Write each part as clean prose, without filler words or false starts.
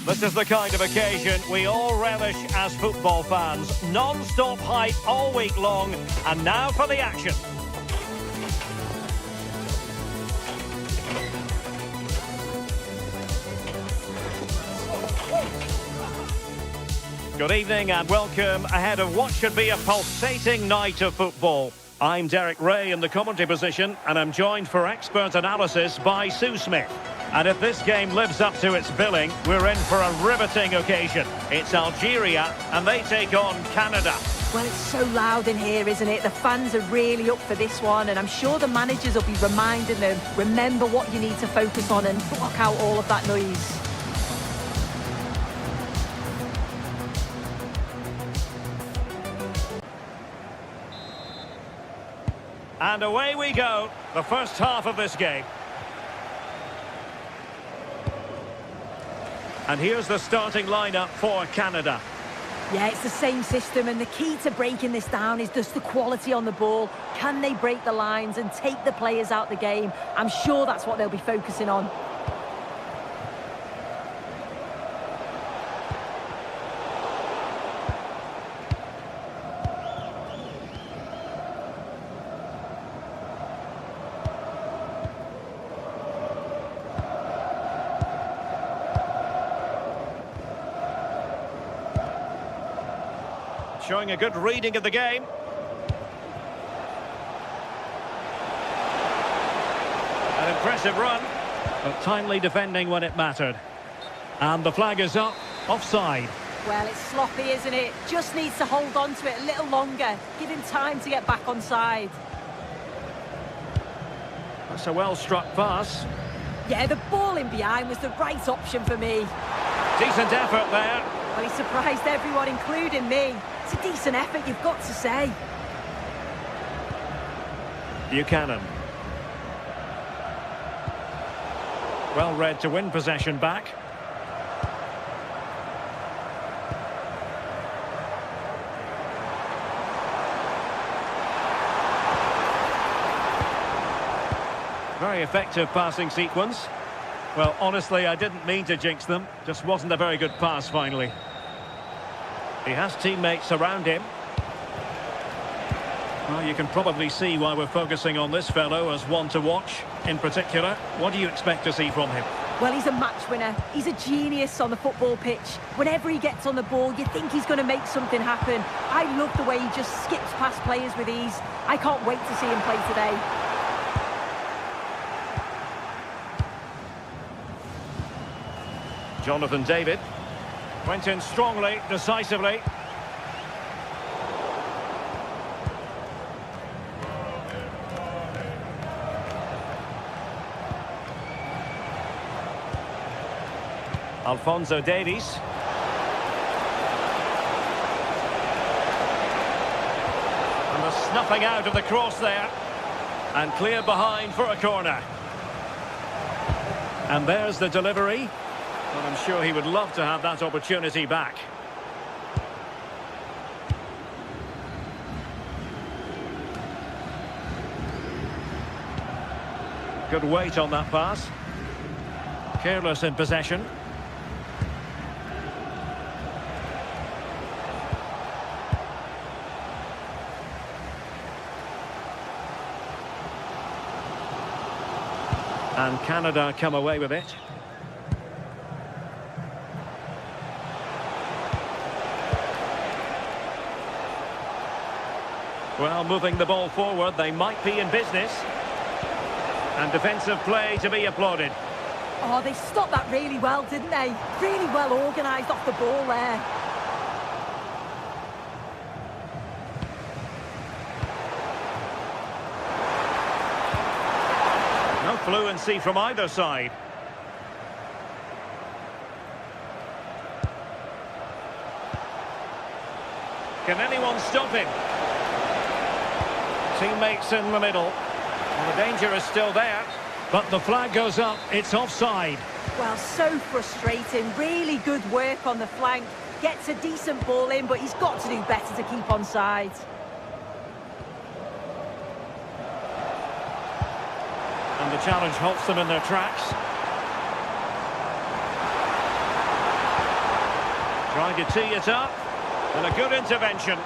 This is the kind of occasion we all relish as football fans. Non-stop hype all week long, and now for the action. Good evening and welcome ahead of what should be a pulsating night of football. I'm Derek Ray in the commentary position, and I'm joined for expert analysis by Sue Smith. And if this game lives up to its billing, we're in for a riveting occasion. It's Algeria, and they take on Canada. Well, it's so loud in here, isn't it? The fans are really up for this one, and I'm sure the managers will be reminding them, remember what you need to focus on and block out all of that noise. And away we go, the first half of this game. And here's the starting lineup for Canada. Yeah, it's the same system, and the key to breaking this down is just the quality on the ball. Can they break the lines and take the players out the game? I'm sure that's what they'll be focusing on. Showing a good reading of the game. An impressive run, but timely defending when it mattered. And the flag is up, offside. Well, it's sloppy, isn't it? Just needs to hold on to it a little longer. Give him time to get back on side. That's a well-struck pass. Yeah, the ball in behind was the right option for me. Decent effort there. Well, he surprised everyone, including me. It's a decent effort, you've got to say. Buchanan. Well read to win possession back. Very effective passing sequence. Well, honestly, I didn't mean to jinx them. Just wasn't a very good pass, finally. He has teammates around him. Well, you can probably see why we're focusing on this fellow as one to watch. In particular, what do you expect to see from him? Well, he's a match winner. He's a genius on the football pitch. Whenever he gets on the ball, you think he's going to make something happen. I love the way he just skips past players with ease. I can't wait to see him play today. Jonathan David went in strongly, decisively. Alphonso Davies. And the snuffing out of the cross there. And clear behind for a corner. And there's the delivery. Well, I'm sure he would love to have that opportunity back. Good weight on that pass. Careless in possession. And Canada come away with it. Well, moving the ball forward, they might be in business. And defensive play to be applauded. Oh, they stopped that really well, didn't they? Really well organised off the ball there. No fluency from either side. Can anyone stop him? Teammates in the middle. And the danger is still there. But the flag goes up. It's offside. Well, so frustrating. Really good work on the flank. Gets a decent ball in, but he's got to do better to keep on side. And the challenge halts them in their tracks. Trying to tee it up. And a good intervention.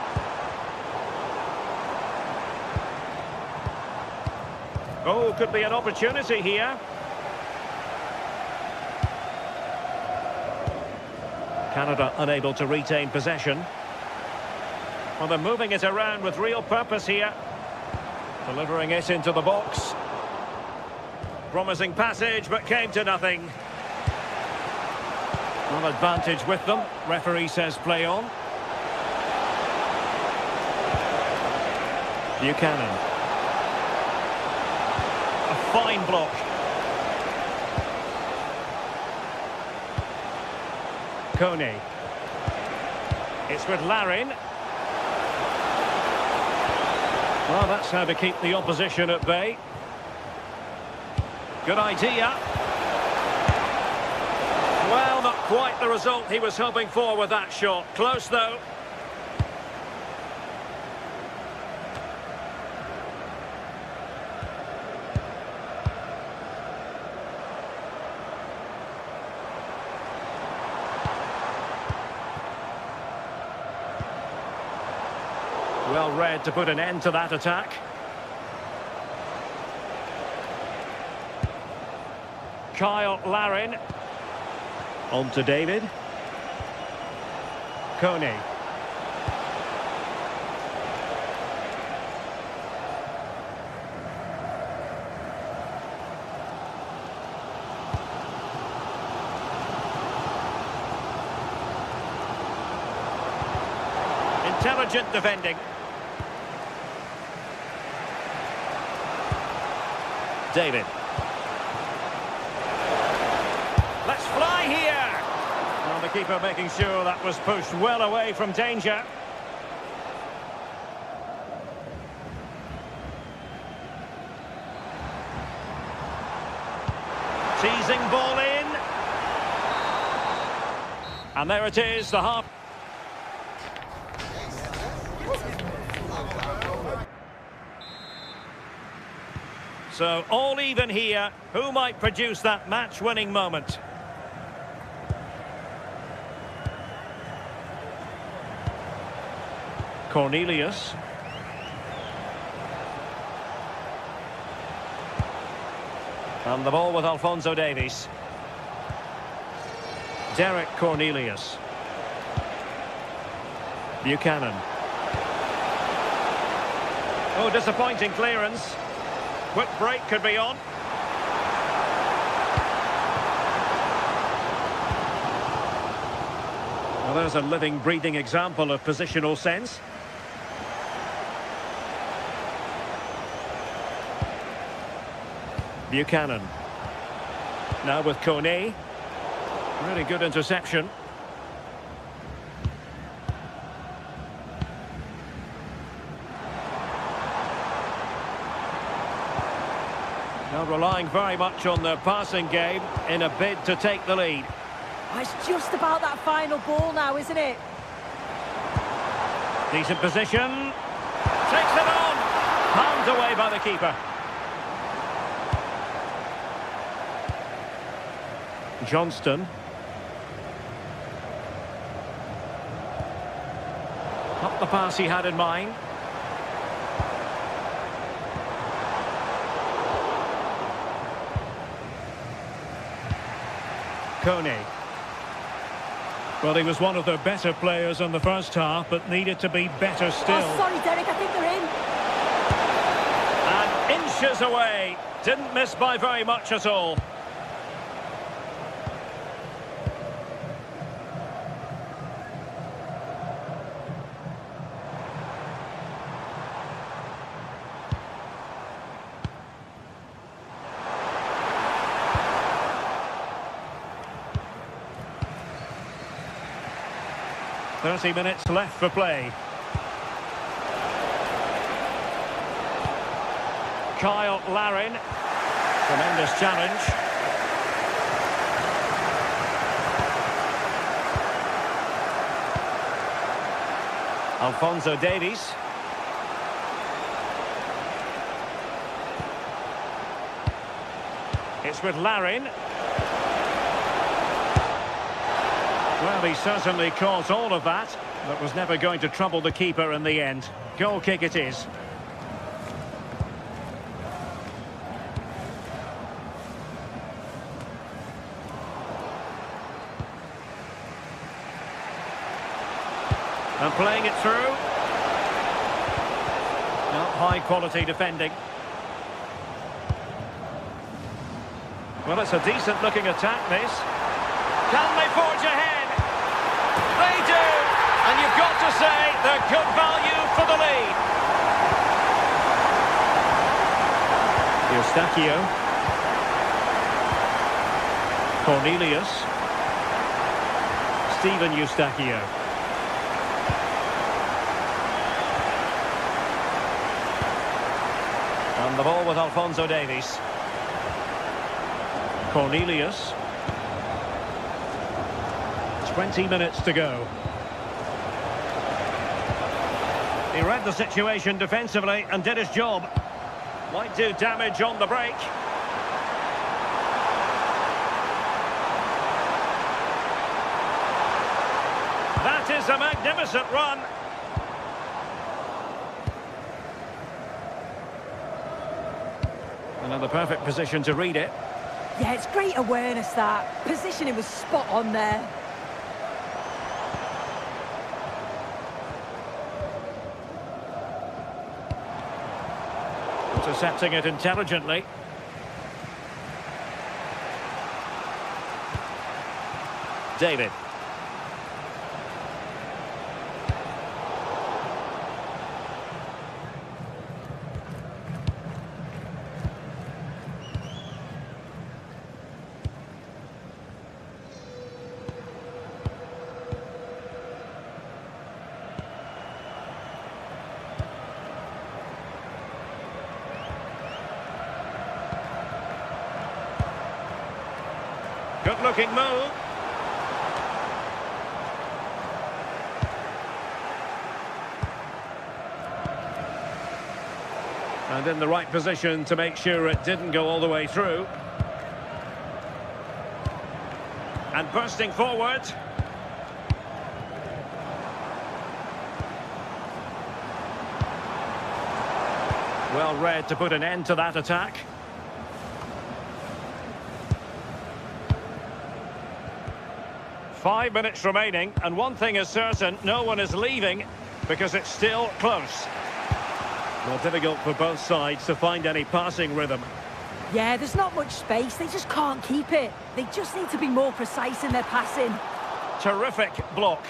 Oh, could be an opportunity here. Canada unable to retain possession. Well, they're moving it around with real purpose here. Delivering it into the box. Promising passage, but came to nothing. One advantage with them. Referee says play on. Buchanan. A fine block. Coney. It's with Larin. Well, that's how to keep the opposition at bay. Good idea. Well, not quite the result he was hoping for with that shot. Close, though. Well read to put an end to that attack. Kyle Larin. On to David. Coney. Intelligent defending. David. Let's fly here. Well, the keeper making sure that was pushed well away from danger. Teasing ball in. And there it is, the half. So, all even here. Who might produce that match-winning moment? Cornelius. And the ball with Alphonso Davies. Derek Cornelius. Buchanan. Oh, disappointing clearance. Quick break could be on. Well, there's a living, breathing example of positional sense. Buchanan. Now with Coney. Really good interception. Now relying very much on their passing game in a bid to take the lead. It's just about that final ball now, isn't it? Decent position. Takes it on. Palmed away by the keeper. Johnston. Not the pass he had in mind. Coney. Well, he was one of their better players in the first half, but needed to be better still. Oh, sorry, Derek, I think they're in. And inches away. Didn't miss by very much at all. .30 minutes left for play. Kyle Larin. Tremendous challenge. Alphonso Davies. It's with Larin. Well, he certainly caused all of that, but was never going to trouble the keeper in the end. Goal kick it is. And playing it through. Not high quality defending. Well, it's a decent looking attack, this. Can they forge ahead? They do! And you've got to say they're good value for the lead. Eustachio. Cornelius. Steven Eustachio. And the ball with Alphonso Davies. Cornelius. 20 minutes to go. He read the situation defensively and did his job. Might do damage on the break. That is a magnificent run. Another perfect position to read it. Yeah, it's great awareness, that. Positioning was spot on there. Intercepting it intelligently. David. Good-looking move. And in the right position to make sure it didn't go all the way through. And bursting forward. Well read to put an end to that attack. Five minutes remaining, and one thing is certain, no one is leaving because it's still close. Well, difficult for both sides to find any passing rhythm. Yeah, there's not much space. They just can't keep it. They just need to be more precise in their passing. Terrific block.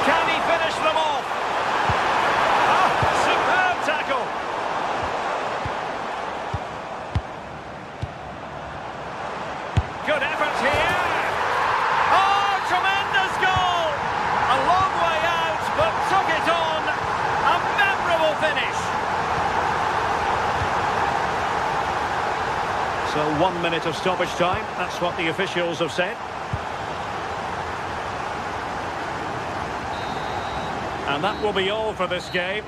Can he finish them off? Superb tackle. Good effort here. Oh, tremendous goal. A long way out, but took it on. A memorable finish. So 1 minute of stoppage time. That's what the officials have said. And that will be all for this game.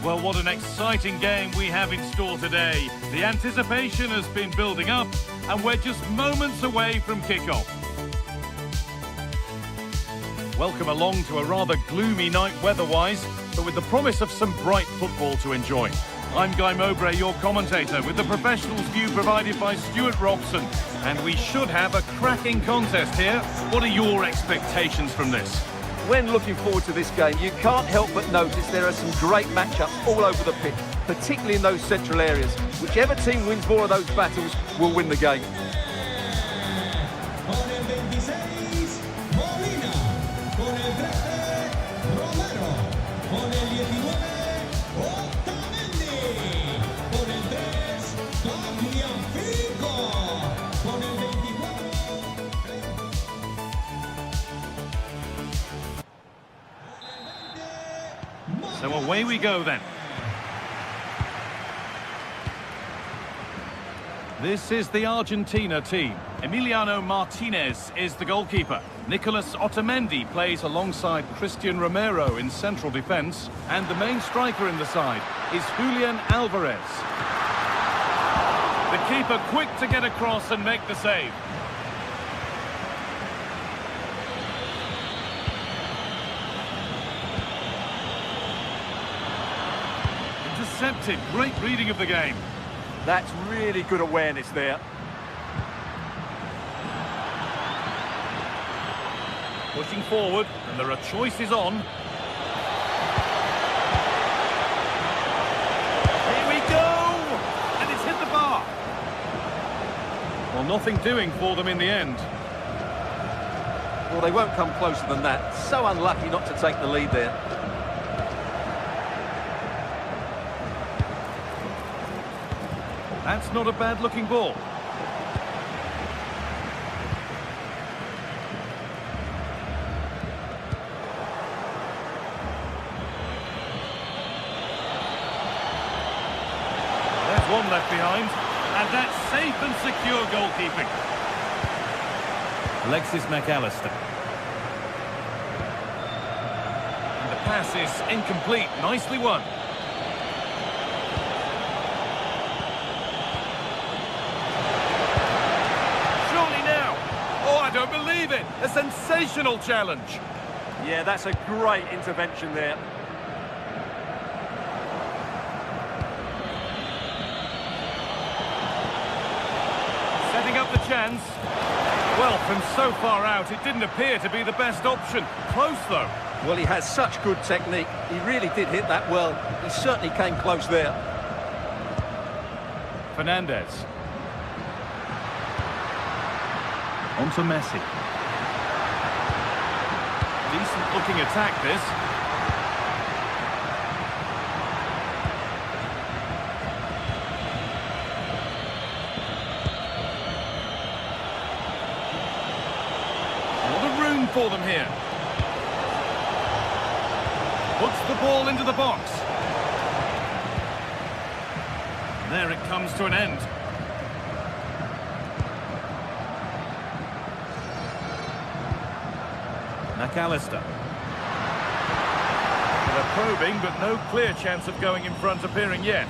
Well, what an exciting game we have in store today. The anticipation has been building up, and we're just moments away from kickoff. Welcome along to a rather gloomy night weather-wise, but with the promise of some bright football to enjoy. I'm Guy Mowbray, your commentator, with the professionals' view provided by Stuart Robson. And we should have a cracking contest here. What are your expectations from this? When looking forward to this game, you can't help but notice there are some great matchups all over the pitch, particularly in those central areas. Whichever team wins more of those battles will win the game. Con el 26, Molina. Con el 13, Romero. Con el 19, Otamendi. Con el 3, Tagliafico. Con el 24, So away we go then. This is the Argentina team. Emiliano Martinez is the goalkeeper. Nicolas Otamendi plays alongside Christian Romero in central defence. And the main striker in the side is Julian Alvarez. The keeper quick to get across and make the save. Intercepted. Great reading of the game. That's really good awareness there. Pushing forward, and there are choices on. Here we go! And it's hit the bar. Well, nothing doing for them in the end. Well, they won't come closer than that. So unlucky not to take the lead there. That's not a bad-looking ball. There's one left behind, and that's safe and secure goalkeeping. Alexis McAllister. And the pass is incomplete. Nicely won. I don't believe it! A sensational challenge! Yeah, that's a great intervention there. Setting up the chance. Well, from so far out, it didn't appear to be the best option. Close, though. Well, he has such good technique. He really did hit that well. He certainly came close there. Fernandez. On to Messi. Decent looking attack, this. What a room for them here. Puts the ball into the box. There it comes to an end. McAllister. They're probing, but no clear chance of going in front appearing yet.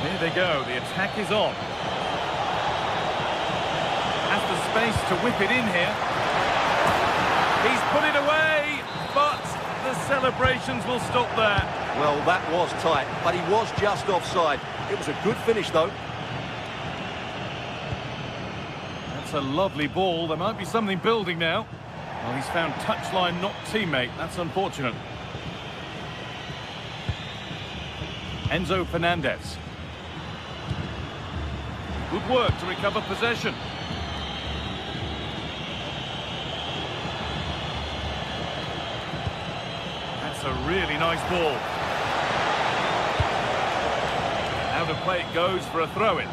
Here they go, the attack is on. Has the space to whip it in here. He's put it away, but the celebrations will stop there. Well, that was tight, but he was just offside. It was a good finish, though. That's a lovely ball. There might be something building now. Well, he's found touchline, not teammate. That's unfortunate. Enzo Fernandez. Good work to recover possession. That's a really nice ball. Out of play it goes for a throw-in.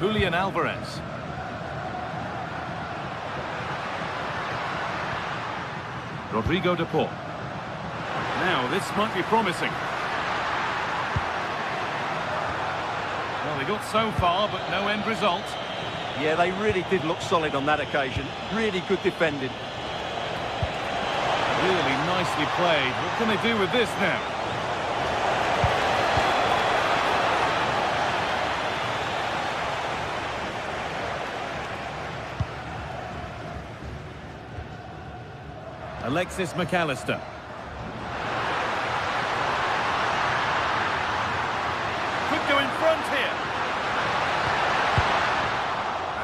Julian Alvarez. Rodrigo de Paul. Now, this might be promising. Well, they got so far, but no end result. Yeah, they really did look solid on that occasion. Really good defending. Really nicely played. What can they do with this now? Alexis McAllister. Could go in front here.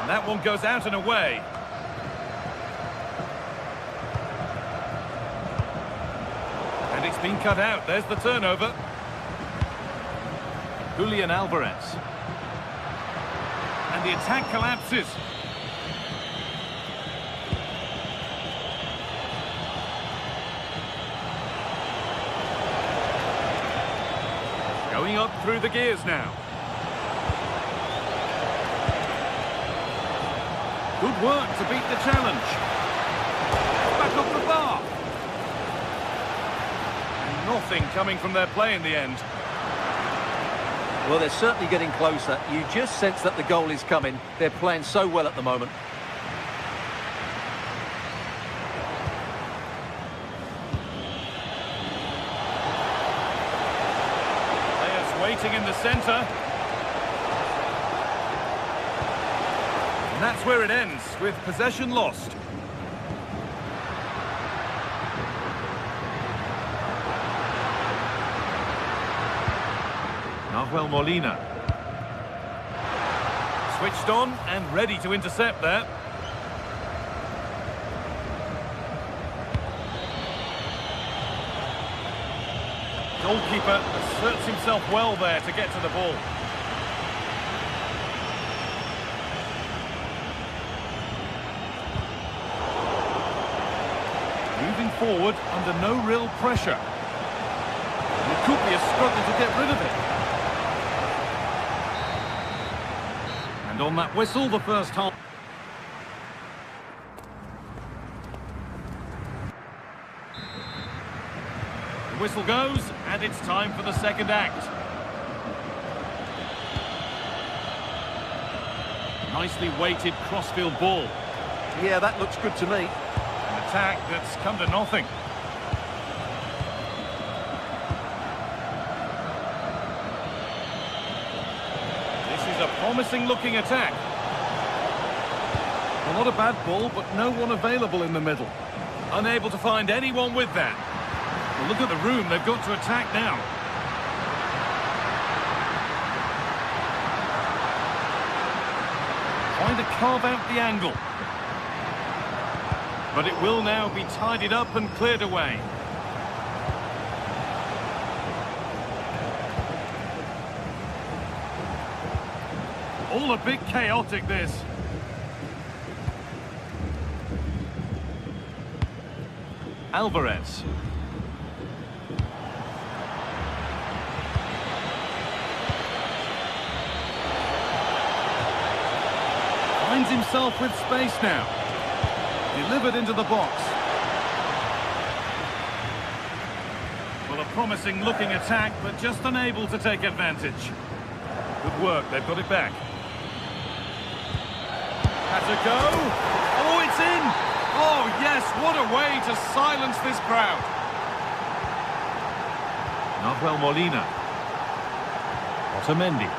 And that one goes out and away. And it's been cut out. There's the turnover. Julian Alvarez. And the attack collapses. Going up through the gears now. Good work to beat the challenge. Back up the bar. And nothing coming from their play in the end. Well, they're certainly getting closer. You just sense that the goal is coming. They're playing so well at the moment. Players waiting in the centre. And that's where it ends, with possession lost. Nahuel Molina. Switched on and ready to intercept there. Goalkeeper asserts himself well there to get to the ball. Moving forward under no real pressure. And it could be a struggle to get rid of it. And on that whistle, the first half. The whistle goes, and it's time for the second act. Nicely weighted crossfield ball. Yeah, that looks good to me. An attack that's come to nothing. A promising looking attack. Well, not a bad ball, but no one available in the middle. Unable to find anyone with that. Well, look at the room they've got to attack now. Trying to carve out the angle. But it will now be tidied up and cleared away. All a bit chaotic, this. Alvarez. Finds himself with space now. Delivered into the box. Well, a promising looking attack, but just unable to take advantage. Good work, they've got it back. Has a go. Oh, it's in. Oh, yes, what a way to silence this crowd. Nahuel Molina. Otamendi.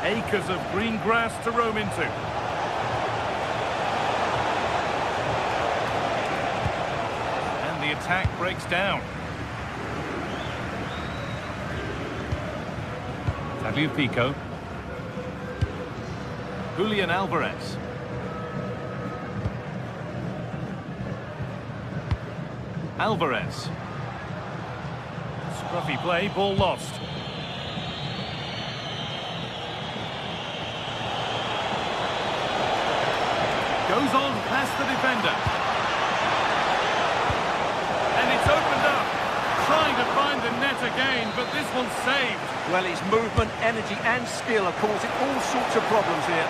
Acres of green grass to roam into. And the attack breaks down. Pico. Julian Alvarez. Alvarez. Scruffy play, ball lost. Goes on past the defender. And it's opened up. Trying to find the net again, but this one's saved. Well, his movement, energy and skill are causing all sorts of problems here.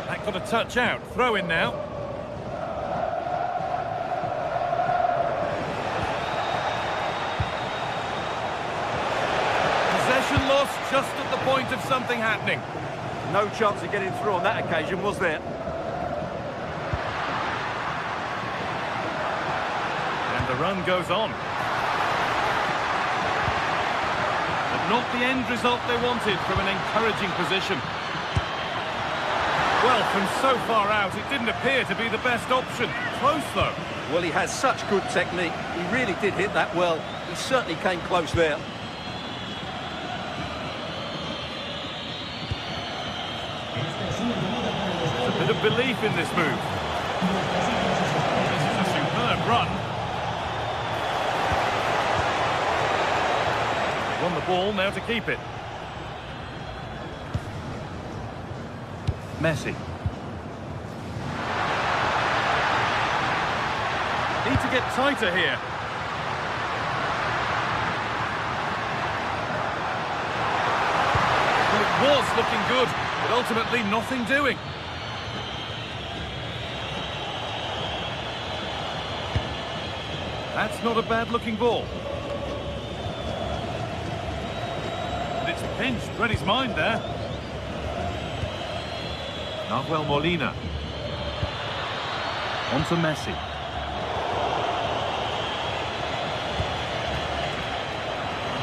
That got a touch out. Throw in now. Possession lost just at the point of something happening. No chance of getting through on that occasion, was there? And the run goes on. The Not the end result they wanted from an encouraging position. Well, from so far out, it didn't appear to be the best option. Close, though. Well, he has such good technique. He really did hit that well. He certainly came close there. There's a bit of belief in this move. This is a superb run. Won the ball, now to keep it. Messi. Need to get tighter here. Well, it was looking good, but ultimately nothing doing. That's not a bad-looking ball. But it's pinched, read his mind there. Nahuel Molina. On to Messi.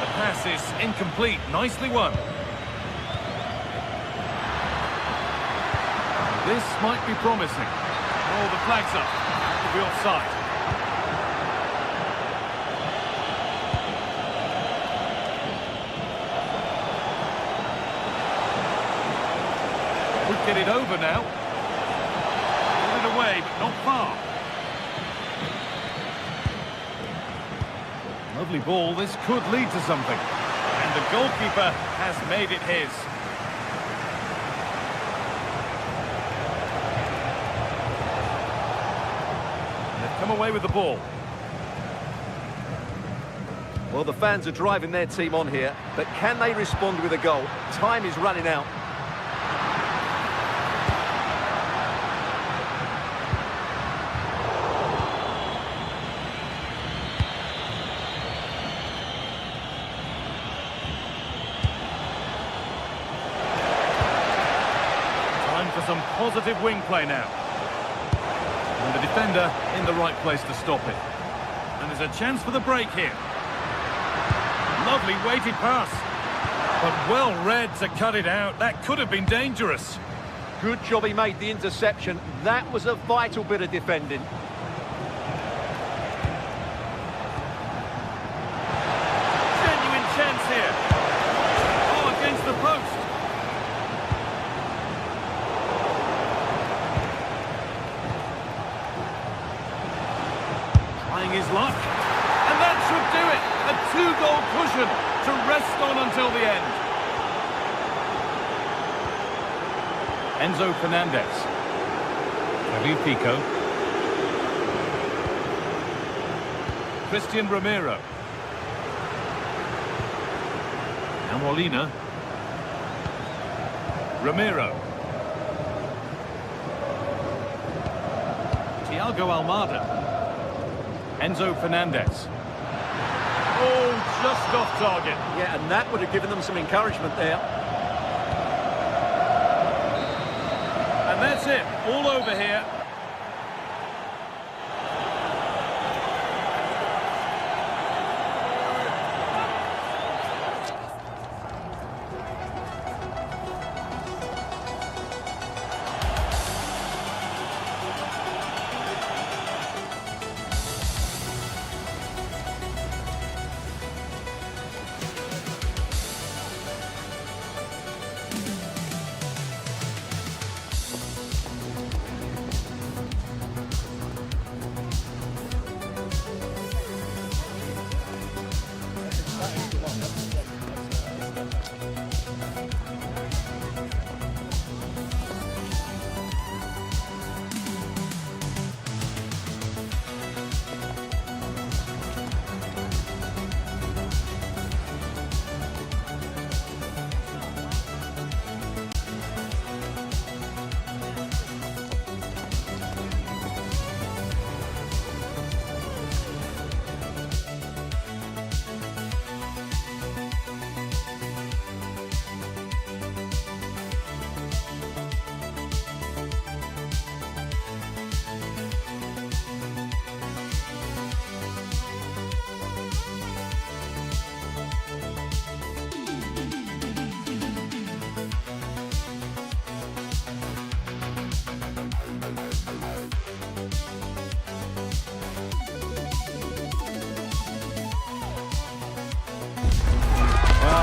The pass is incomplete. Nicely won. This might be promising. Oh, the flag's up. That will be offside. Could get it over now. Put it away, but not far. Lovely ball. This could lead to something. And the goalkeeper has made it his. They've come away with the ball. Well, the fans are driving their team on here, but can they respond with a goal? Time is running out. For some positive wing play now. And the defender in the right place to stop it. And there's a chance for the break here. Lovely weighted pass. But well read to cut it out. That could have been dangerous. Good job he made the interception. That was a vital bit of defending. Genuine chance here. Oh, against the post. His luck, and that should do it. A two-goal cushion to rest on until the end. Enzo Fernandez. Javier Pico. Christian Romero. Now Molina. Romero. Thiago Almada. Enzo Fernandez. Oh, just off target. Yeah, and that would have given them some encouragement there. And that's it. All over here.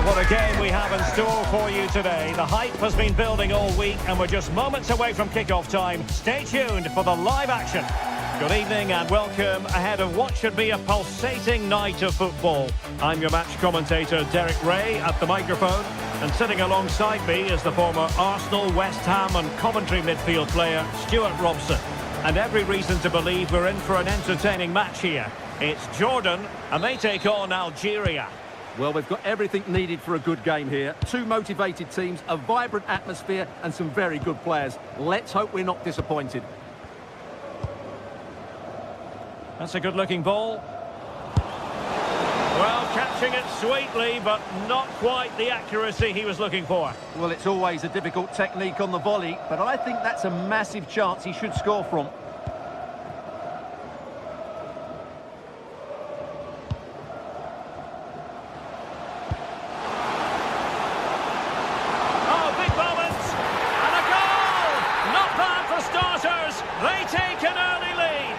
Well, what a game we have in store for you today. The hype has been building all week and we're just moments away from kick-off time. Stay tuned for the live action. Good evening and welcome ahead of what should be a pulsating night of football. I'm your match commentator Derek Ray at the microphone, and sitting alongside me is the former Arsenal, West Ham and Coventry midfield player Stuart Robson. And every reason to believe we're in for an entertaining match here. It's Jordan and they take on Algeria. Well, we've got everything needed for a good game here. Two motivated teams, a vibrant atmosphere and some very good players. Let's hope we're not disappointed. That's a good-looking ball. Well, catching it sweetly, but not quite the accuracy he was looking for. Well, it's always a difficult technique on the volley, but I think that's a massive chance he should score from. Oh, big moment! And a goal! Not bad for starters. They take an early lead.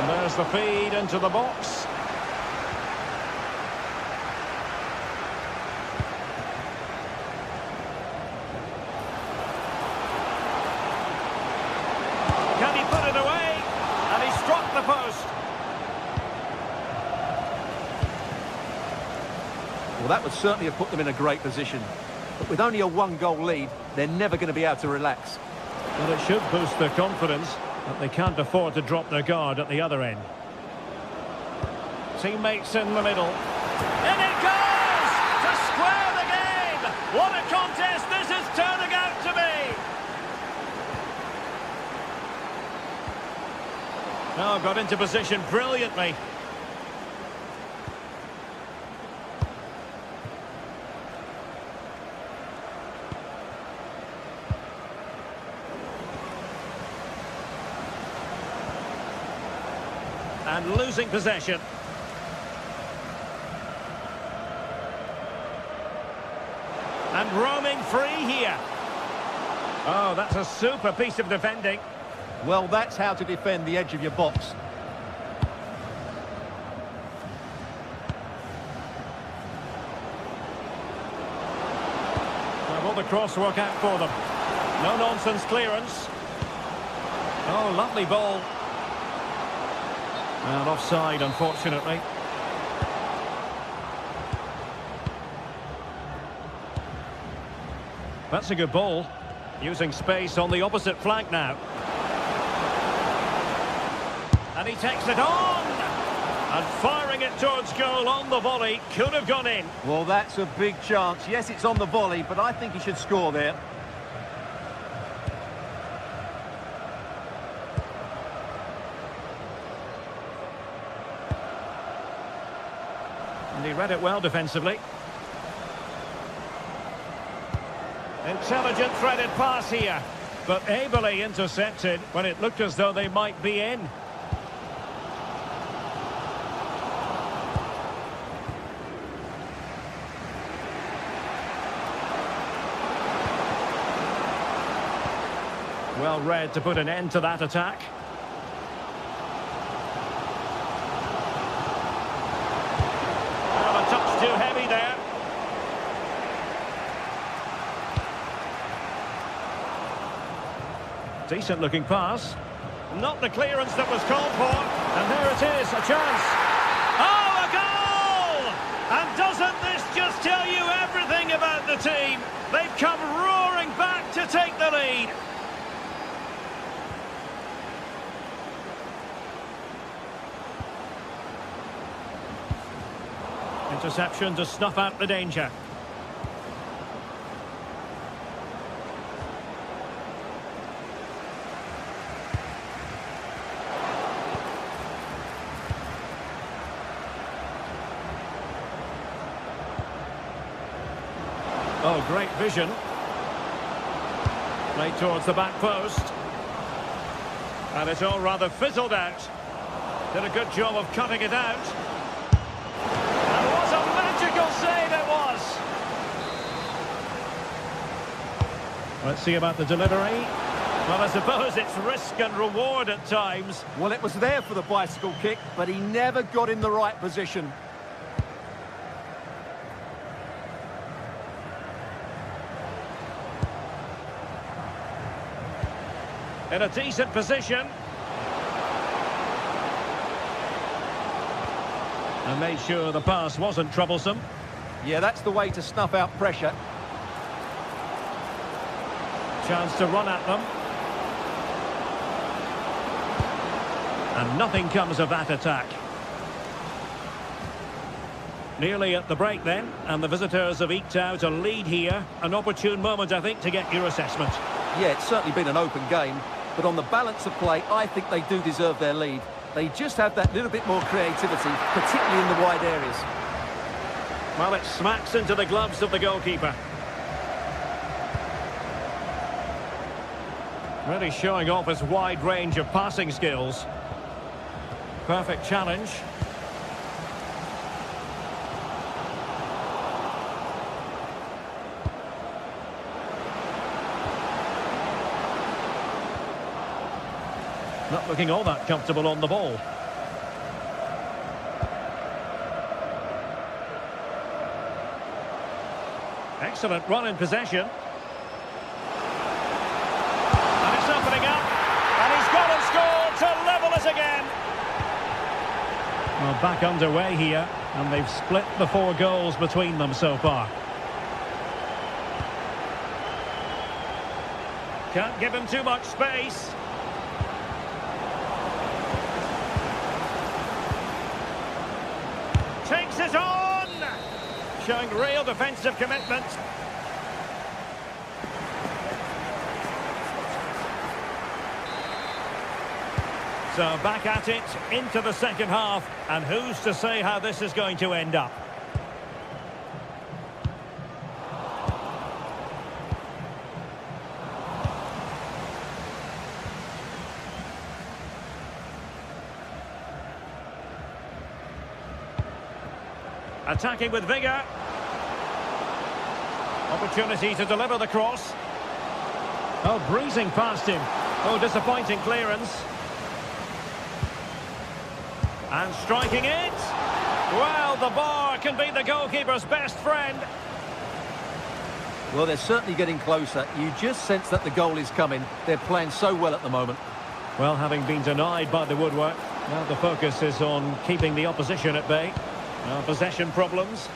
There's the feed into the box. Can he put it away? And he struck the post. Well, that would certainly have put them in a great position. But with only a one-goal lead, they're never going to be able to relax. Well, it should boost their confidence, but they can't afford to drop their guard at the other end. Teammates in the middle. In it goes! To square the game! What a contest this is turning out to be! Oh, got into position brilliantly. And losing possession. And roaming free here. Oh, that's a super piece of defending. Well, that's how to defend the edge of your box. Well, will the cross work out for them? No-nonsense clearance. Oh, lovely ball. And offside, unfortunately. That's a good ball. Using space on the opposite flank now. And he takes it on! And firing it towards goal on the volley. Could have gone in. Well, that's a big chance. Yes, it's on the volley, but I think he should score there. And he read it well defensively. Intelligent threaded pass here, but ably intercepted when it looked as though they might be in. Well read to put an end to that attack. Well, a touch too heavy there. Decent looking pass. Not the clearance that was called for. And there it is, a chance. Oh, a goal! And doesn't this just tell you everything about the team? They've come roaring back to take the lead. Interception to snuff out the danger. Oh, great vision. Played towards the back post. And it's all rather fizzled out. Did a good job of cutting it out. And what a Let's see about the delivery. Well, I suppose it's risk and reward at times. Well, it was there for the bicycle kick, but he never got in the right position. In a decent position. And made sure the pass wasn't troublesome. Yeah, that's the way to snuff out pressure. Chance to run at them. And nothing comes of that attack. Nearly at the break then, and the visitors have eked out a lead here. An opportune moment, I think, to get your assessment. Yeah, it's certainly been an open game, but on the balance of play, I think they do deserve their lead. They just have that little bit more creativity, particularly in the wide areas. Well, it smacks into the gloves of the goalkeeper. Really showing off his wide range of passing skills. Perfect challenge. Not looking all that comfortable on the ball. Excellent run in possession. And it's opening up. And he's gone and scored to level us again. Well, back underway here. And they've split the 4 goals between them so far. Can't give him too much space. Takes it on! Showing real defensive commitment. So back at it, into the second half. And who's to say how this is going to end up? Attacking with vigour. Opportunity to deliver the cross. Oh, breezing past him. Oh, disappointing clearance. And striking it. Well, the bar can be the goalkeeper's best friend. Well, they're certainly getting closer. You just sense that the goal is coming. They're playing so well at the moment. Well, having been denied by the woodwork, now the focus is on keeping the opposition at bay. Possession problems.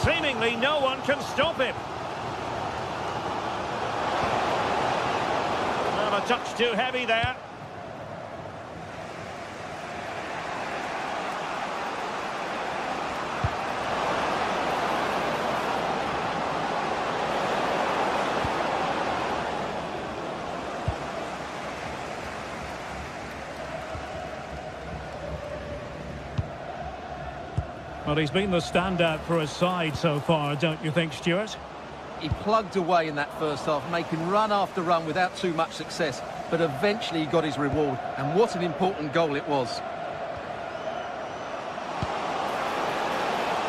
Seemingly no one can stop him. Well, a touch too heavy there. Well, he's been the standout for his side so far, don't you think, Stuart? He plugged away in that first half, making run after run without too much success, but eventually he got his reward, and what an important goal it was.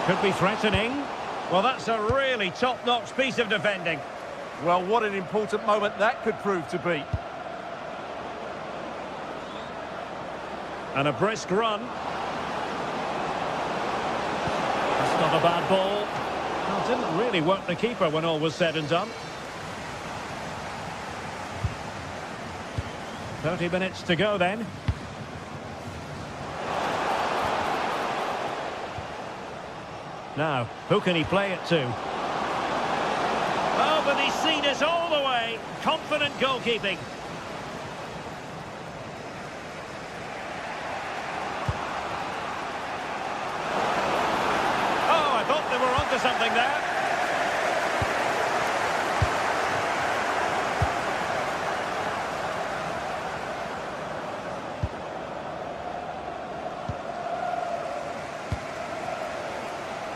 Could be threatening. Well, that's a really top-notch piece of defending. Well, what an important moment that could prove to be. And a brisk run. That's not a bad ball. Well, didn't really work the keeper when all was said and done. 30 minutes to go then. Now, who can he play it to? Oh, but he's seen it all the way. Confident goalkeeping. Oh, I thought they were onto something there.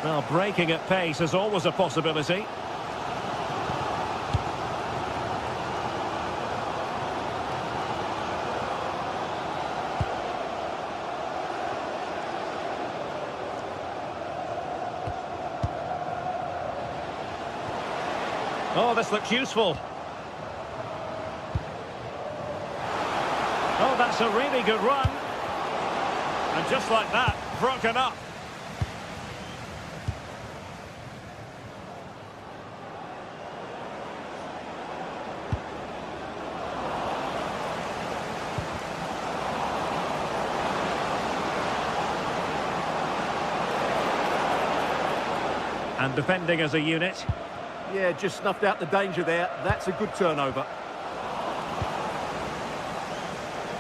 Well, breaking at pace is always a possibility. Oh, this looks useful. Oh, that's a really good run. And just like that, broken up. And defending as a unit. Yeah, just snuffed out the danger there. That's a good turnover.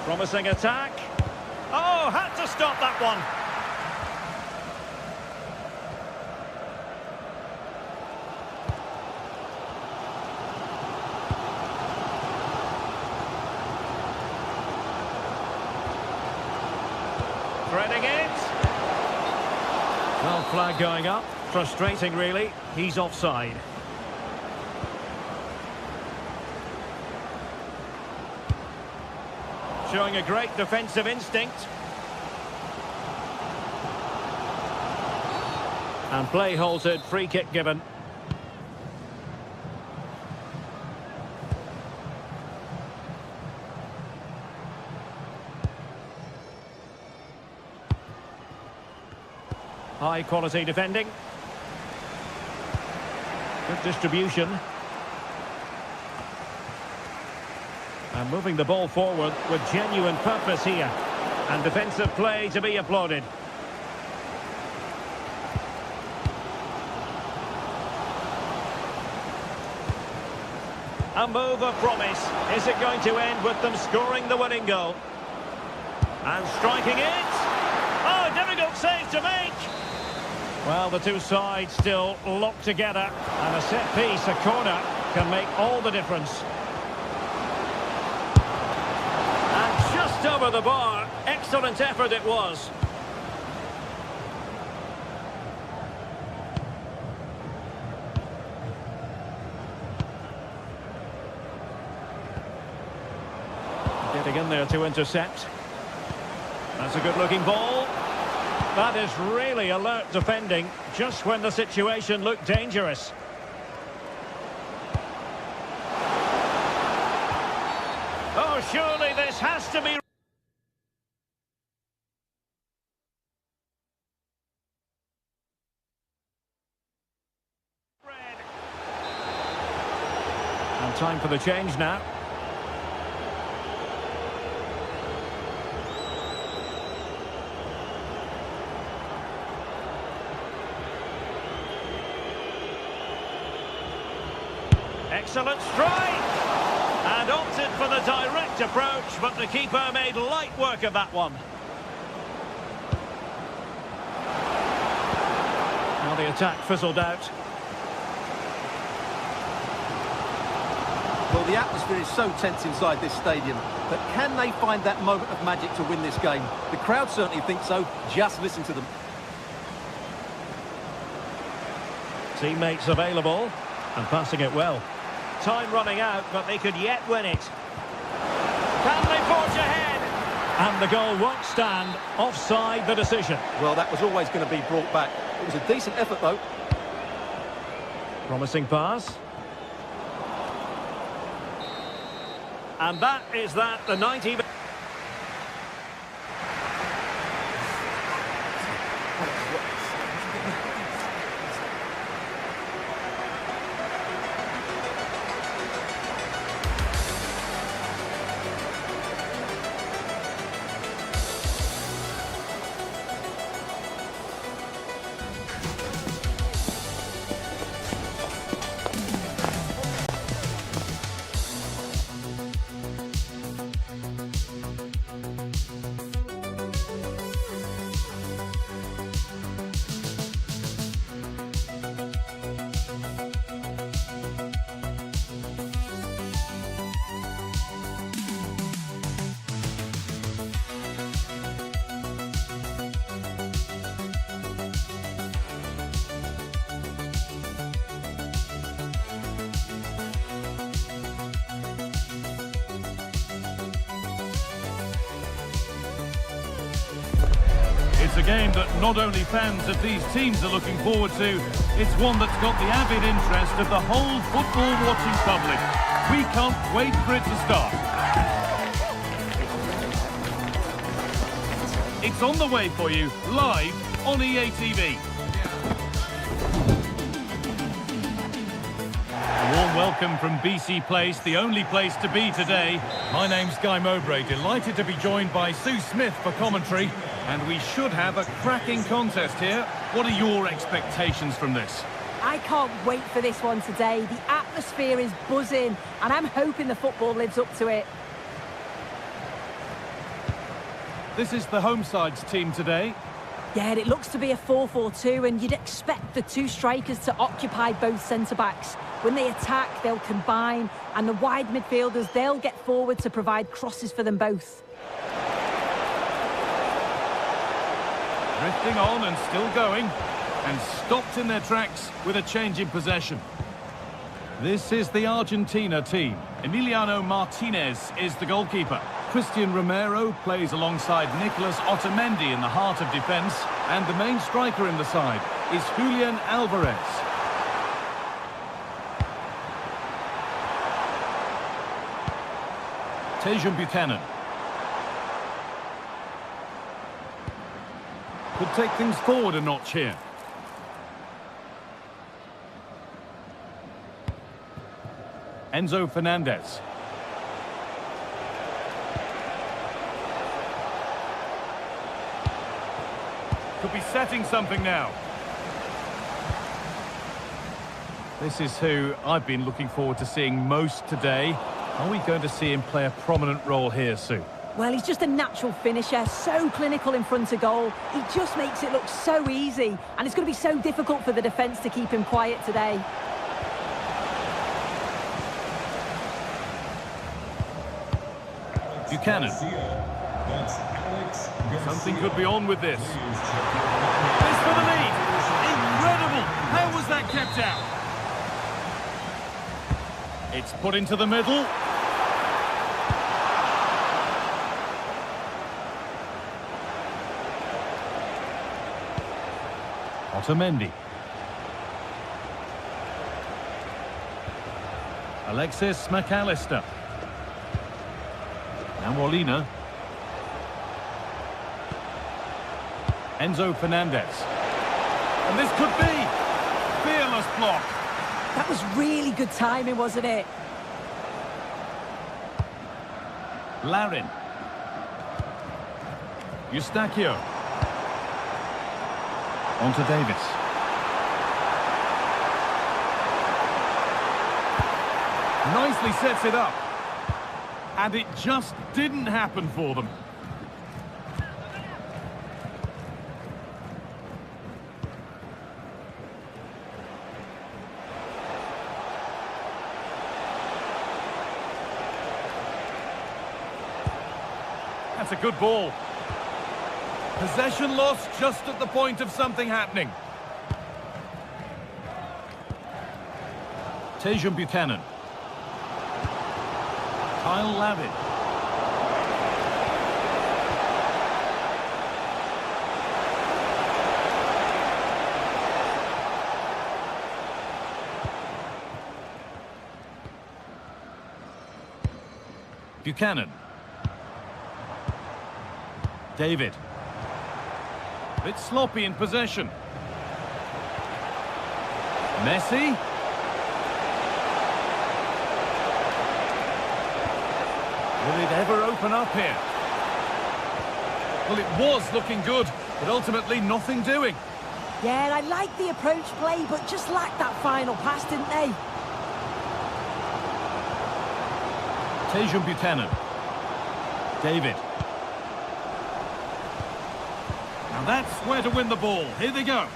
Promising attack. Oh, had to stop that one. Threading it. Well, flag going up. Frustrating, really. He's offside. Showing a great defensive instinct. And play halted, free kick given. High quality defending. Good distribution. And moving the ball forward with genuine purpose here. And defensive play to be applauded. A move of promise. Is it going to end with them scoring the winning goal? And striking it. Oh, difficult save to make. Well, the two sides still locked together. And a set piece, a corner, can make all the difference. And just over the bar. Excellent effort it was. Getting in there to intercept. That's a good-looking ball. That is really alert defending, just when the situation looked dangerous. Oh, surely this has to be... red. And time for the change now. Excellent strike! And opted for the direct approach, but the keeper made light work of that one. Now the attack fizzled out. Well, the atmosphere is so tense inside this stadium, but can they find that moment of magic to win this game? The crowd certainly think so. Just listen to them. Teammates available, and passing it well. Time running out, but they could yet win it. Can they forge ahead? And the goal won't stand. Offside the decision. Well, that was always going to be brought back. It was a decent effort, though. Promising pass. And that is that, the 90... It's a game that not only fans of these teams are looking forward to, it's one that's got the avid interest of the whole football-watching public. We can't wait for it to start. It's on the way for you, live on EA TV. A warm welcome from BC Place, the only place to be today. My name's Guy Mowbray, delighted to be joined by Sue Smith for commentary. And we should have a cracking contest here. What are your expectations from this? I can't wait for this one today. The atmosphere is buzzing, and I'm hoping the football lives up to it. This is the home side's team today. Yeah, it looks to be a 4-4-2, and you'd expect the two strikers to occupy both centre-backs. When they attack, they'll combine, and the wide midfielders, they'll get forward to provide crosses for them both. Drifting on and still going, and stopped in their tracks with a change in possession. This is the Argentina team. Emiliano Martinez is the goalkeeper. Christian Romero plays alongside Nicolas Otamendi in the heart of defence, and the main striker in the side is Julian Alvarez. Tejan Buchanan. Could take things forward a notch here. Enzo Fernandez. Could be setting something now. This is who I've been looking forward to seeing most today. Are we going to see him play a prominent role here, Sue? Well, he's just a natural finisher, so clinical in front of goal. He just makes it look so easy, and it's going to be so difficult for the defence to keep him quiet today. Buchanan. Something could be on with this. This for the lead. Incredible. How was that kept out? It's put into the middle. Otamendi. Alexis McAllister. Now Molina. Enzo Fernandez. And this could be fearless block. That was really good timing, wasn't it? Larin. Eustachio. On to Davis. Nicely sets it up. And it just didn't happen for them. That's a good ball. Possession lost just at the point of something happening. Tejan Buchanan. Kyle Lavin. Buchanan. David. A bit sloppy in possession. Messi. Will it ever open up here? Well, it was looking good, but ultimately nothing doing. Yeah, I like the approach play, but just lacked that final pass, didn't they? Tejan Buchanan. David. Now that's where to win the ball. Here they go.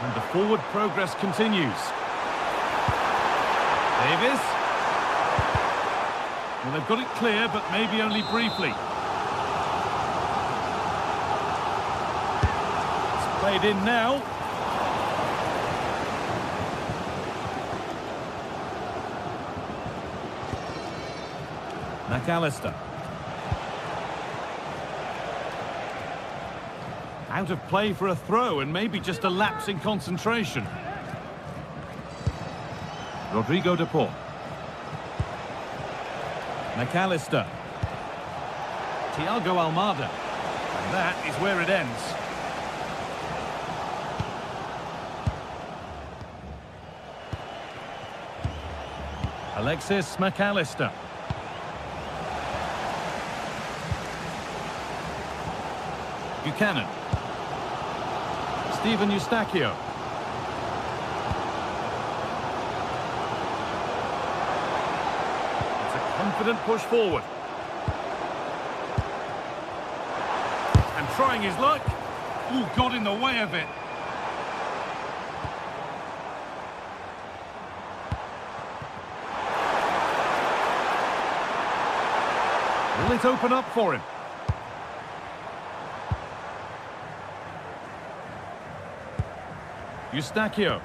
And the forward progress continues. Davis. Well, they've got it clear, but maybe only briefly. It's played in now. McAllister. Out of play for a throw and maybe just a lapse in concentration. Rodrigo de Paul. McAllister. Thiago Almada. And that is where it ends. Alexis McAllister. Buchanan. Steven Eustachio. It's a confident push forward. And trying his luck. Ooh, got in the way of it. Will it open up for him? Eustachio.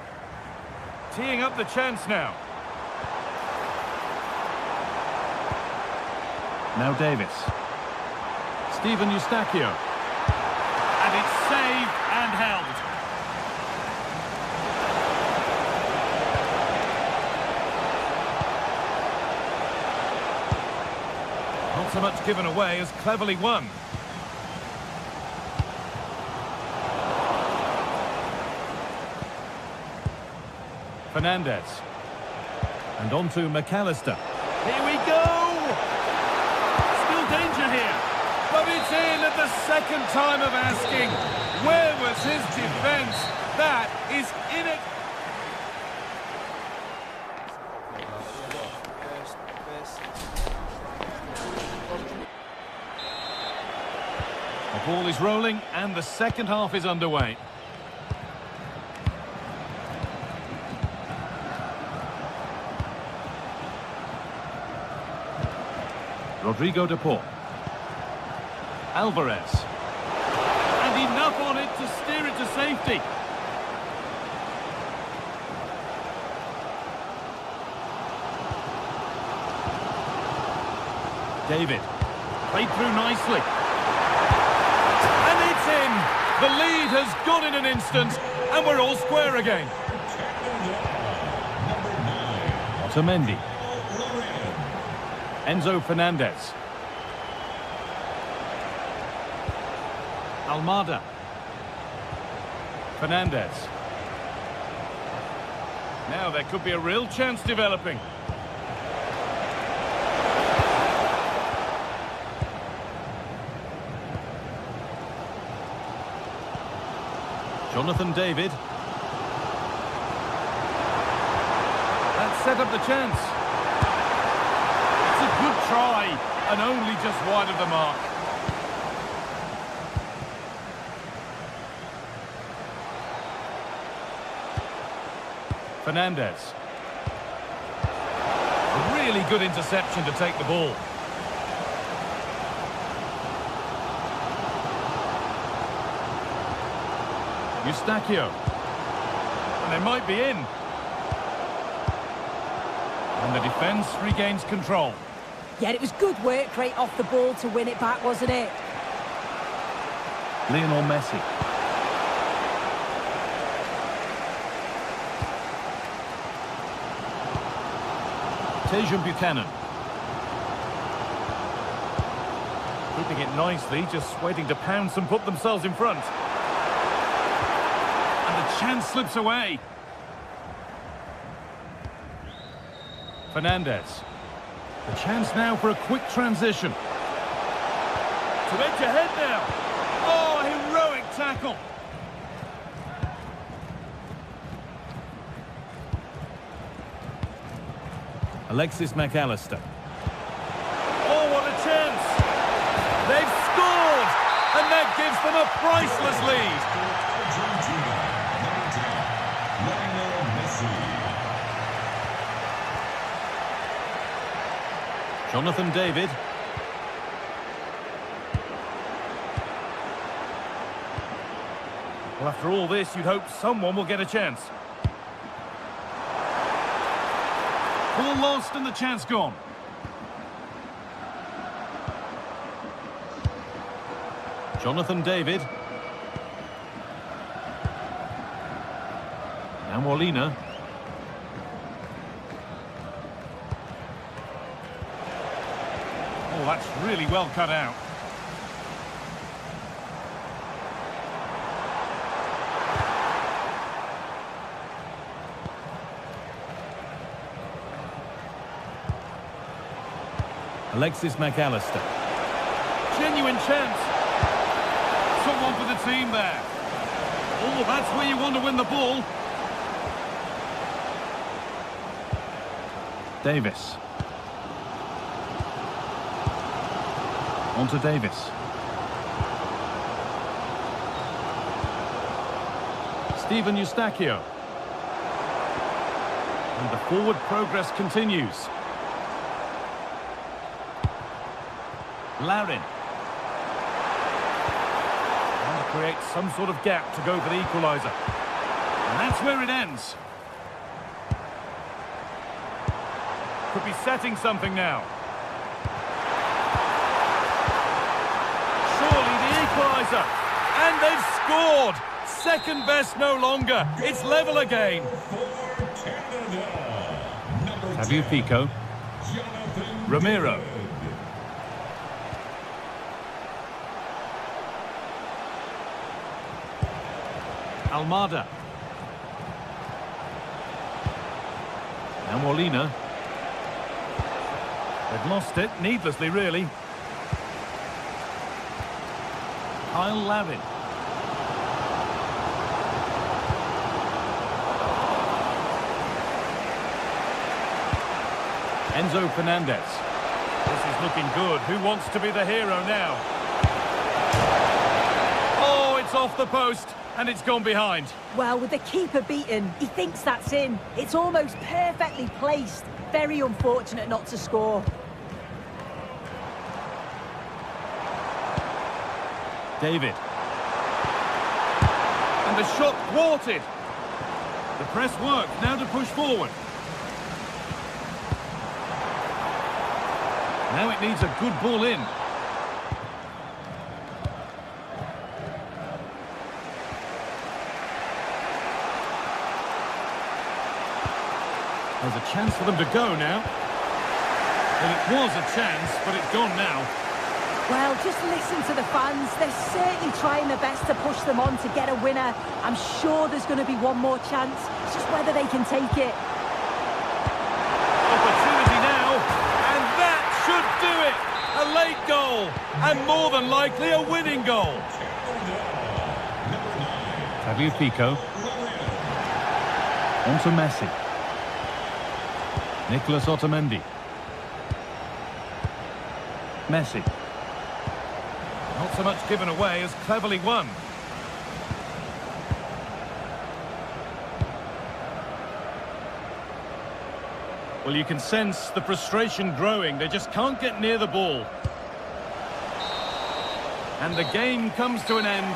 Teeing up the chance now. Now Davis. Steven Eustachio. And it's saved and held. Not so much given away as cleverly won. Fernandez. And on to McAllister. Here we go! Still danger here. But it's in at the second time of asking. Where was his defence? That is in it. The ball is rolling and the second half is underway. Rodrigo de Paul. Alvarez. And enough on it to steer it to safety. David. Played through nicely. And it's in. The lead has gone in an instant, and we're all square again. Otamendi. Enzo Fernandez. Almada. Fernandez. Now there could be a real chance developing. Jonathan David. That set up the chance. It's a good try, and only just wide of the mark. Fernandez. A really good interception to take the ball. Eustachio. And they might be in. And the defence regains control. Yeah, it was good work right off the ball to win it back, wasn't it? Lionel Messi. Tejan Buchanan. Keeping it nicely, just waiting to pounce and put themselves in front. And the chance slips away. Fernandez. The chance now for a quick transition. To edge ahead now. Oh, heroic tackle. Alexis McAllister. Oh, what a chance! They've scored! And that gives them a priceless lead. Jonathan David. Well, after all this, you'd hope someone will get a chance. Ball lost and the chance gone. Jonathan David. Now Molina. Oh, that's really well cut out. Alexis McAllister. Genuine chance. Someone for the team there. Oh, that's where you want to win the ball. Davis. On to Davis. Steven Eustachio. And the forward progress continues. Larin. And to create some sort of gap to go for the equaliser. And that's where it ends. Could be setting something now. Surely the equaliser. And they've scored. Second best no longer. It's level again. Tabufico. Ramiro. Almada. Now Molina. They've lost it, needlessly really. Kyle Larin. Enzo Fernandez. This is looking good. Who wants to be the hero now? Oh, it's off the post. And it's gone behind. Well, with the keeper beaten, he thinks that's in. It's almost perfectly placed. Very unfortunate not to score. David. And the shot thwarted. The press worked. Now to push forward. Now it needs a good ball in. There's a chance for them to go now. Well, it was a chance, but it's gone now. Well, just listen to the fans. They're certainly trying their best to push them on to get a winner. I'm sure there's going to be one more chance. It's just whether they can take it. Opportunity now, and that should do it. A late goal, and more than likely a winning goal. Tabufico. On to Messi. Nicolas Otamendi. Messi. Not so much given away as cleverly won. Well, you can sense the frustration growing. They just can't get near the ball. And the game comes to an end.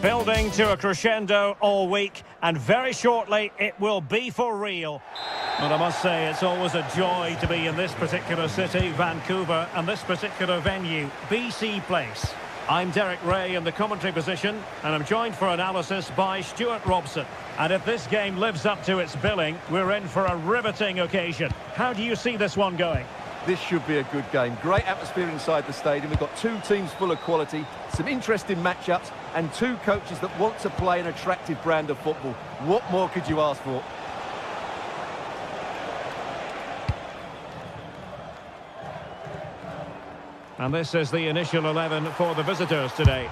Building to a crescendo all week, and very shortly it will be for real. But I must say, it's always a joy to be in this particular city, Vancouver, and this particular venue, BC Place. I'm Derek Ray in the commentary position, and I'm joined for analysis by Stuart Robson. And if this game lives up to its billing, we're in for a riveting occasion. How do you see this one going? This should be a good game. Great atmosphere inside the stadium. We've got two teams full of quality, some interesting matchups, and two coaches that want to play an attractive brand of football. What more could you ask for? And this is the initial 11 for the visitors today.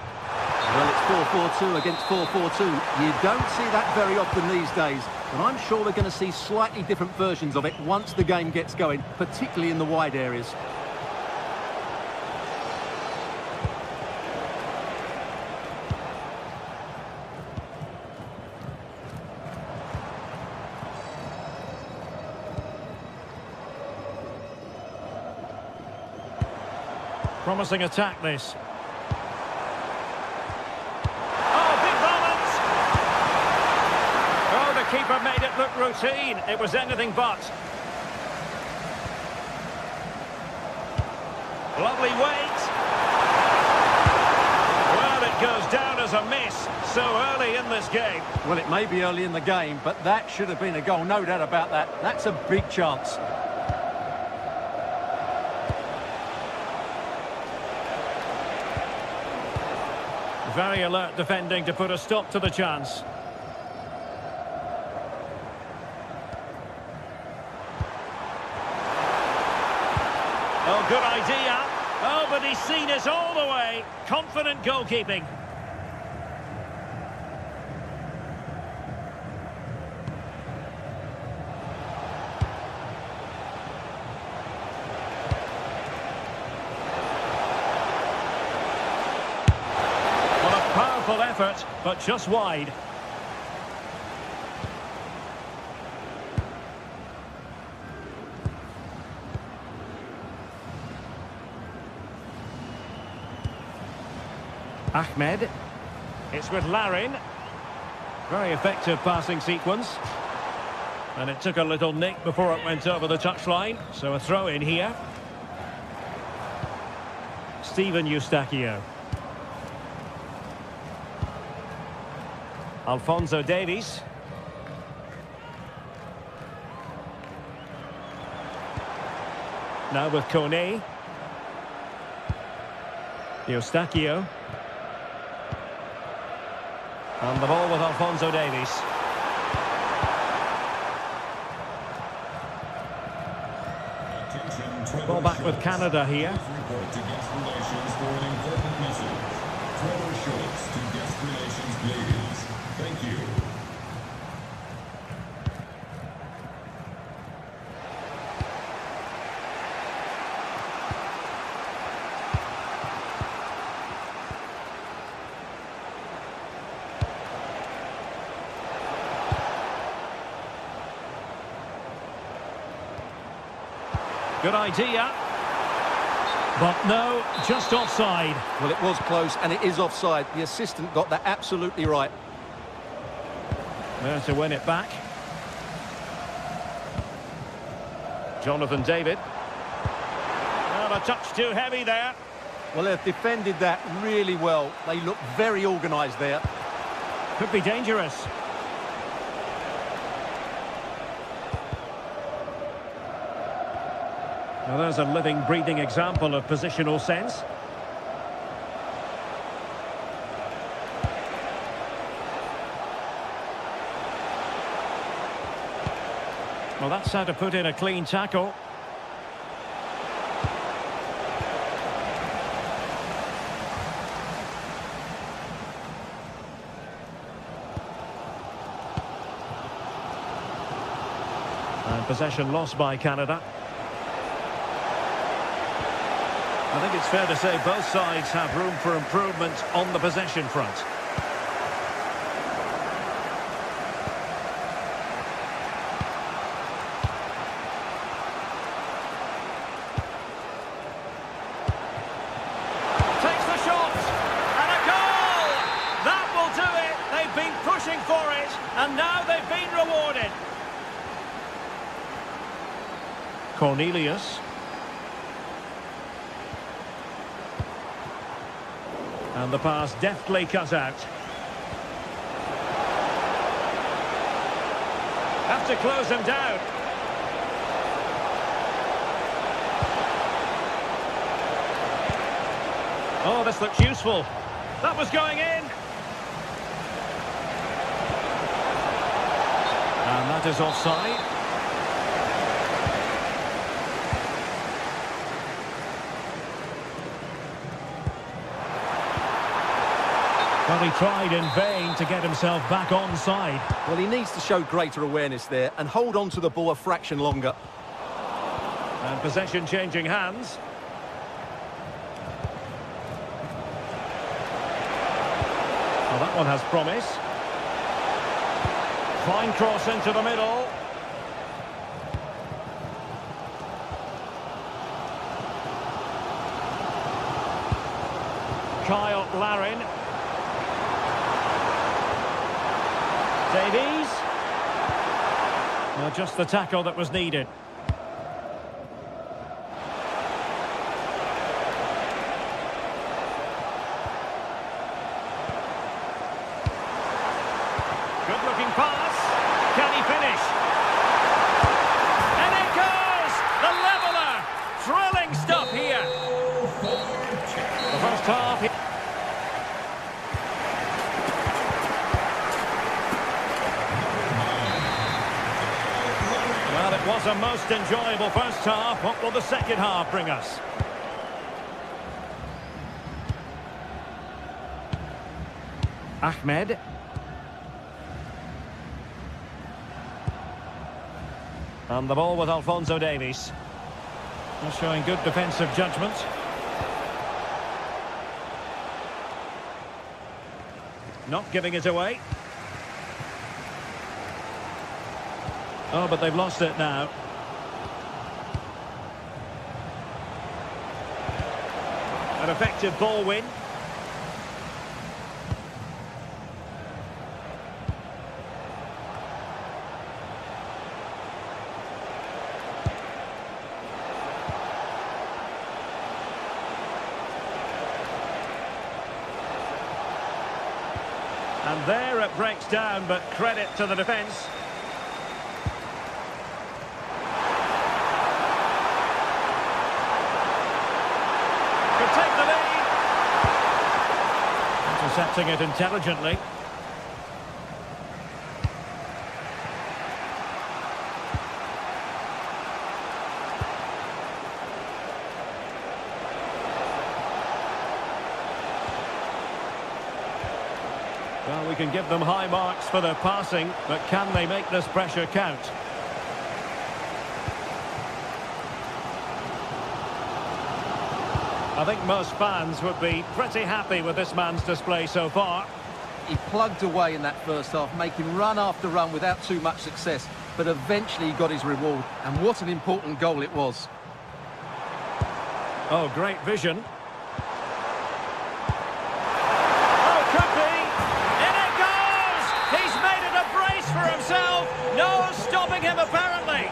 Well, it's 4-4-2 against 4-4-2. You don't see that very often these days, but I'm sure we're going to see slightly different versions of it once the game gets going, particularly in the wide areas. Promising attack, this. Keeper made it look routine. It was anything but. Lovely weight. Well, it goes down as a miss so early in this game. Well, it may be early in the game, but that should have been a goal, no doubt about that. That's a big chance. Very alert defending to put a stop to the chance. Oh, good idea. Oh, but he's seen it all the way. Confident goalkeeping. What a powerful effort, but just wide. Ahmed. It's with Larin. Very effective passing sequence. And it took a little nick before it went over the touchline. So a throw in here. Steven Eustachio. Alphonso Davies. Now with Kone. Eustachio. And the ball with Alphonso Davies. Ball back with Canada here. Report to guest relations for an important message. Trevor Schultz to guest relations, please. Thank you. Good idea. But no, just offside. Well, it was close, and it is offside. The assistant got that absolutely right. There to win it back. Jonathan David. Well, a touch too heavy there. Well, they've defended that really well. They look very organised there. Could be dangerous. Now there's a living, breathing example of positional sense. Well, that's how to put in a clean tackle. And possession lost by Canada. I think it's fair to say both sides have room for improvement on the possession front. Takes the shot, and a goal! That will do And now they've been rewarded. Cornelius. And the pass deftly cut out. Have to close him down. Oh, this looks useful. That was going in. And that is offside. Well, he tried in vain to get himself back onside. Well, he needs to show greater awareness there and hold on to the ball a fraction longer. And possession changing hands. Well, that one has promise. Fine cross into the middle. Kyle Larin. Davies. Well, just the tackle that was needed. Good-looking pass. Can he finish? And it goes! The leveller! Thrilling stuff here. The first half. Well, it was a most enjoyable first half. What will the second half bring us? Ahmed. And the ball with Alphonso Davies. Showing good defensive judgment. Not giving it away. Oh, but they've lost it now. An effective ball win. And there it breaks down, but credit to the defence. Could take the lead. Intercepting it intelligently. Well, we can give them high marks for their passing, but can they make this pressure count? I think most fans would be pretty happy with this man's display so far. He plugged away in that first half, making run after run without too much success, but eventually he got his reward, and what an important goal it was. Oh, great vision. For himself, no stopping him apparently.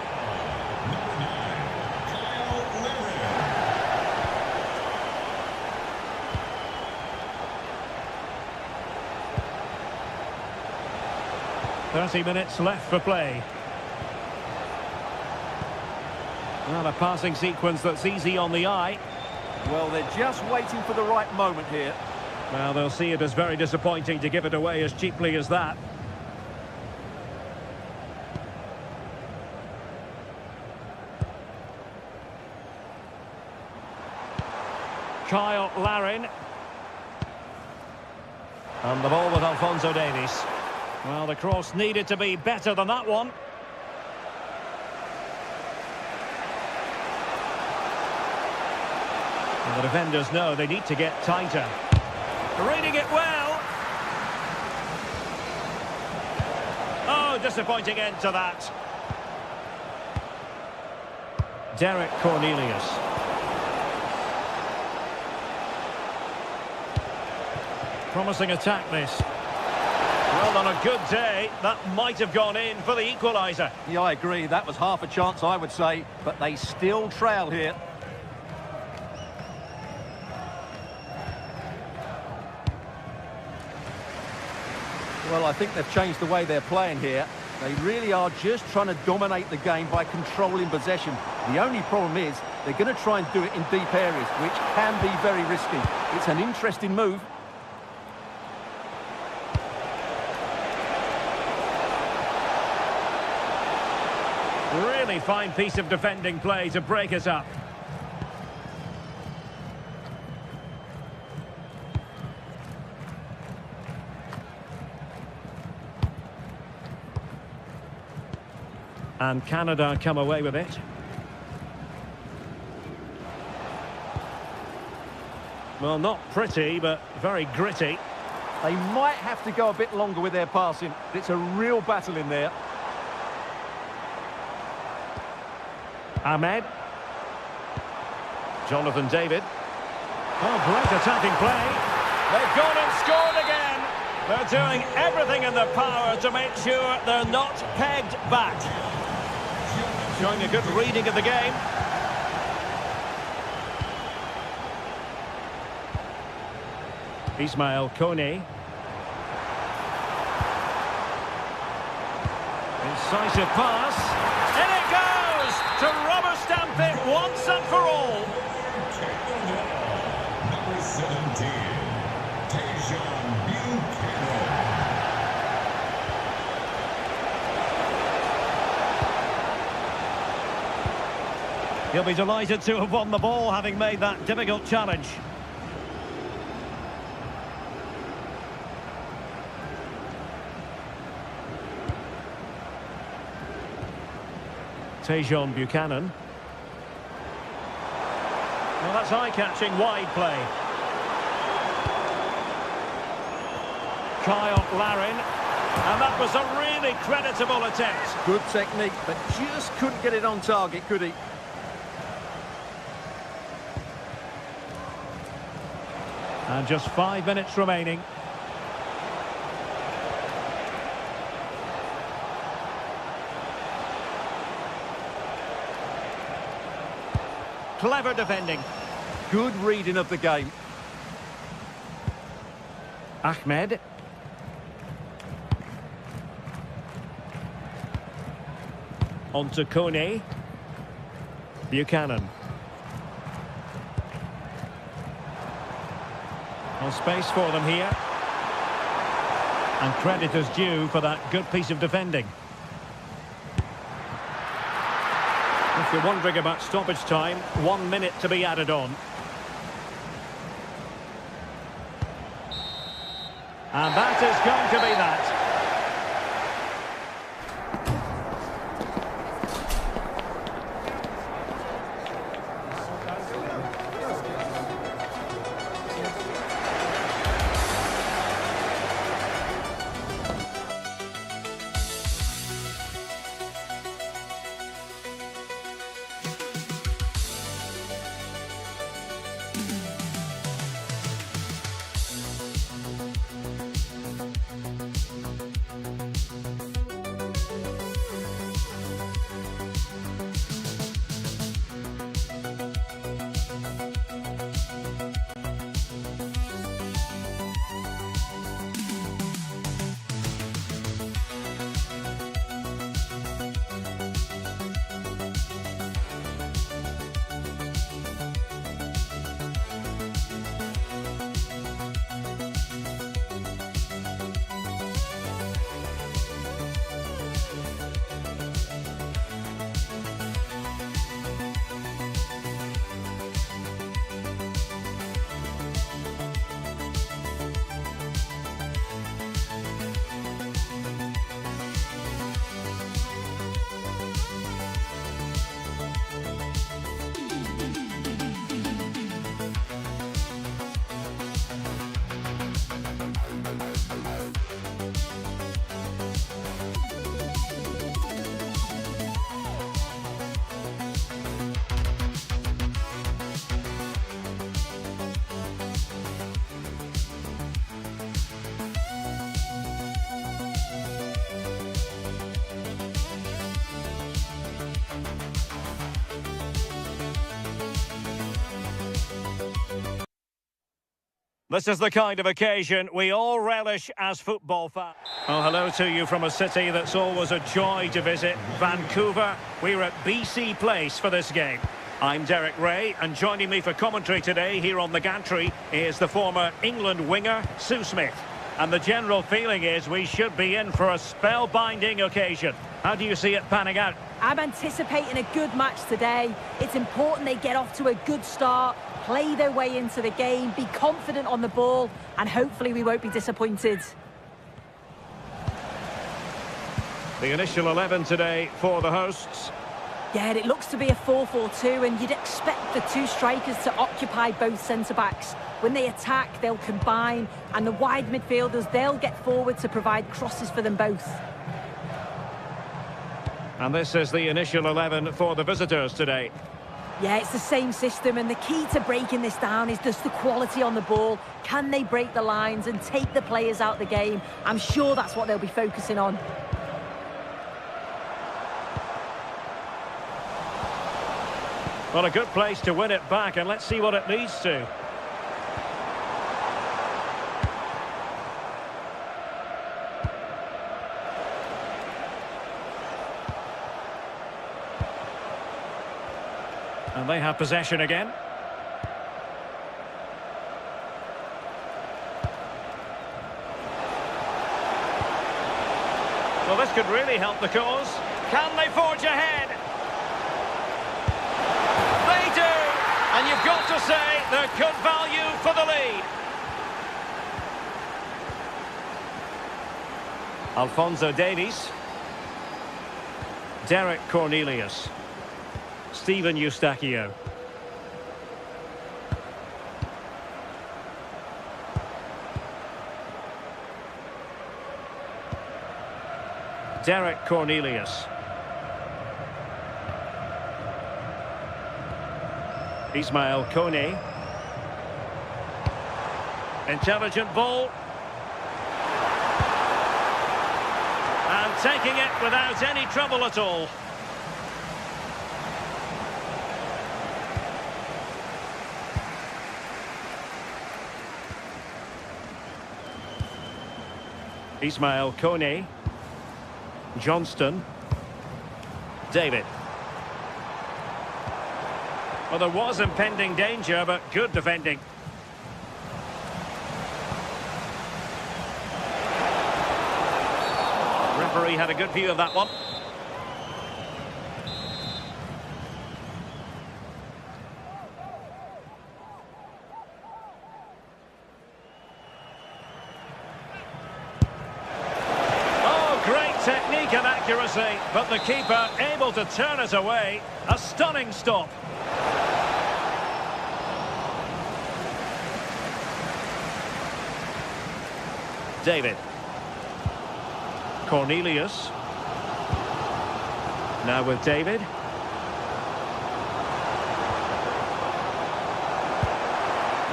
"30 minutes left for play." Well, a passing sequence that's easy on the eye. Well, they're just waiting for the right moment here. Well, they'll see it as very disappointing to give it away as cheaply as that. Kyle Larin. And the ball with Alphonso Davies. Well, the cross needed to be better than that one. And the defenders know they need to get tighter. Reading it well. Oh, disappointing end to that. Derek Cornelius. Promising attack this. Well Well, on a good day, that might have gone in for the equaliser. Yeah, I agree. That was half a chance, I would say, but they still trail here. Well, I think they've changed the way they're playing here. They really are just trying to dominate the game by controlling possession. The only problem is they're going to try and do it in deep areas, which can be very risky. It's an interesting move. Really fine piece of defending play to break us up. And Canada come away with it. Well, not pretty, but very gritty. They might have to go a bit longer with their passing. It's a real battle in there. Ahmed. Jonathan David. Oh, great attacking play. They've gone and scored again. They're doing everything in their power to make sure they're not pegged back. Showing a good reading of the game. Ismail Kone. Incisive pass. In it goes! To rubber stamp it once and for all. Number 17, Buchanan. He'll be delighted to have won the ball, having made that difficult challenge. Tejon Buchanan. Well, that's eye-catching wide play. Kyle Larin. And that was a really creditable attempt. Good technique, but just couldn't get it on target, could he? And just 5 minutes remaining. Clever defending. Good reading of the game. Ahmed. On to Kone. Buchanan. On space for them here. And credit is due for that good piece of defending. If you're wondering about stoppage time, 1 minute to be added on. And that is going to be that. This is the kind of occasion we all relish as football fans. Oh, hello to you from a city that's always a joy to visit, Vancouver. We're at BC Place for this game. I'm Derek Ray, and joining me for commentary today here on the gantry is the former England winger, Sue Smith. And the general feeling is we should be in for a spellbinding occasion. How do you see it panning out? I'm anticipating a good match today. It's important they get off to a good start, play their way into the game, be confident on the ball, and hopefully we won't be disappointed. The initial 11 today for the hosts. Yeah, it looks to be a 4-4-2, and you'd expect the two strikers to occupy both centre-backs. When they attack, they'll combine, and the wide midfielders, they'll get forward to provide crosses for them both. And this is the initial 11 for the visitors today. Yeah, it's the same system, and the key to breaking this down is just the quality on the ball. Can they break the lines and take the players out of the game? I'm sure that's what they'll be focusing on. Well, a good place to win it back, and let's see what it leads to. And they have possession again. Well, this could really help the cause. Can they forge ahead? They do! And you've got to say they're good value for the lead. Alphonso Davies. Derek Cornelius. Steven Eustachio. Derek Cornelius. Ismail Kone. Intelligent ball. And taking it without any trouble at all. Ismail Kone. Johnston. David. Well, there was impending danger, but good defending. Referee had a good view of that one. Technique and accuracy, but the keeper able to turn it away. A stunning stop. David. Cornelius. Now with David.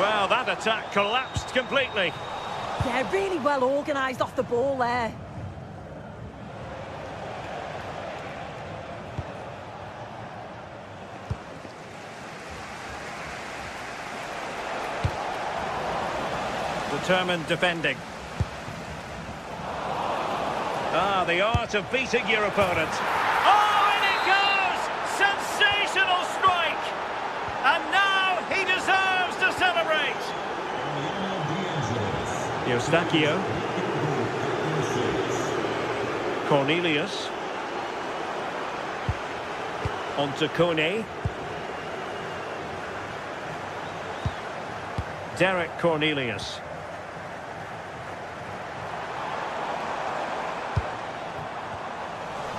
Well, that attack collapsed completely. Yeah, really well organised off the ball there. Determined defending. Ah, the art of beating your opponent. Oh, and it goes! Sensational strike! And now he deserves to celebrate. Eustachio. Cornelius. On to Kone. Derek Cornelius.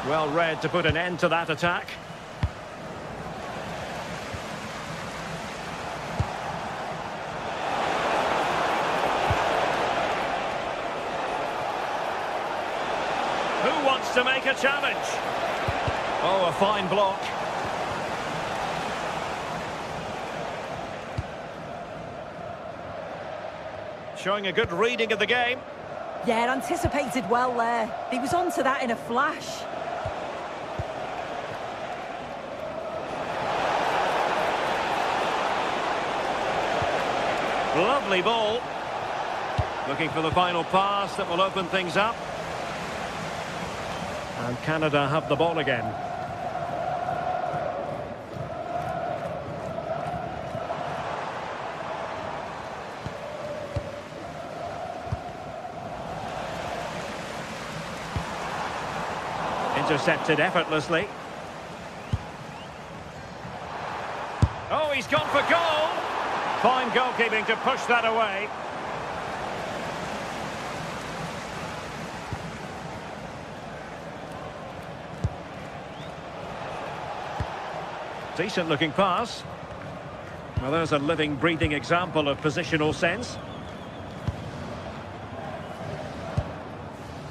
Well read to put an end to that attack. Who wants to make a challenge? Oh, a fine block. Showing a good reading of the game. Yeah, anticipated well there. He was onto that in a flash. Lovely ball. Looking for the final pass that will open things up. And Canada have the ball again. Intercepted effortlessly. Oh, he's gone for goal. Fine goalkeeping to push that away. Decent looking pass. Well, there's a living, breathing example of positional sense.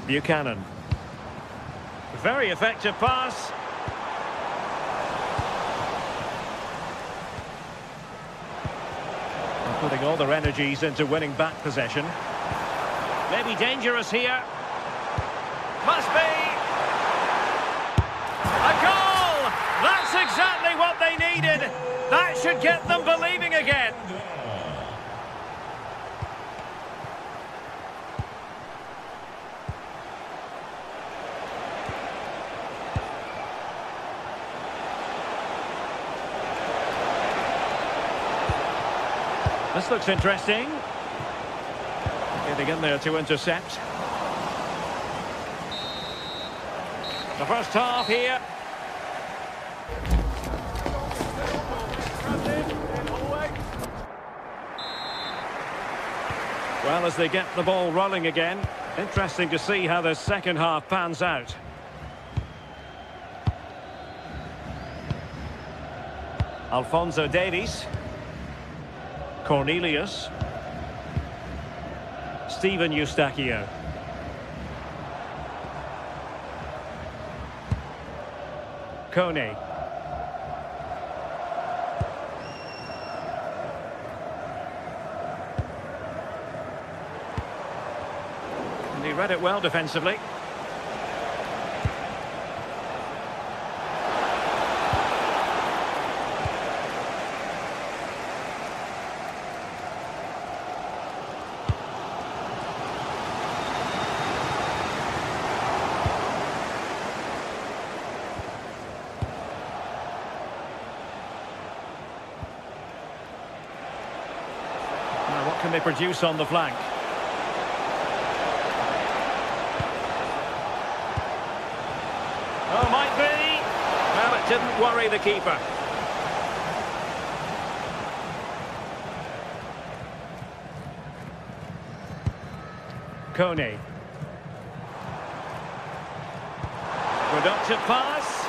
Buchanan. Very effective pass. And putting all their energies into winning back possession. Maybe dangerous here. Must be. A goal! That's exactly what they needed. That should get them believing again. This looks interesting. Getting in there to intercept. The first half here. Well, as they get the ball rolling again, interesting to see how the second half pans out. Alphonso Davies. Cornelius. Steven Eustachio. Kone. And he read it well defensively. What can they produce on the flank? Oh, might be. Well, it didn't worry the keeper. Kone. Productive pass.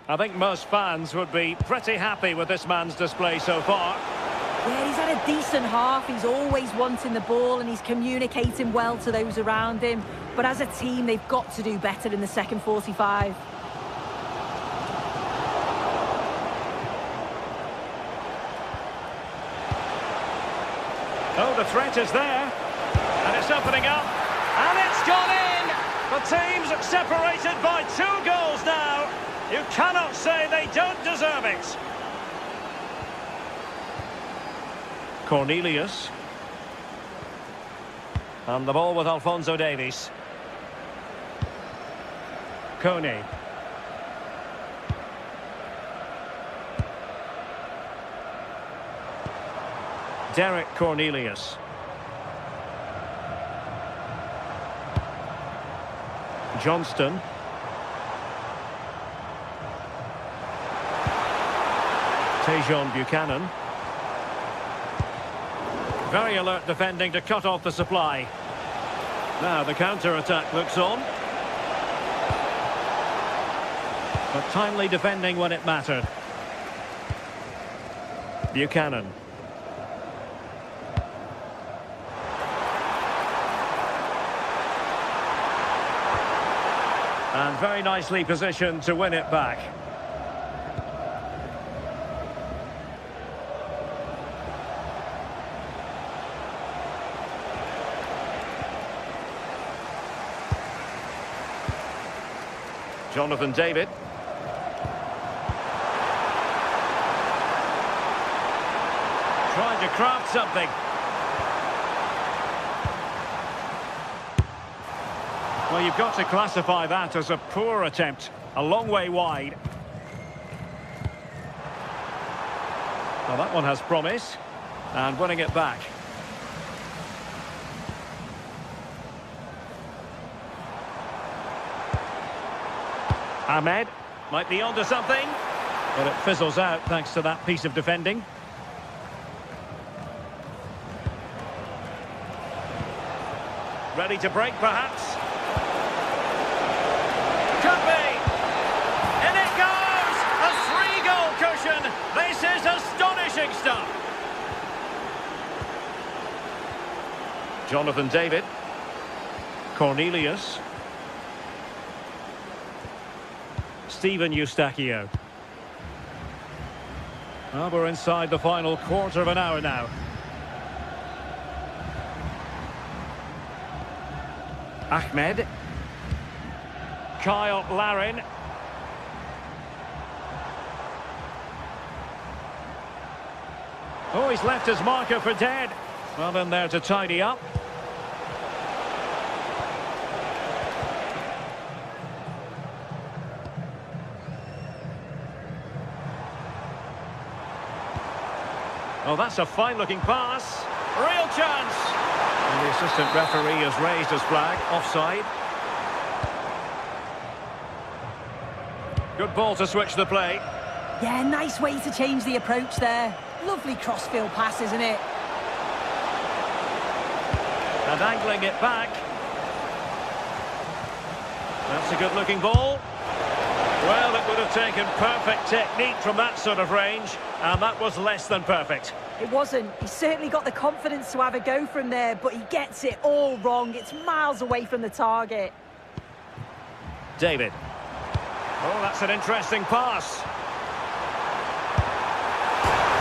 I think most fans would be pretty happy with this man's display so far. Yeah, he's had a decent half. He's always wanting the ball and he's communicating well to those around him. But as a team, they've got to do better in the second 45. Oh, the threat is there. And it's opening up. And it's gone in! The team's separated by 2 goals now. You cannot say they don't deserve it. Cornelius. And the ball with Alphonso Davies. Kone. Derek Cornelius. Johnston. Tejon Buchanan. Very alert defending to cut off the supply. Now the counter-attack looks on. But timely defending when it mattered. Buchanan. And very nicely positioned to win it back. Jonathan David. craft something. Well, you've got to classify that as a poor attempt. A long way wide. Well, that one has promise. And winning it back. Ahmed might be onto something, but it fizzles out thanks to that piece of defending. Ready to break, perhaps? Could be! In it goes! A 3-goal cushion! This is astonishing stuff! Jonathan David. Cornelius. Steven Eustachio. Well, we're inside the final quarter of an hour now. Ahmed. Kyle Larin. Oh, he's left his marker for dead. Well, in there to tidy up. Oh, that's a fine-looking pass. Real chance. And the assistant referee has raised his flag. Offside. Good ball to switch the play. Yeah, nice way to change the approach there. Lovely crossfield pass, isn't it? And angling it back. That's a good-looking ball. Well, it would have taken perfect technique from that sort of range, and that was less than perfect. It wasn't. He certainly got the confidence to have a go from there, but he gets it all wrong. It's miles away from the target. David. Oh, that's an interesting pass.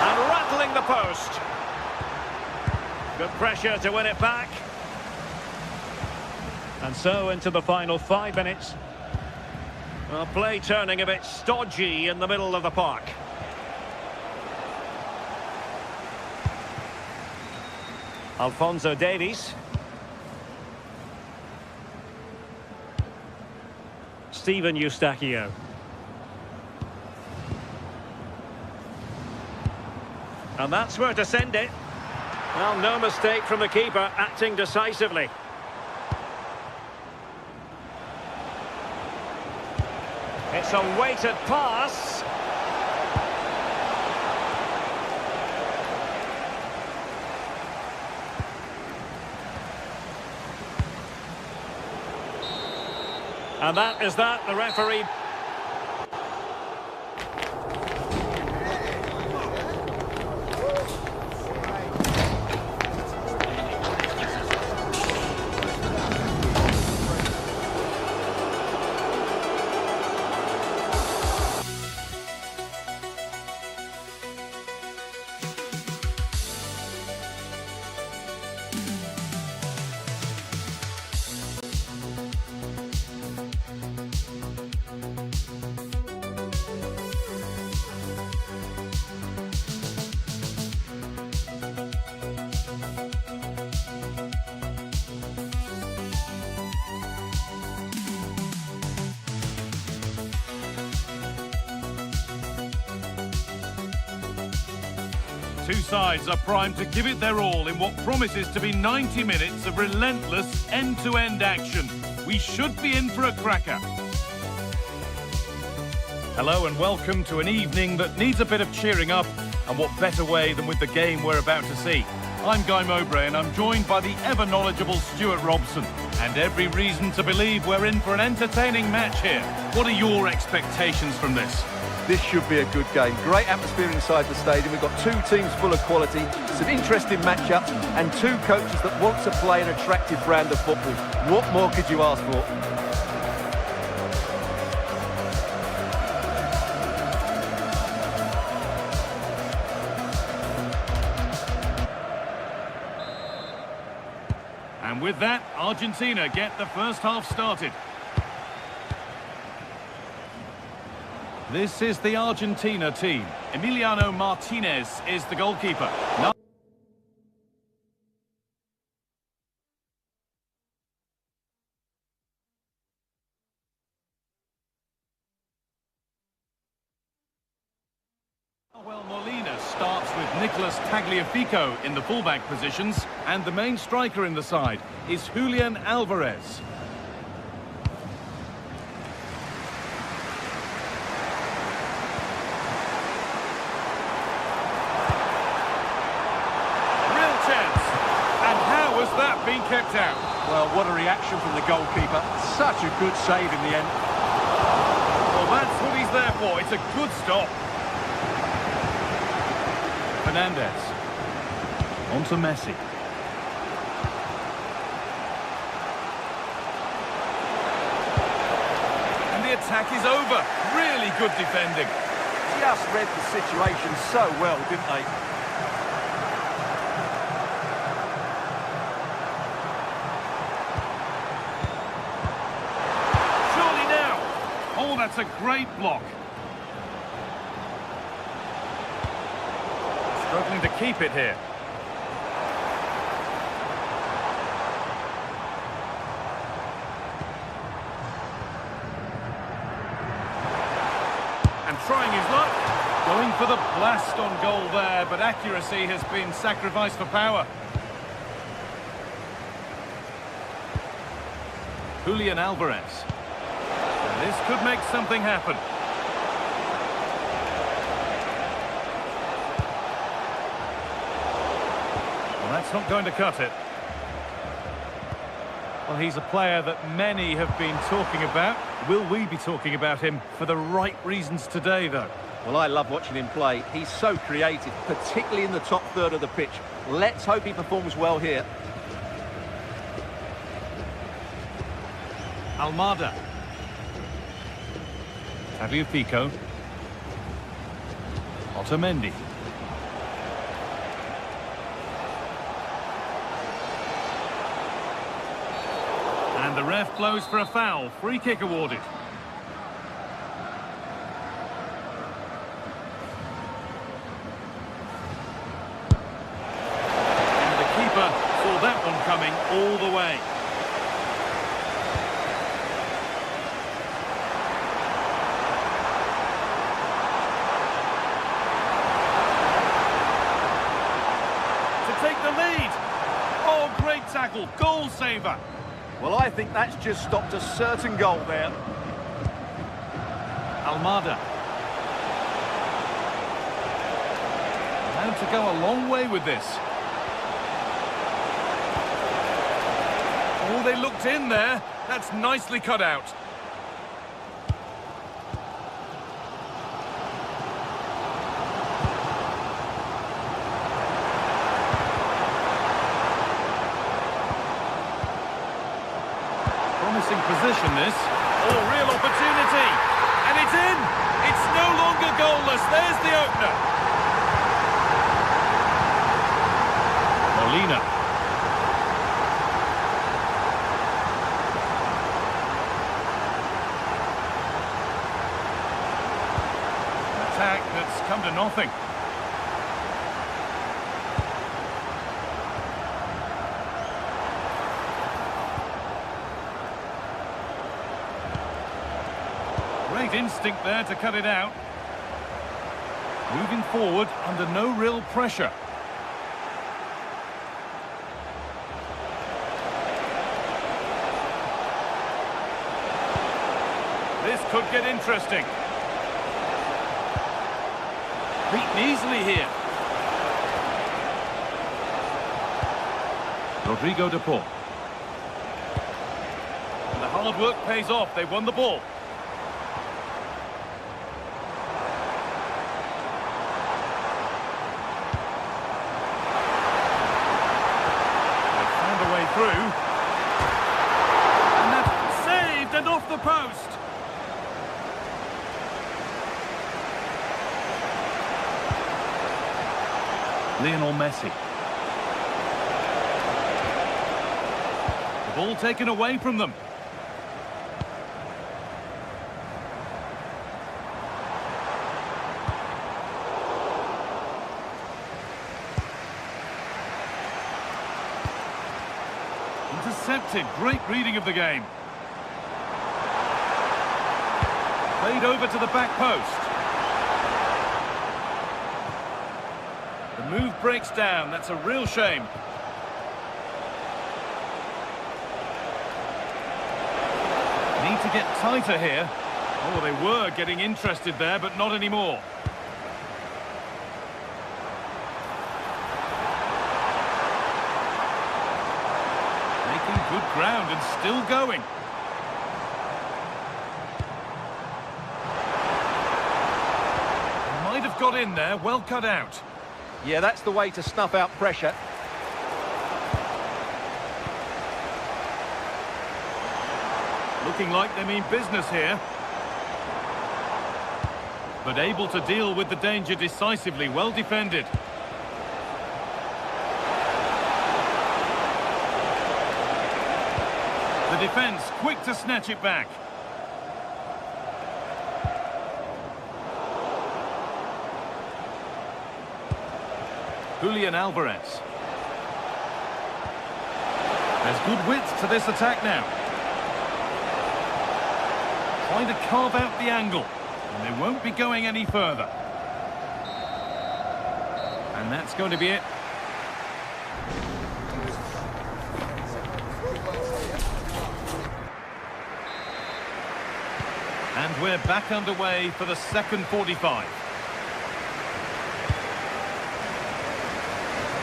And rattling the post. Good pressure to win it back. And so into the final 5 minutes. Well, play turning a bit stodgy in the middle of the park. Alphonso Davies. Steven Eustachio. And that's where to send it. Well, no mistake from the keeper, acting decisively. It's a weighted pass. And that is that, the referee. Two sides are primed to give it their all in what promises to be 90 minutes of relentless end-to-end action. We should be in for a cracker. Hello and welcome to an evening that needs a bit of cheering up, and what better way than with the game we're about to see. I'm Guy Mowbray and I'm joined by the ever-knowledgeable Stuart Robson, and every reason to believe we're in for an entertaining match here. What are your expectations from this? This should be a good game. Great atmosphere inside the stadium. We've got two teams full of quality, some interesting matchups, and two coaches that want to play an attractive brand of football. What more could you ask for? And with that, Argentina get the first half started. This is the Argentina team. Emiliano Martinez is the goalkeeper. Well, Molina starts with Nicolas Tagliafico in the fullback positions, and the main striker in the side is Julian Alvarez. Real chance, and how has that been kept out? Well, what a reaction from the goalkeeper. Such a good save in the end. Well, that's what he's there for. It's a good stop. Fernandez. On to Messi. And the attack is over. Really good defending. Just read the situation so well, didn't they? Surely now. Oh, that's a great block. Struggling to keep it here. And trying his luck. Going for the blast on goal there, but accuracy has been sacrificed for power. Julian Alvarez. And this could make something happen. That's not going to cut it. Well, he's a player that many have been talking about. Will we be talking about him for the right reasons today, though? Well, I love watching him play. He's so creative, particularly in the top third of the pitch. Let's hope he performs well here. Almada. Tagliafico. Otamendi. And the ref blows for a foul. Free kick awarded. And the keeper saw that one coming all the way. To take the lead. Oh, great tackle. Goal saver. Well, I think that's just stopped a certain goal there. Almada. Allowed to go a long way with this. Oh, they looked in there. That's nicely cut out. Promising position, this. Oh, real opportunity. And it's in. It's no longer goalless. There's the opener. Molina. An attack that's come to nothing. Great instinct there to cut it out. Moving forward under no real pressure. This could get interesting. Beaten easily here. Rodrigo de Paul. And the hard work pays off. They've won the ball. Through. And that's saved and off the post. Lionel Messi. The ball taken away from them. Intercepted. Great reading of the game. Played over to the back post. The move breaks down. That's a real shame. Need to get tighter here. Oh, they were getting interested there, but not anymore. Making good ground and still going. Might have got in there, well cut out. Yeah, that's the way to snuff out pressure. Looking like they mean business here. But able to deal with the danger decisively, well defended. The defence quick to snatch it back. Julian Alvarez. There's good width to this attack now. Trying to carve out the angle. And they won't be going any further. And that's going to be it. And we're back underway for the second 45.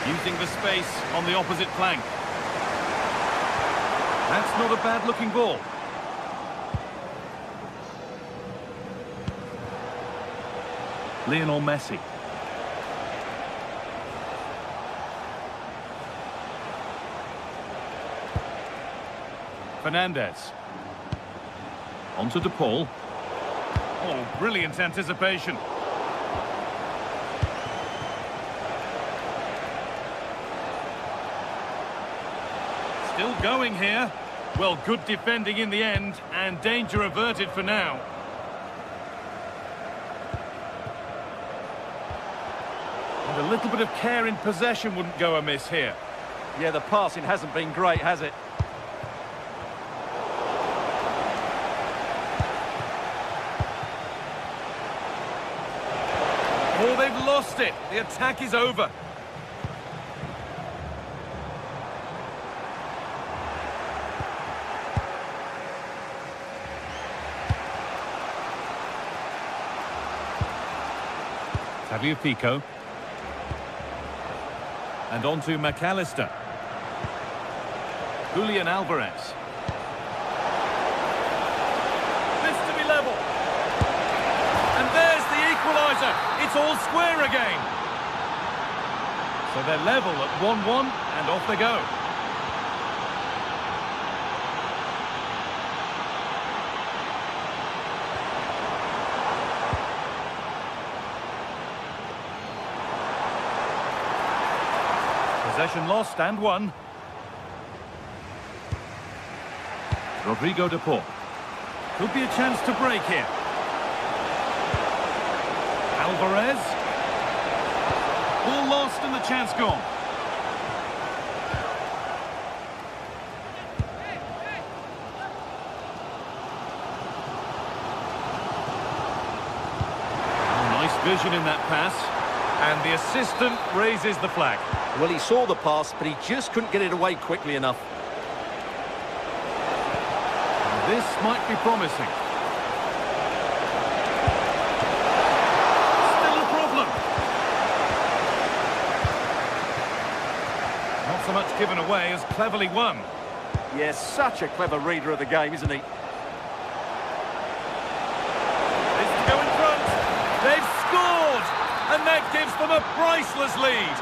Using the space on the opposite flank. That's not a bad-looking ball. Lionel Messi. Fernandez. On to DePaul. Oh, brilliant anticipation. Still going here. Well, good defending in the end, and danger averted for now. And a little bit of care in possession wouldn't go amiss here. Yeah, the passing hasn't been great, has it? Oh, they've lost it. The attack is over. Tagliafico. And on to McAllister. Julian Alvarez. This to be level. And there's the equaliser. It's all square again. So they're level at 1-1 and off they go. Possession lost and won. Rodrigo de Paul. Could be a chance to break here. Alvarez. Ball lost and the chance gone. Nice vision in that pass. And the assistant raises the flag. Well, he saw the pass, but he just couldn't get it away quickly enough. And this might be promising. Still a problem. Not so much given away as cleverly won. Yes, such a clever reader of the game, isn't he? This to go in front. They've scored! And that gives them a priceless lead.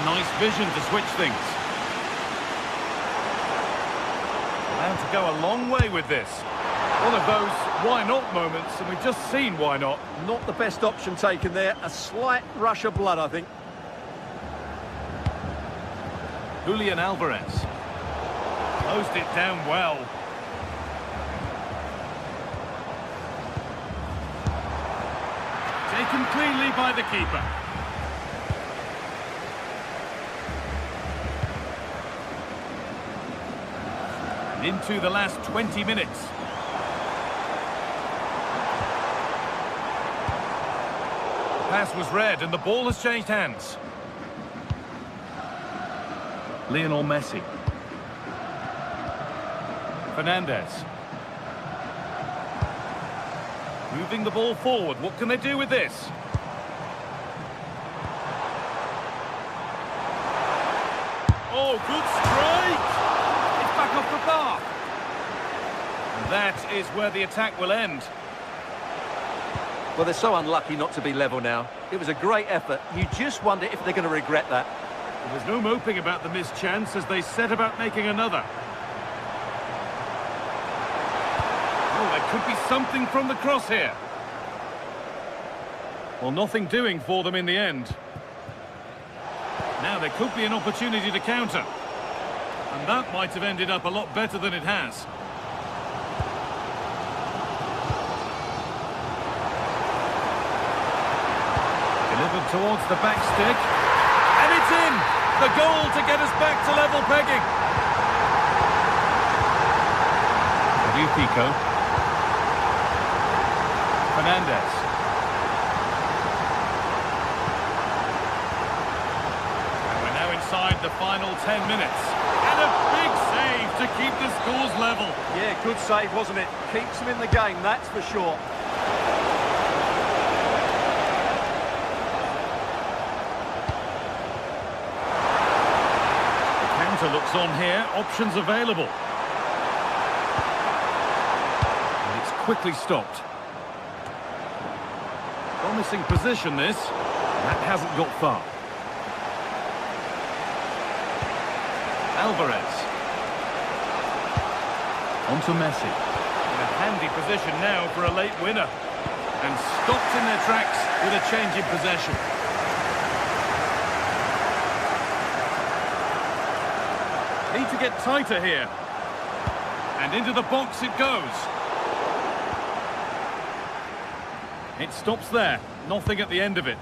Nice vision to switch things. Allowed to go a long way with this. One of those why not moments, and we've just seen why not. Not the best option taken there. A slight rush of blood, I think. Julian Alvarez. Closed it down well. Taken cleanly by the keeper. Into the last 20 minutes. Pass was read and the ball has changed hands. Lionel Messi. Fernandez. Moving the ball forward. What can they do with this? Oh, good strike! It's back off the bar. And that is where the attack will end. Well, they're so unlucky not to be level now. It was a great effort. You just wonder if they're going to regret that. There was no moping about the missed chance as they set about making another. Oh, there could be something from the cross here. Well, nothing doing for them in the end. Now there could be an opportunity to counter. And that might have ended up a lot better than it has. Delivered towards the back stick. And it's in! The goal to get us back to level pegging. Pico. Fernandez. And we're now inside the final 10 minutes. And a big save to keep the scores level. Yeah, good save, wasn't it? Keeps them in the game, that's for sure. Looks on here, options available. And it's quickly stopped. Promising position this. That hasn't got far. Alvarez. On to Messi. In a handy position now for a late winner. And stopped in their tracks with a change in possession. Need to get tighter here. And into the box it goes. It stops there. Nothing at the end of it.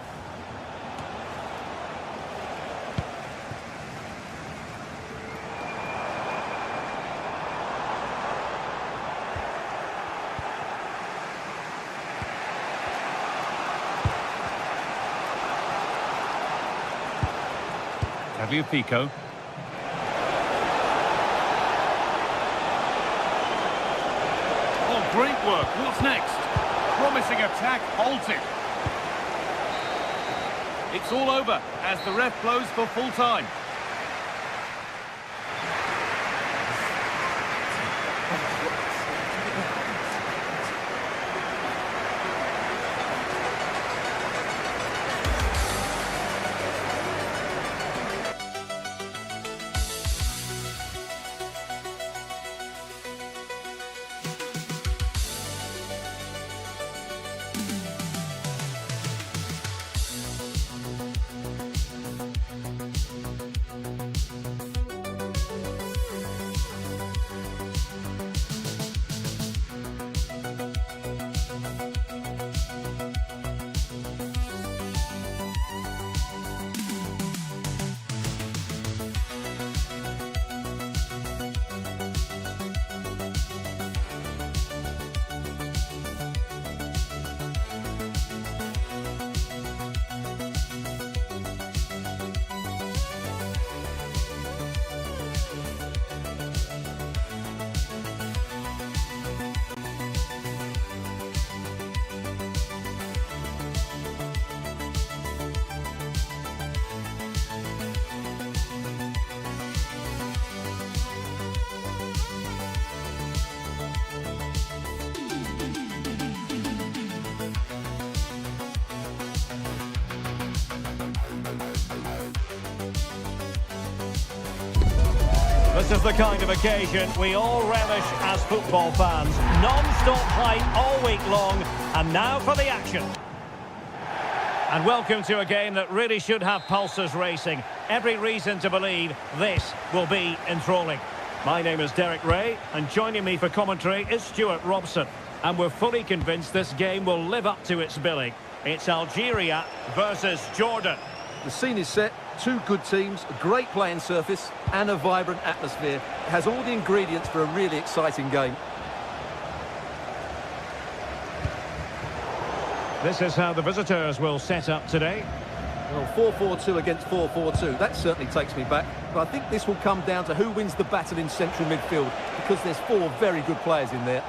Pico. Great work. What's next? Promising attack halted. It's all over as the ref blows for full time. This is the kind of occasion we all relish as football fans. Non-stop hype all week long, and now for the action. And welcome to a game that really should have pulses racing. Every reason to believe this will be enthralling. My name is Derek Ray, and joining me for commentary is Stuart Robson. And we're fully convinced this game will live up to its billing. It's Algeria versus Jordan. The scene is set, two good teams, a great playing surface and a vibrant atmosphere. It has all the ingredients for a really exciting game. This is how the visitors will set up today. Well, 4-4-2 against 4-4-2, that certainly takes me back. But I think this will come down to who wins the battle in central midfield, because there's four very good players in there.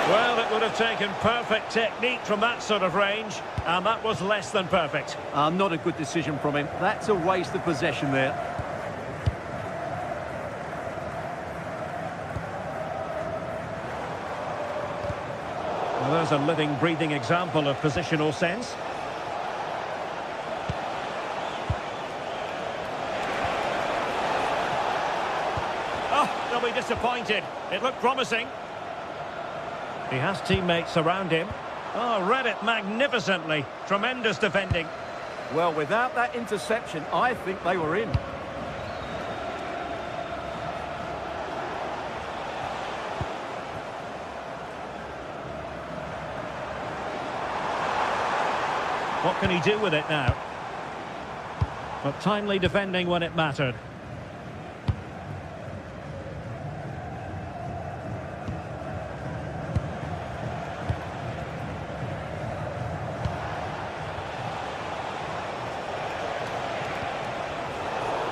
Well, it would have taken perfect technique from that sort of range, and that was less than perfect. Not a good decision from him. That's a waste of possession there. Well, there's a living, breathing example of positional sense. Oh, they'll be disappointed. It looked promising. He has teammates around him. Oh, read it magnificently. Tremendous defending. Well, without that interception, I think they were in. What can he do with it now? But timely defending when it mattered.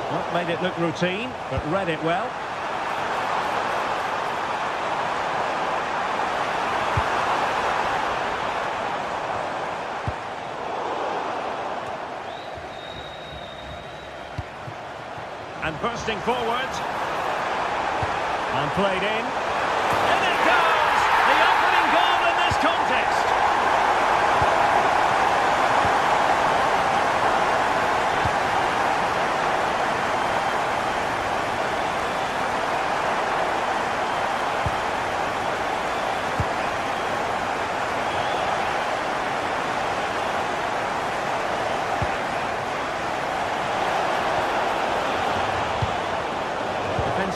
Not made it look routine, but read it well. And bursting forward. And played in. In it goes! The opening goal in this contest.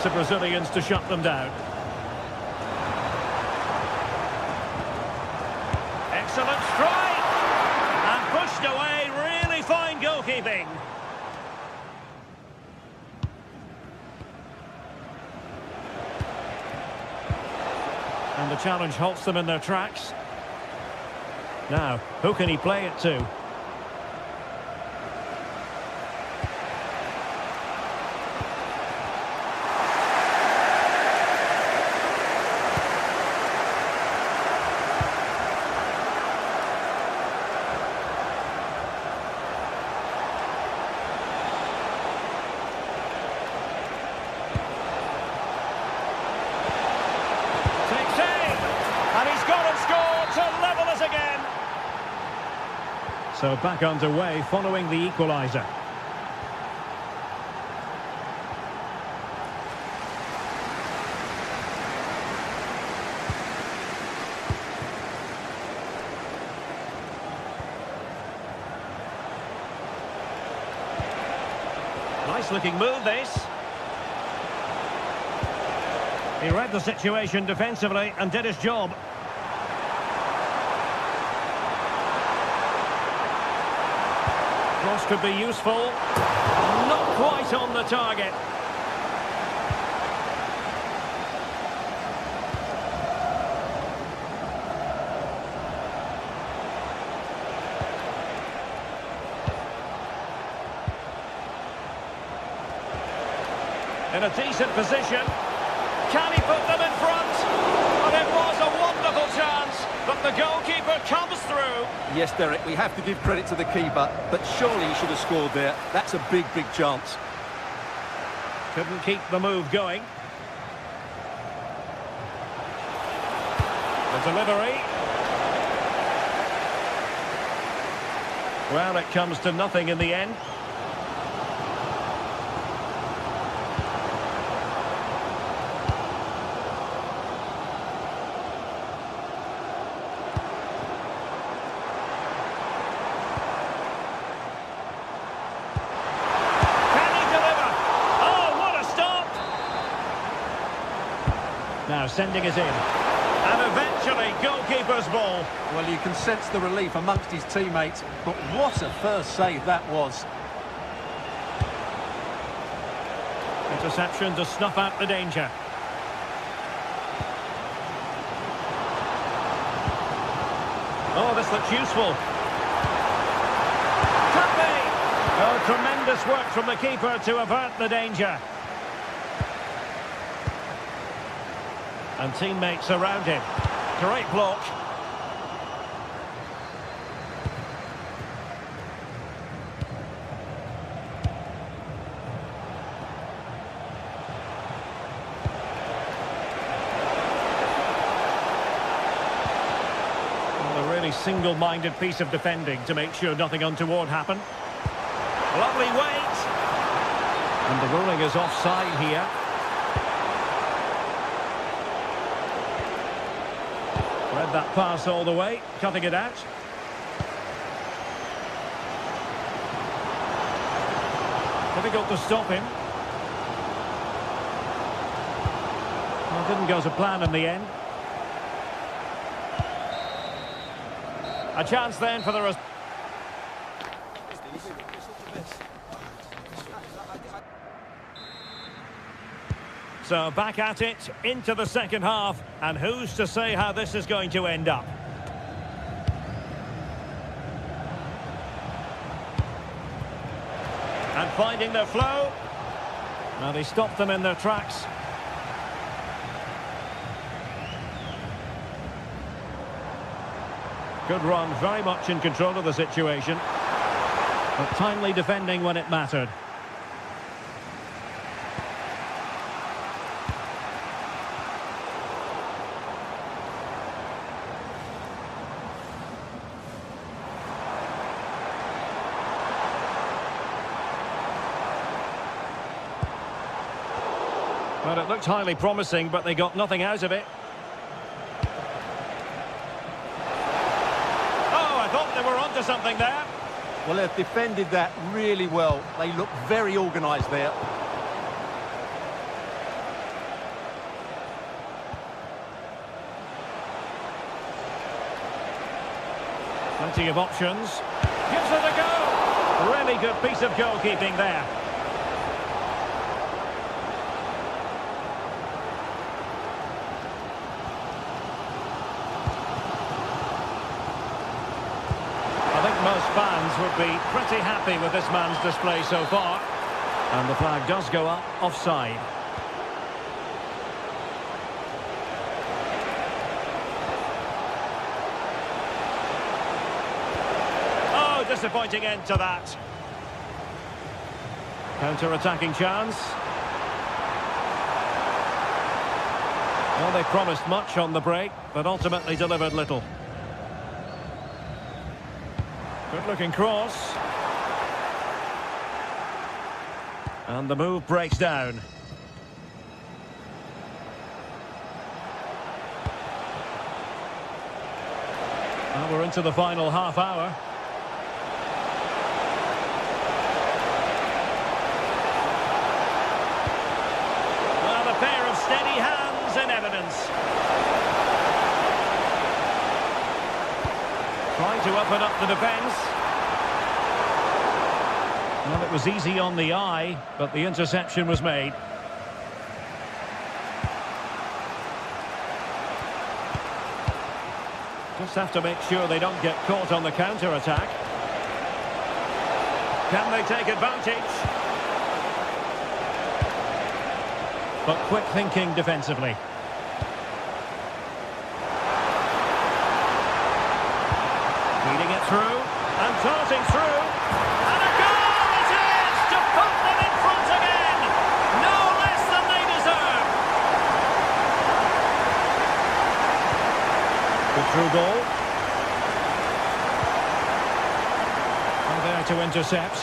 The Brazilians to shut them down. Excellent strike! And pushed away, really fine goalkeeping. And the challenge halts them in their tracks. Now, who can he play it to? So back underway following the equaliser. Nice looking move this. He read the situation defensively and did his job. Cross could be useful. Not quite on the target. In a decent position. Can he put them in front? But it was a wonderful chance. But the goalkeeper comes through. Yes, Derek, we have to give credit to the keeper, but surely he should have scored there. That's a big, big chance. Couldn't keep the move going. The delivery. Well, it comes to nothing in the end. Now sending it in. And eventually goalkeeper's ball. Well, you can sense the relief amongst his teammates, but what a first save that was. Interception to snuff out the danger. Can Oh, this looks useful. Could be. Oh, tremendous work from the keeper to avert the danger. And teammates around him. Great block. Single-minded piece of defending to make sure nothing untoward happened. Lovely weight. And the ruling is offside here. Read that pass all the way, cutting it out. Difficult to stop him. Well, didn't go to plan in the end. A chance then for the... So back at it, into the second half, and who's to say how this is going to end up? And finding their flow. Now they stopped them in their tracks. Good run, very much in control of the situation. But timely defending when it mattered. Well, it looked highly promising, but they got nothing out of it. They were onto something there. Well, they've defended that really well. They look very organised there. Plenty of options. Gives it a go. Really good piece of goalkeeping there. Most fans would be pretty happy with this man's display so far. And the flag does go up, offside. Oh, disappointing end to that. Counter-attacking chance. Well, they promised much on the break, but ultimately delivered little. Good-looking cross. And the move breaks down. Well, we're into the final half hour. Well, a pair of steady hands in evidence. Trying to open up the defence. Well, it was easy on the eye, but the interception was made. Just have to make sure they don't get caught on the counter-attack. Can they take advantage? But quick thinking defensively. Feeding it through, and darting through, and a goal it is to put them in front again! No less than they deserve! Good through ball. And there to intercept.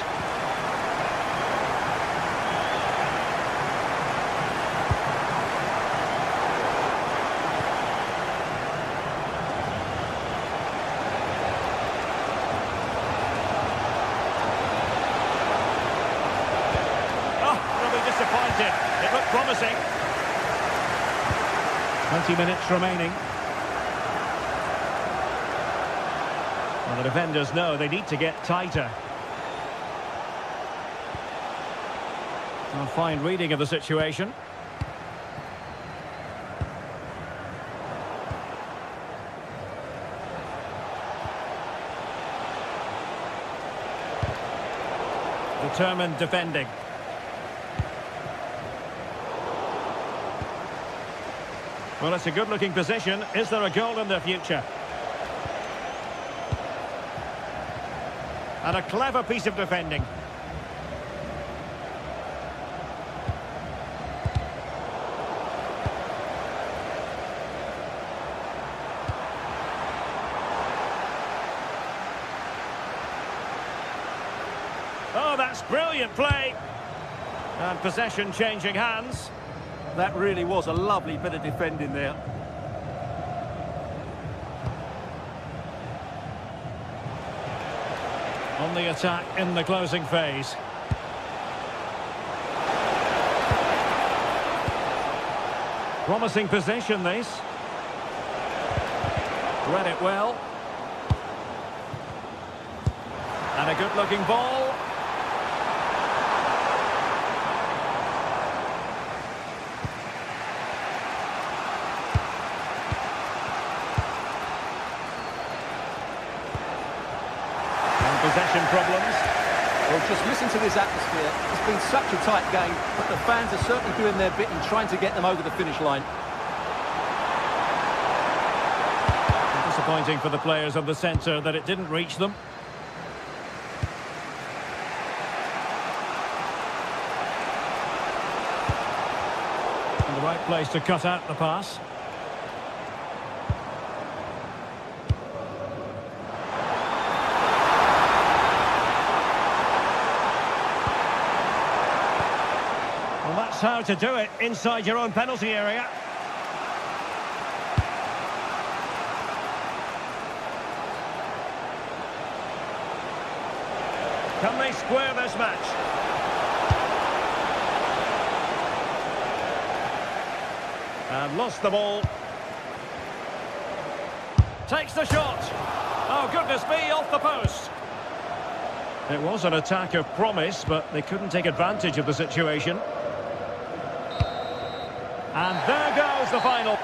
It looked promising. 20 minutes remaining. Well, the defenders know they need to get tighter. A fine reading of the situation. Determined defending. Well, it's a good-looking position. Is there a goal in the future? And a clever piece of defending. Oh, that's brilliant play. And possession changing hands. That really was a lovely bit of defending there. On the attack in the closing phase. Promising position, this. Read it well. And a good-looking ball. Possession problems. Well, just listen to this atmosphere. It's been such a tight game, but the fans are certainly doing their bit in trying to get them over the finish line. Disappointing for the players on the centre that it didn't reach them. And the right place to cut out the pass. Well, that's how to do it inside your own penalty area. Can they square this match? And lost the ball. Takes the shot. Oh, goodness me, off the post. It was an attack of promise, but they couldn't take advantage of the situation. And there goes the final.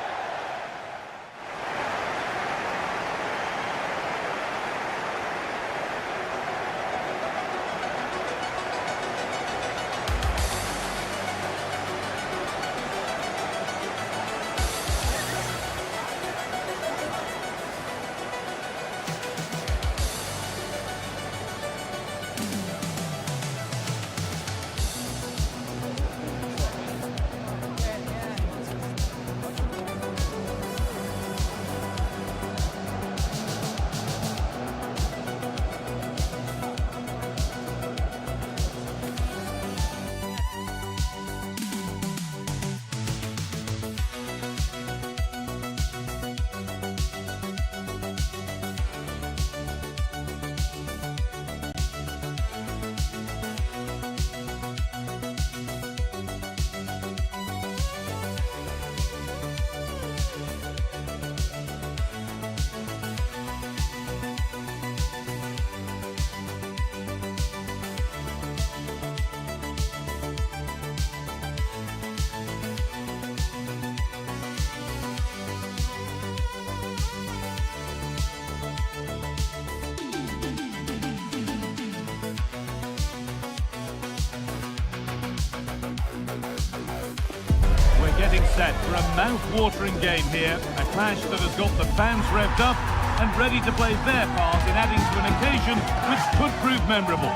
Getting set for a mouth-watering game here, a clash that has got the fans revved up and ready to play their part in adding to an occasion which could prove memorable.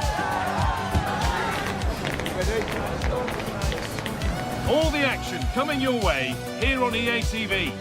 All the action coming your way here on EA TV.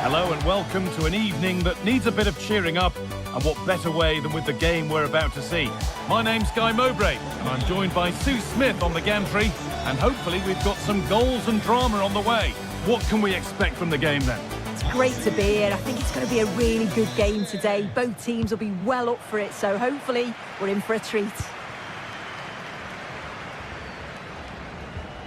Hello and welcome to an evening that needs a bit of cheering up, and what better way than with the game we're about to see. My name's Guy Mowbray, and I'm joined by Sue Smith on the gantry, and hopefully we've got some goals and drama on the way. What can we expect from the game then? It's great to be here. I think it's going to be a really good game today. Both teams will be well up for it, so hopefully we're in for a treat.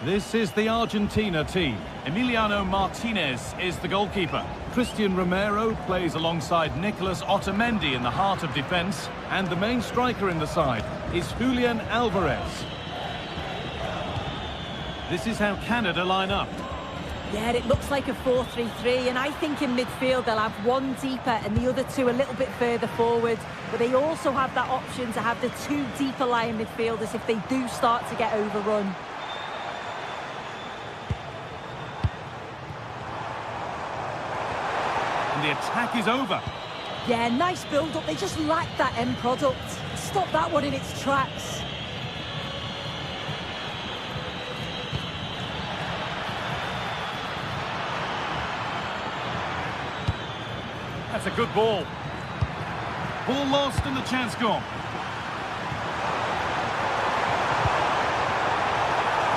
This is the Argentina team. Emiliano Martinez is the goalkeeper. Christian Romero plays alongside Nicolas Otamendi in the heart of defence, and the main striker in the side is Julian Alvarez. This is how Canada line up. Yeah, it looks like a 4-3-3, and I think in midfield they'll have one deeper and the other two a little bit further forward. But they also have that option to have the two deeper lying midfielders if they do start to get overrun. And the attack is over. Yeah, nice build-up. They just lack that end product. Stop that one in its tracks. That's a good ball. Ball lost and the chance gone.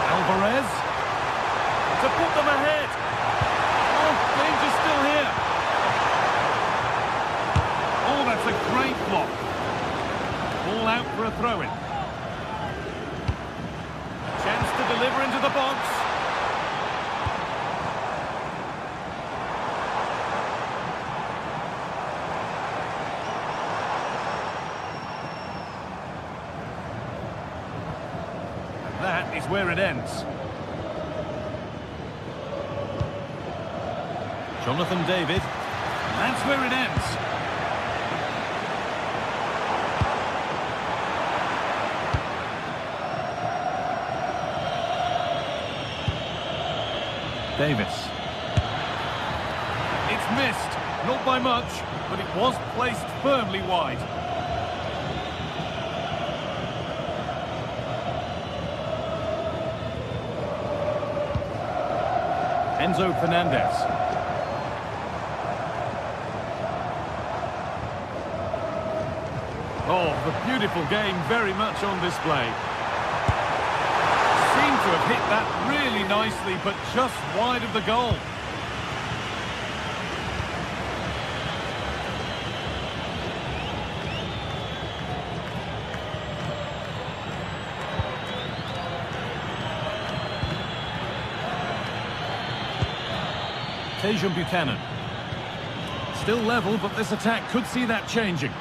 Alvarez to put them ahead. Oh, danger's still here. Oh, that's a great block. Ball out for a throw-in. Chance to deliver into the box. That is where it ends. Jonathan David. That's where it ends. Davis. It's missed. Not by much, but it was placed firmly wide. Enzo Fernandez. Oh, the beautiful game very much on display. Seemed to have hit that really nicely, but just wide of the goal. Tejan Buchanan. Still level, but this attack could see that changing.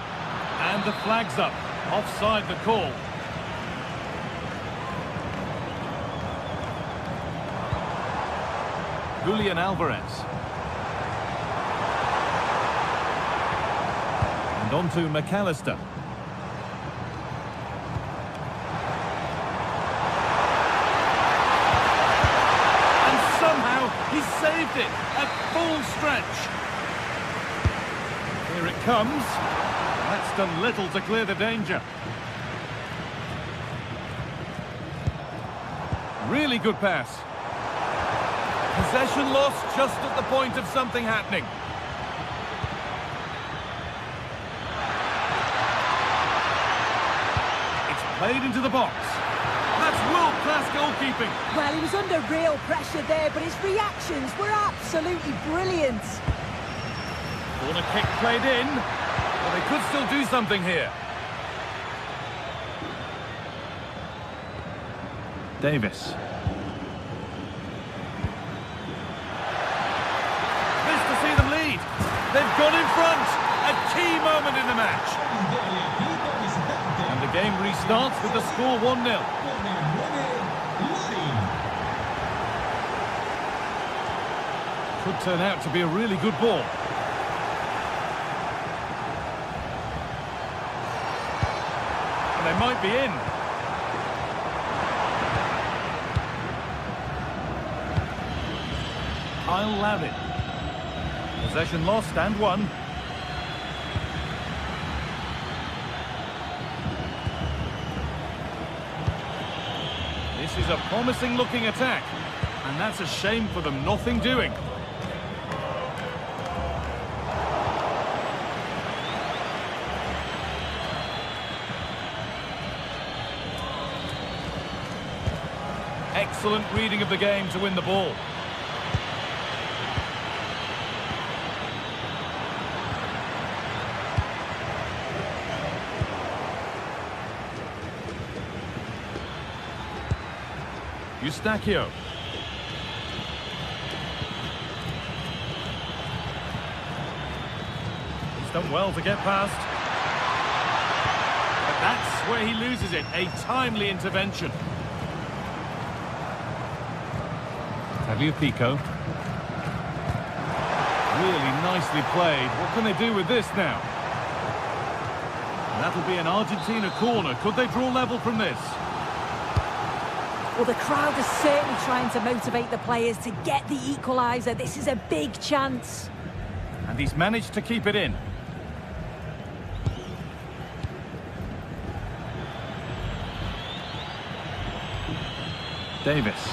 And the flag's up. Offside the call. Julian Alvarez. And on to McAllister. He saved it at full stretch. Here it comes. That's done little to clear the danger. Really good pass. Possession lost just at the point of something happening. It's played into the box. That's world-class goalkeeping. Well, he was under real pressure there, but his reactions were absolutely brilliant. Corner kick played in, but they could still do something here. Davis. Missed to see them lead. They've gone in front. A key moment in the match. And the game restarts with the score 1-0. Could turn out to be a really good ball. And they might be in. Kyle Lavin. Possession lost and won. This is a promising looking attack. And that's a shame for them, nothing doing. Excellent reading of the game to win the ball. Eustachio. He's done well to get past. But that's where he loses it. A timely intervention. Pico. Really nicely played. What can they do with this now? That'll be an Argentina corner. Could they draw level from this? Well, the crowd is certainly trying to motivate the players to get the equaliser. This is a big chance. And he's managed to keep it in. Davis.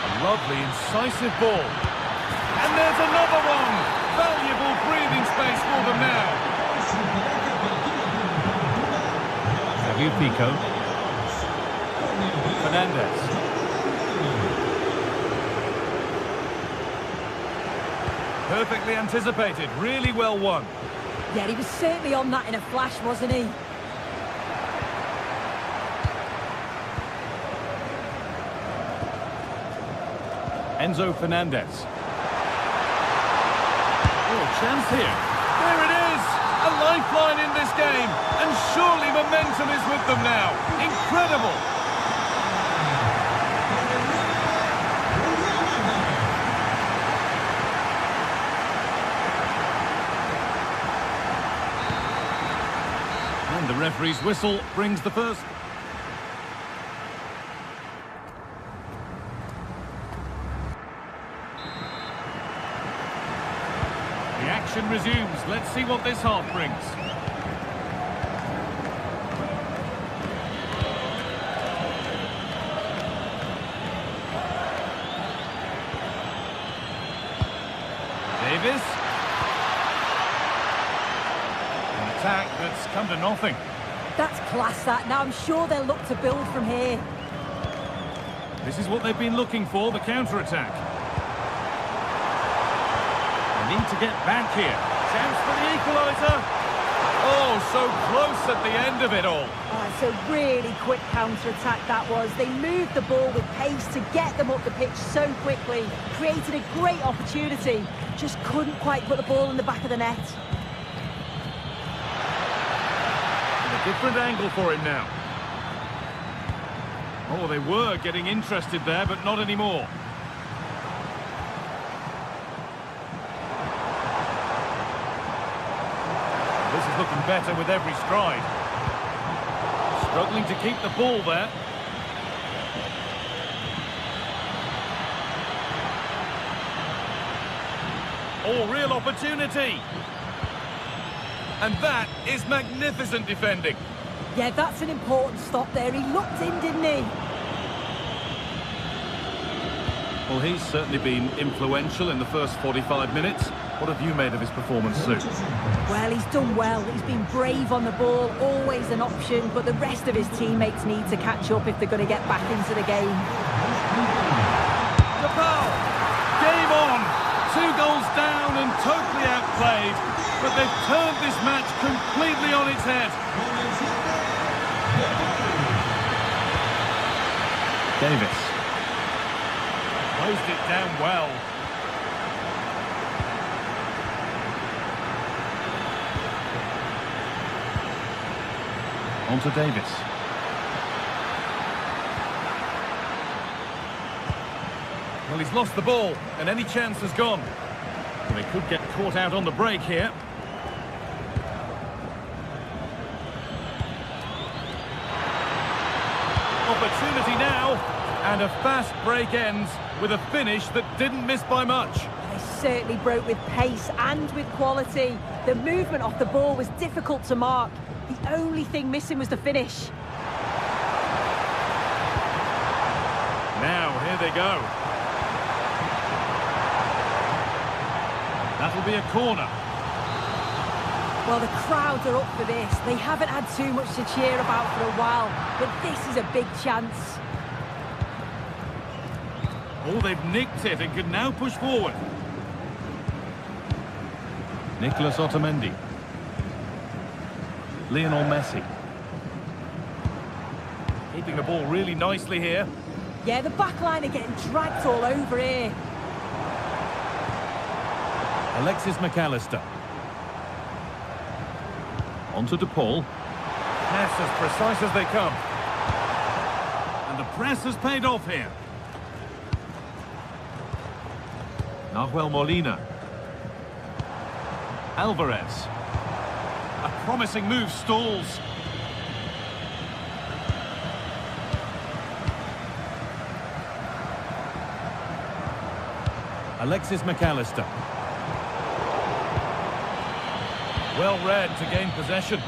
A lovely, incisive ball. And there's another one! Valuable breathing space for them now. Pico. Fernandez. Perfectly anticipated, really well won. Yeah, he was certainly on that in a flash, wasn't he? Enzo Fernandez. Oh, chance here. There it is! A lifeline in this game, and surely momentum is with them now. Incredible! And the referee's whistle brings the first. The action resumes. Let's see what this half brings. Davis. An attack that's come to nothing. That's class, that. Now I'm sure they'll look to build from here. This is what they've been looking for, the counter-attack. They need to get back here. Chance for the equaliser. Oh, so close at the end of it all. Oh, it's a really quick counter-attack that was. They moved the ball with pace to get them up the pitch so quickly. Created a great opportunity. Just couldn't quite put the ball in the back of the net. And a different angle for him now. Oh, they were getting interested there, but not anymore. This is looking better with every stride. Struggling to keep the ball there. Oh, real opportunity. And that is magnificent defending. Yeah, that's an important stop there. He looked in, didn't he? Well, he's certainly been influential in the first 45 minutes. What have you made of his performance, Sue? Well, he's done well. He's been brave on the ball, always an option, but the rest of his teammates need to catch up if they're going to get back into the game. The foul! Game on! 2 goals down and totally outplayed, but they've turned this match completely on its head. Davis. Closed it down well. On to Davis. Well, he's lost the ball, and any chance has gone. Well, they could get caught out on the break here. Opportunity now, and a fast break ends with a finish that didn't miss by much. They certainly broke with pace and with quality. The movement off the ball was difficult to mark. The only thing missing was the finish. Now, here they go. That'll be a corner. Well, the crowds are up for this. They haven't had too much to cheer about for a while, but this is a big chance. Oh, they've nicked it and can now push forward. Nicolas Otamendi. Lionel Messi. Keeping the ball really nicely here. Yeah, the back line are getting dragged all over here. Alexis McAllister. On to DePaul. Pass as precise as they come. And the press has paid off here. Nahuel Molina. Alvarez. A promising move stalls. Alexis McAllister. Well read to gain possession.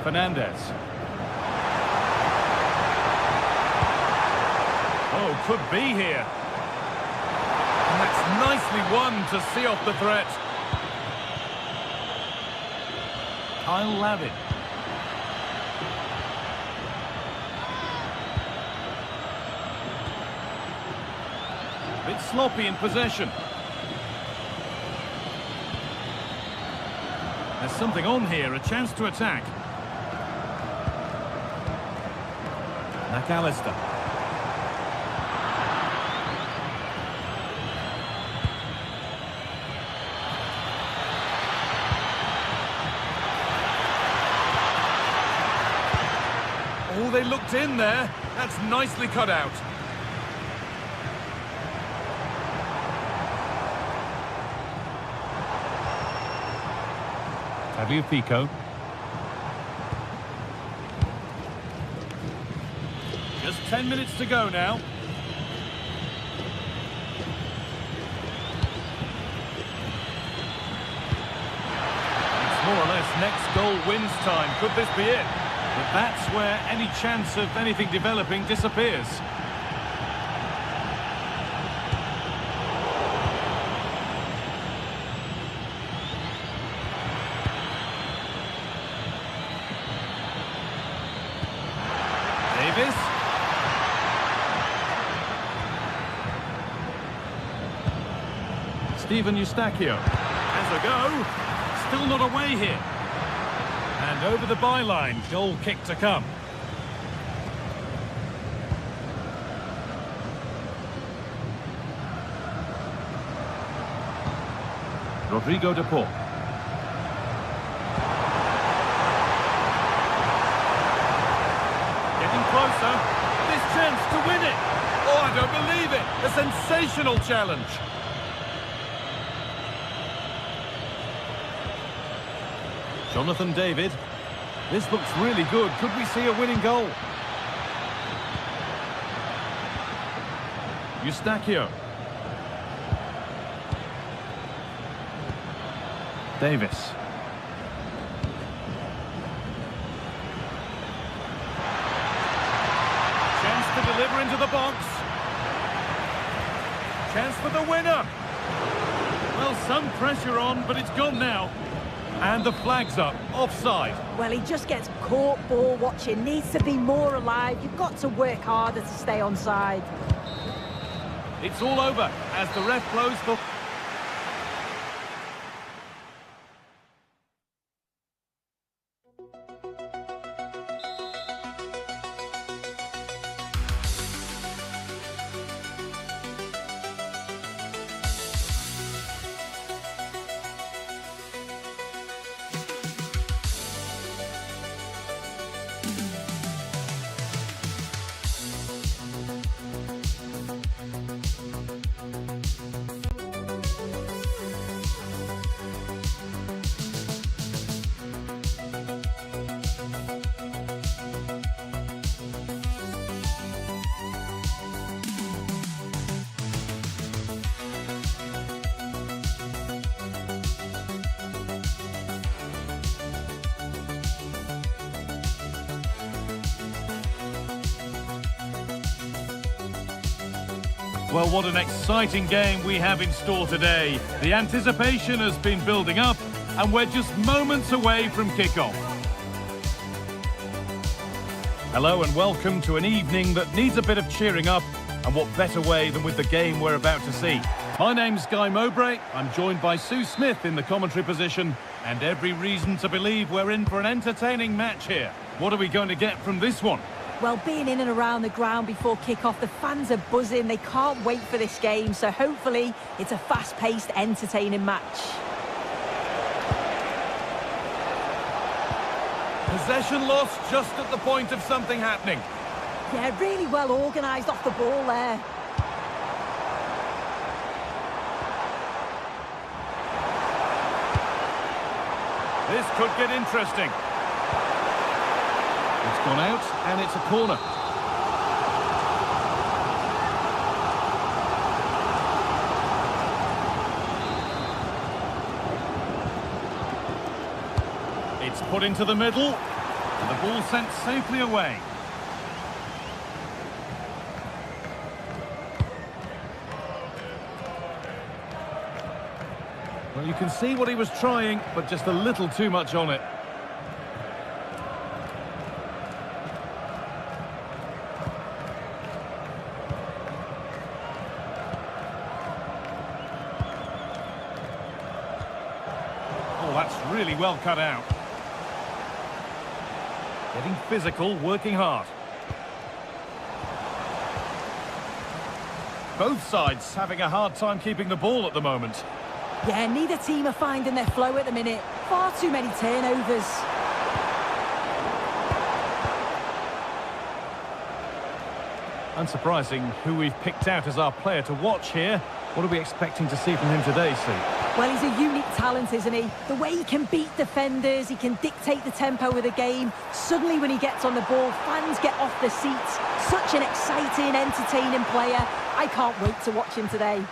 Fernandez. Oh, could be here. And that's nicely won to see off the threat. Kyle Lavin. Bit sloppy in possession. There's something on here, a chance to attack. McAllister. Oh, they looked in there. That's nicely cut out. Tagliafico. Just 10 minutes to go now. It's more or less next goal wins time. Could this be it? But that's where any chance of anything developing disappears. Davis. Steven Eustachio has a go. Still not away here. And over the byline, goal kick to come. Rodrigo de Paul. Getting closer. This chance to win it. Oh, I don't believe it. A sensational challenge. Jonathan David. This looks really good. Could we see a winning goal? Eustachio. Davis. Chance to deliver into the box. Chance for the winner. Well, some pressure on, but it's gone now. And the flag's up, offside. Well, he just gets caught ball watching, needs to be more alive. You've got to work harder to stay onside. It's all over as the ref blows the... Well, what an exciting game we have in store today. The anticipation has been building up, and we're just moments away from kickoff. Hello and welcome to an evening that needs a bit of cheering up, and what better way than with the game we're about to see. My name's Guy Mowbray. I'm joined by Sue Smith in the commentary position, and every reason to believe we're in for an entertaining match here. What are we going to get from this one? Well, being in and around the ground before kick-off, the fans are buzzing. They can't wait for this game, so hopefully it's a fast-paced, entertaining match. Possession lost just at the point of something happening. Yeah, really well organised off the ball there. This could get interesting. It's gone out, and it's a corner. It's put into the middle, and the ball sent safely away. Well, you can see what he was trying, but just a little too much on it. Oh, that's really well cut out. Getting physical, working hard. Both sides having a hard time keeping the ball at the moment. Yeah, neither team are finding their flow at the minute. Far too many turnovers. Unsurprising who we've picked out as our player to watch here. What are we expecting to see from him today, Sue? Well, he's a unique talent, isn't he? The way he can beat defenders, he can dictate the tempo of the game. Suddenly when he gets on the ball, fans get off their seats. Such an exciting, entertaining player. I can't wait to watch him today.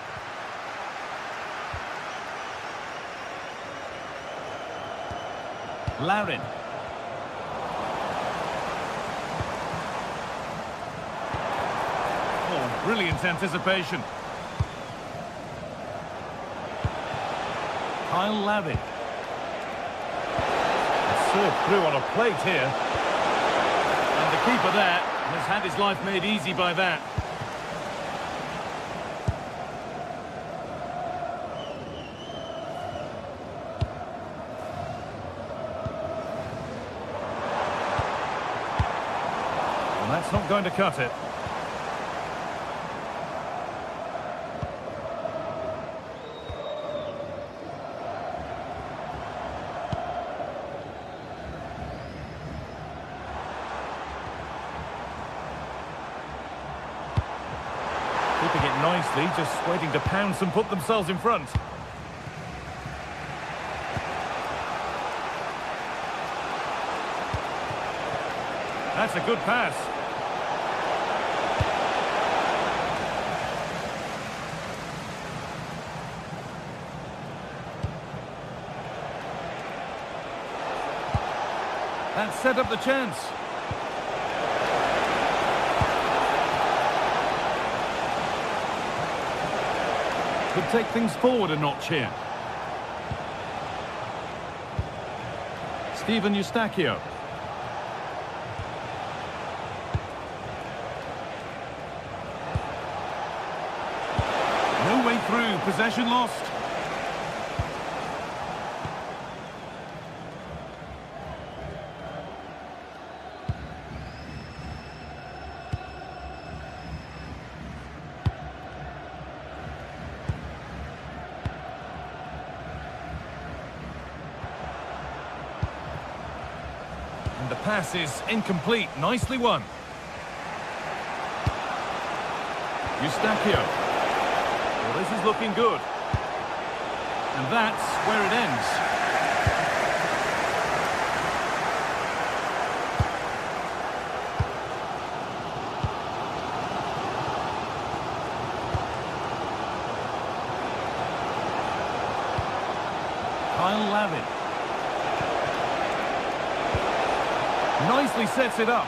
Larin. Oh, brilliant anticipation. Kyle Lavin. Served through on a plate here. And the keeper there has had his life made easy by that. And that's not going to cut it. Keeping it nicely, just waiting to pounce and put themselves in front. That's a good pass. That set up the chance. Could take things forward a notch here. Steven Eustachio. No way through, possession lost. And the pass is incomplete. Nicely won. Eustachio. Well, this is looking good. And that's where it ends. Kyle Lavin. Nicely sets it up.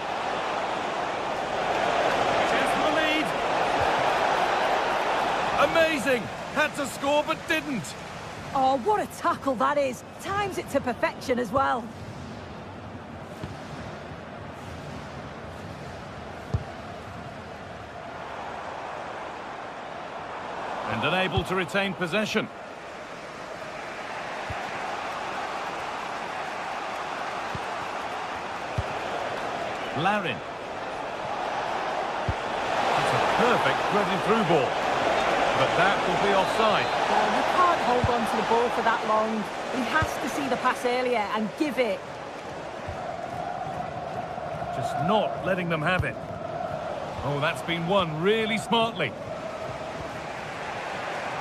Chance for the lead. Amazing! Had to score but didn't. Oh, what a tackle that is. Times it to perfection as well. And unable to retain possession. Larin. That's a perfect threading through ball. But that will be offside. Well, you can't hold on to the ball for that long. He has to see the pass earlier and give it. Just not letting them have it. Oh, that's been won really smartly.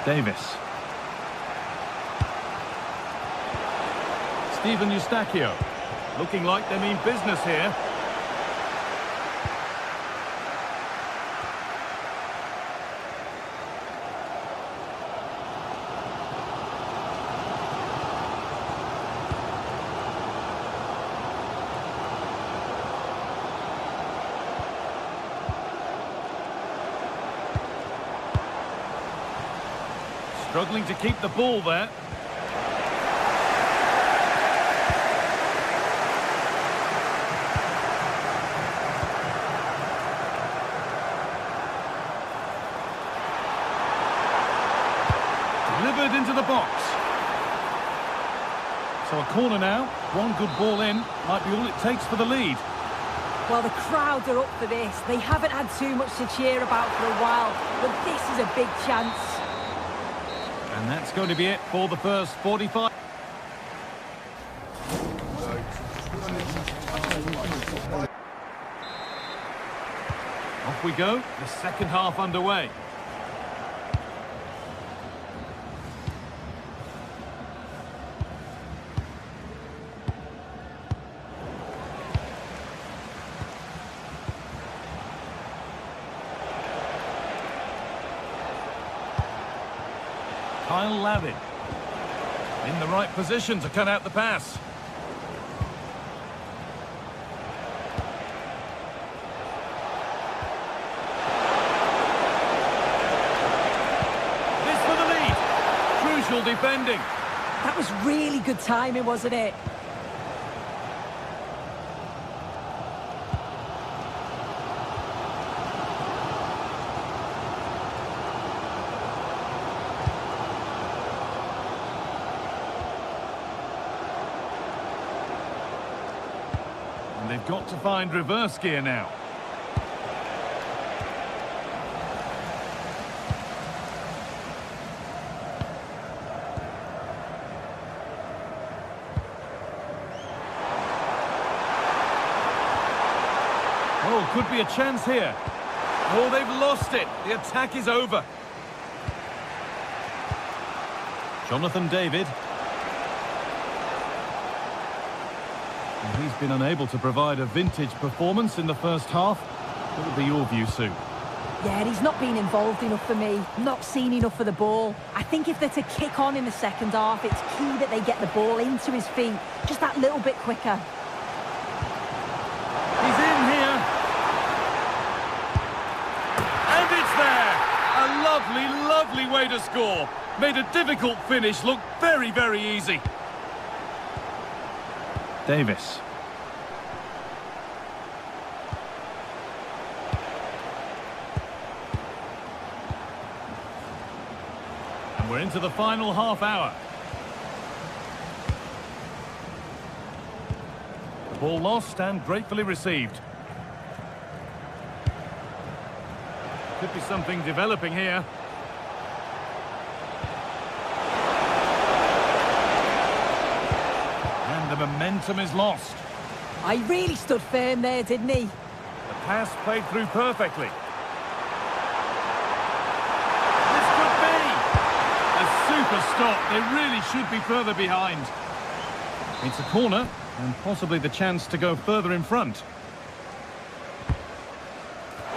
Davis. Steven Eustachio. Looking like they mean business here. Struggling to keep the ball there. Delivered into the box. So a corner now. One good ball in. Might be all it takes for the lead. Well, the crowd are up for this. They haven't had too much to cheer about for a while, but this is a big chance. And that's going to be it for the first 45. Off we go, the second half underway. Kyle Lavin in the right position to cut out the pass. This for the lead. Crucial defending. That was really good timing, wasn't it? And they've got to find reverse gear now. Oh, could be a chance here. Oh, they've lost it. The attack is over. Jonathan David. And he's been unable to provide a vintage performance in the first half. What would be your view, Sue? Yeah, he's not been involved enough for me. Not seen enough for the ball. I think if they're to kick on in the second half, it's key that they get the ball into his feet just that little bit quicker. He's in here. And it's there. A lovely, lovely way to score. Made a difficult finish look very, very easy. Davis. And we're into the final half hour. The ball lost and gratefully received. Could be something developing here. And the momentum is lost. I really stood firm there, didn't he? The pass played through perfectly. This could be a super stop. They really should be further behind. It's a corner and possibly the chance to go further in front.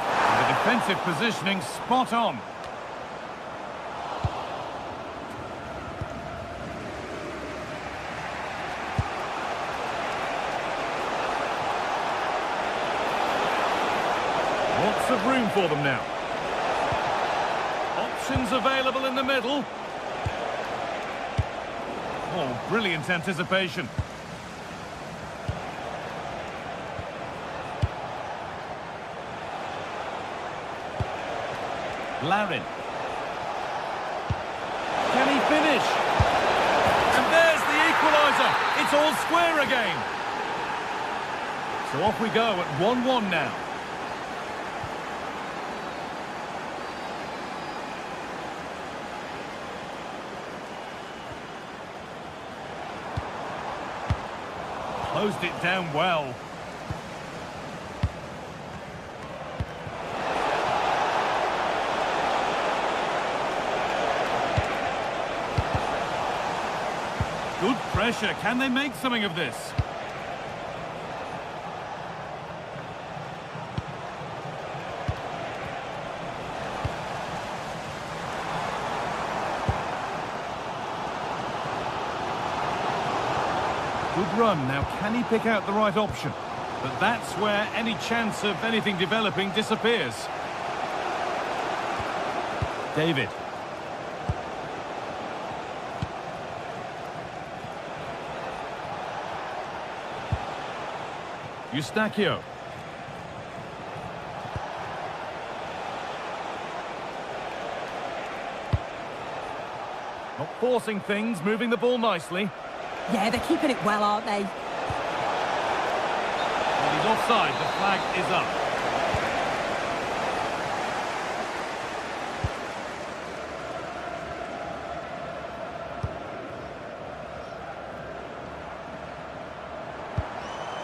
And the defensive positioning spot on. Lots of room for them now. Options available in the middle. Oh, brilliant anticipation. Larin. Can he finish? And there's the equaliser. It's all square again. So off we go at 1-1 now. Closed it down well. Good pressure. Can they make something of this? Good run. Now, can he pick out the right option? But that's where any chance of anything developing disappears. David. Eustachio. Not forcing things, moving the ball nicely. Yeah, they're keeping it well, aren't they? And he's offside, the flag is up.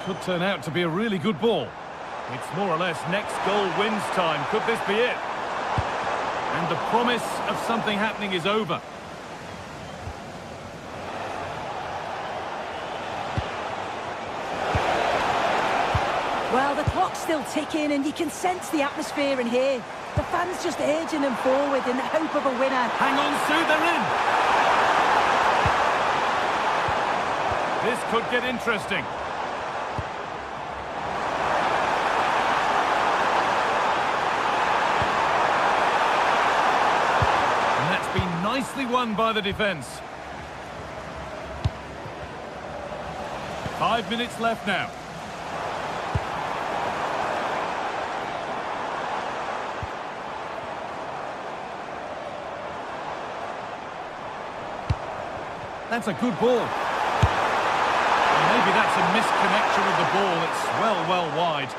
Could turn out to be a really good ball. It's more or less next goal wins time. Could this be it? And the promise of something happening is over. Well, the clock's still ticking and you can sense the atmosphere in here. The fans just urging them forward in the hope of a winner. Hang on, Sue, they're in. This could get interesting. And that's been nicely won by the defence. 5 minutes left now. That's a good ball. And maybe that's a misconnection with the ball. It's well wide.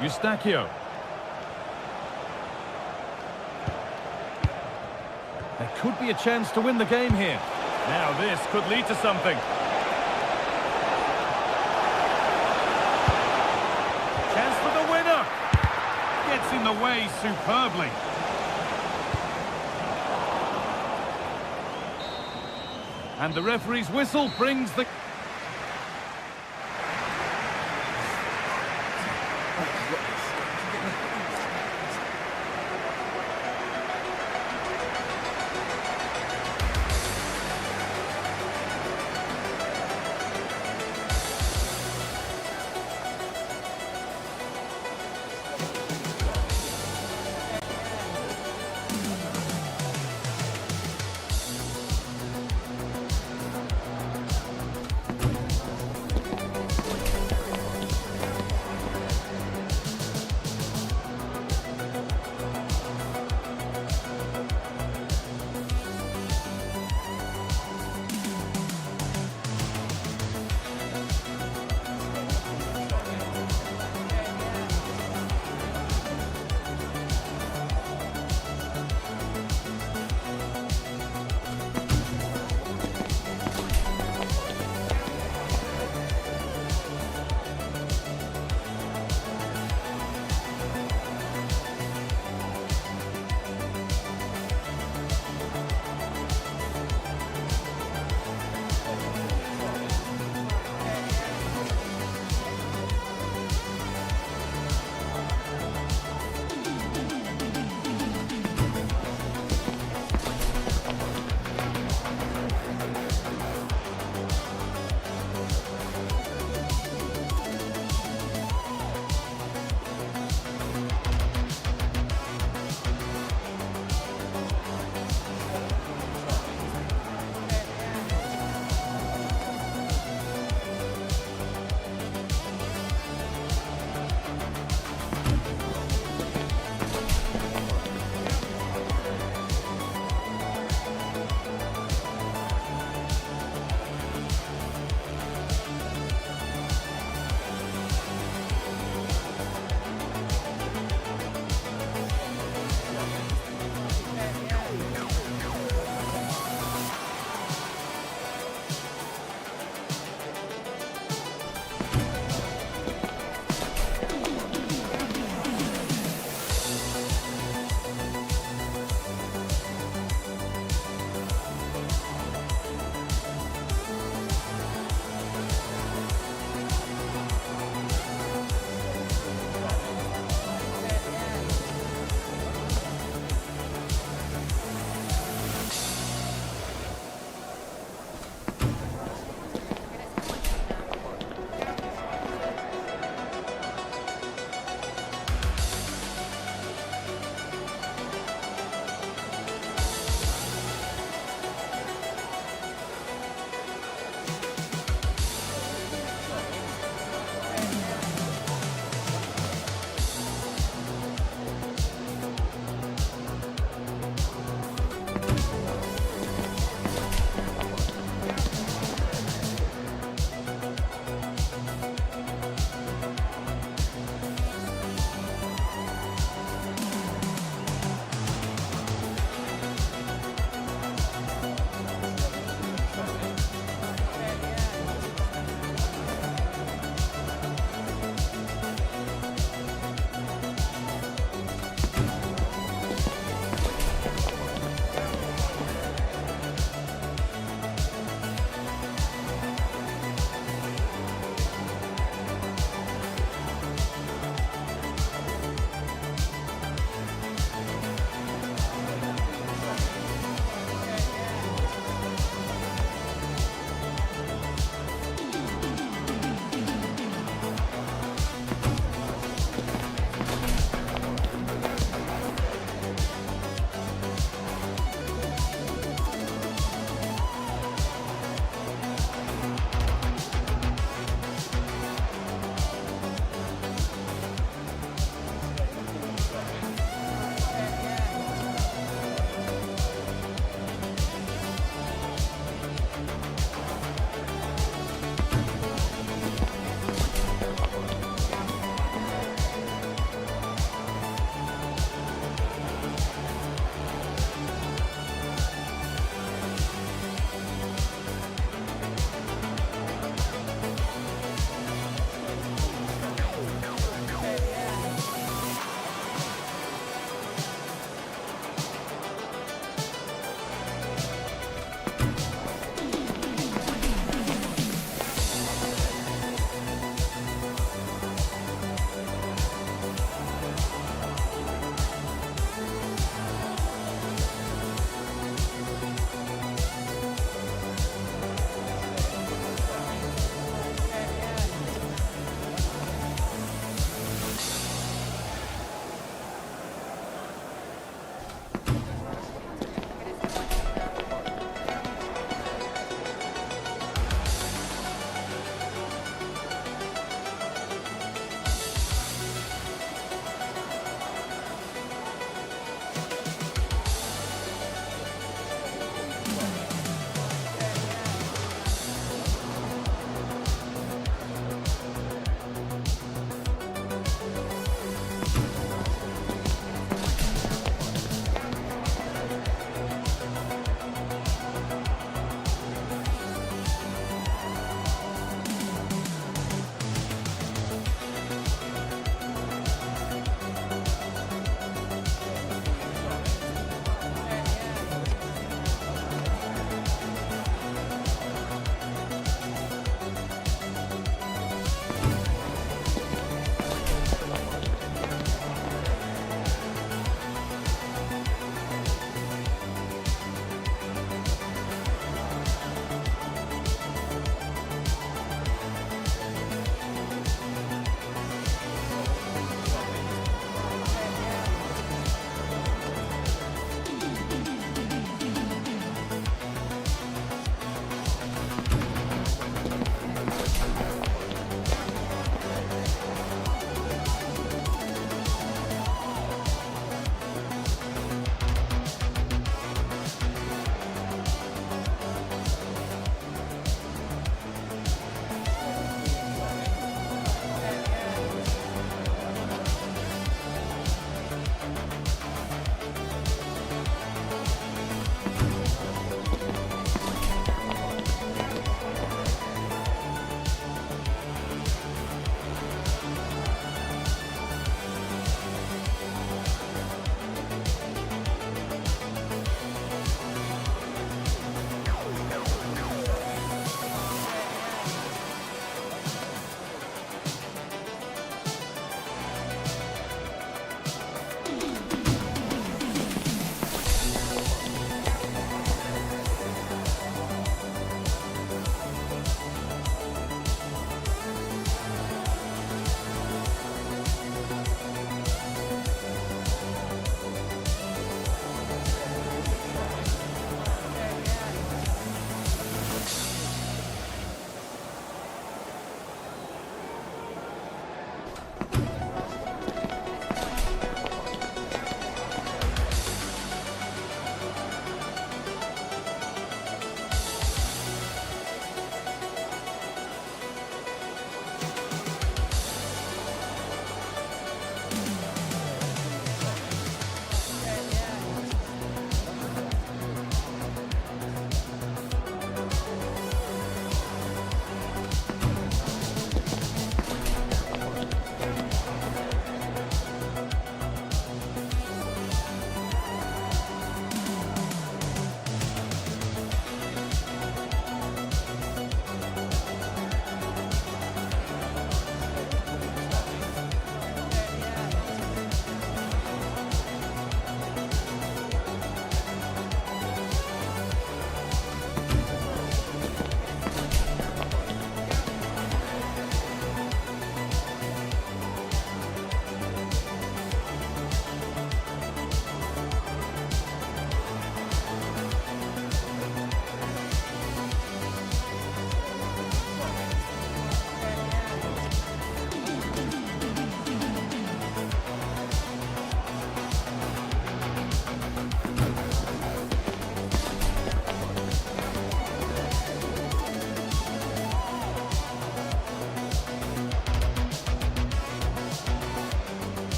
Eustachio. There could be a chance to win the game here. Now this could lead to something. Gets in the way superbly. And the referee's whistle brings the...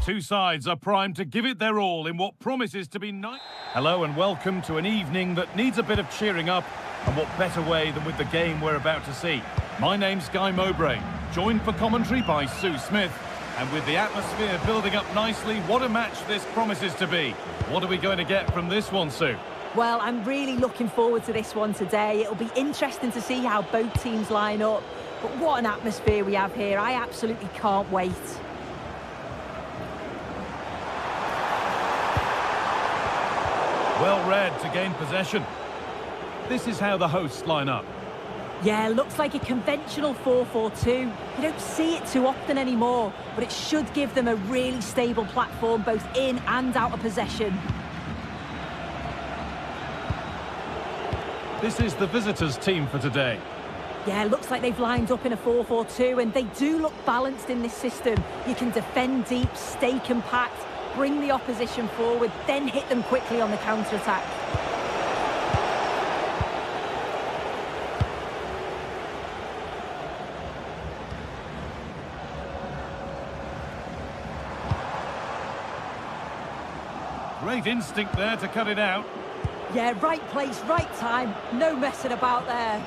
Two sides are primed to give it their all in what promises to be night. Hello and welcome to an evening that needs a bit of cheering up, and what better way than with the game we're about to see. My name's Guy Mowbray, joined for commentary by Sue Smith, and with the atmosphere building up nicely, what a match this promises to be. What are we going to get from this one, Sue? Well, I'm really looking forward to this one today. It'll be interesting to see how both teams line up. But what an atmosphere we have here. I absolutely can't wait. Well read to gain possession. This is how the hosts line up. Yeah, looks like a conventional 4-4-2. You don't see it too often anymore, but it should give them a really stable platform both in and out of possession. This is the visitors' team for today. Yeah, looks like they've lined up in a 4-4-2, and they do look balanced in this system. You can defend deep, stay compact, bring the opposition forward, then hit them quickly on the counter-attack. Great instinct there to cut it out. Yeah, right place, right time. No messing about there.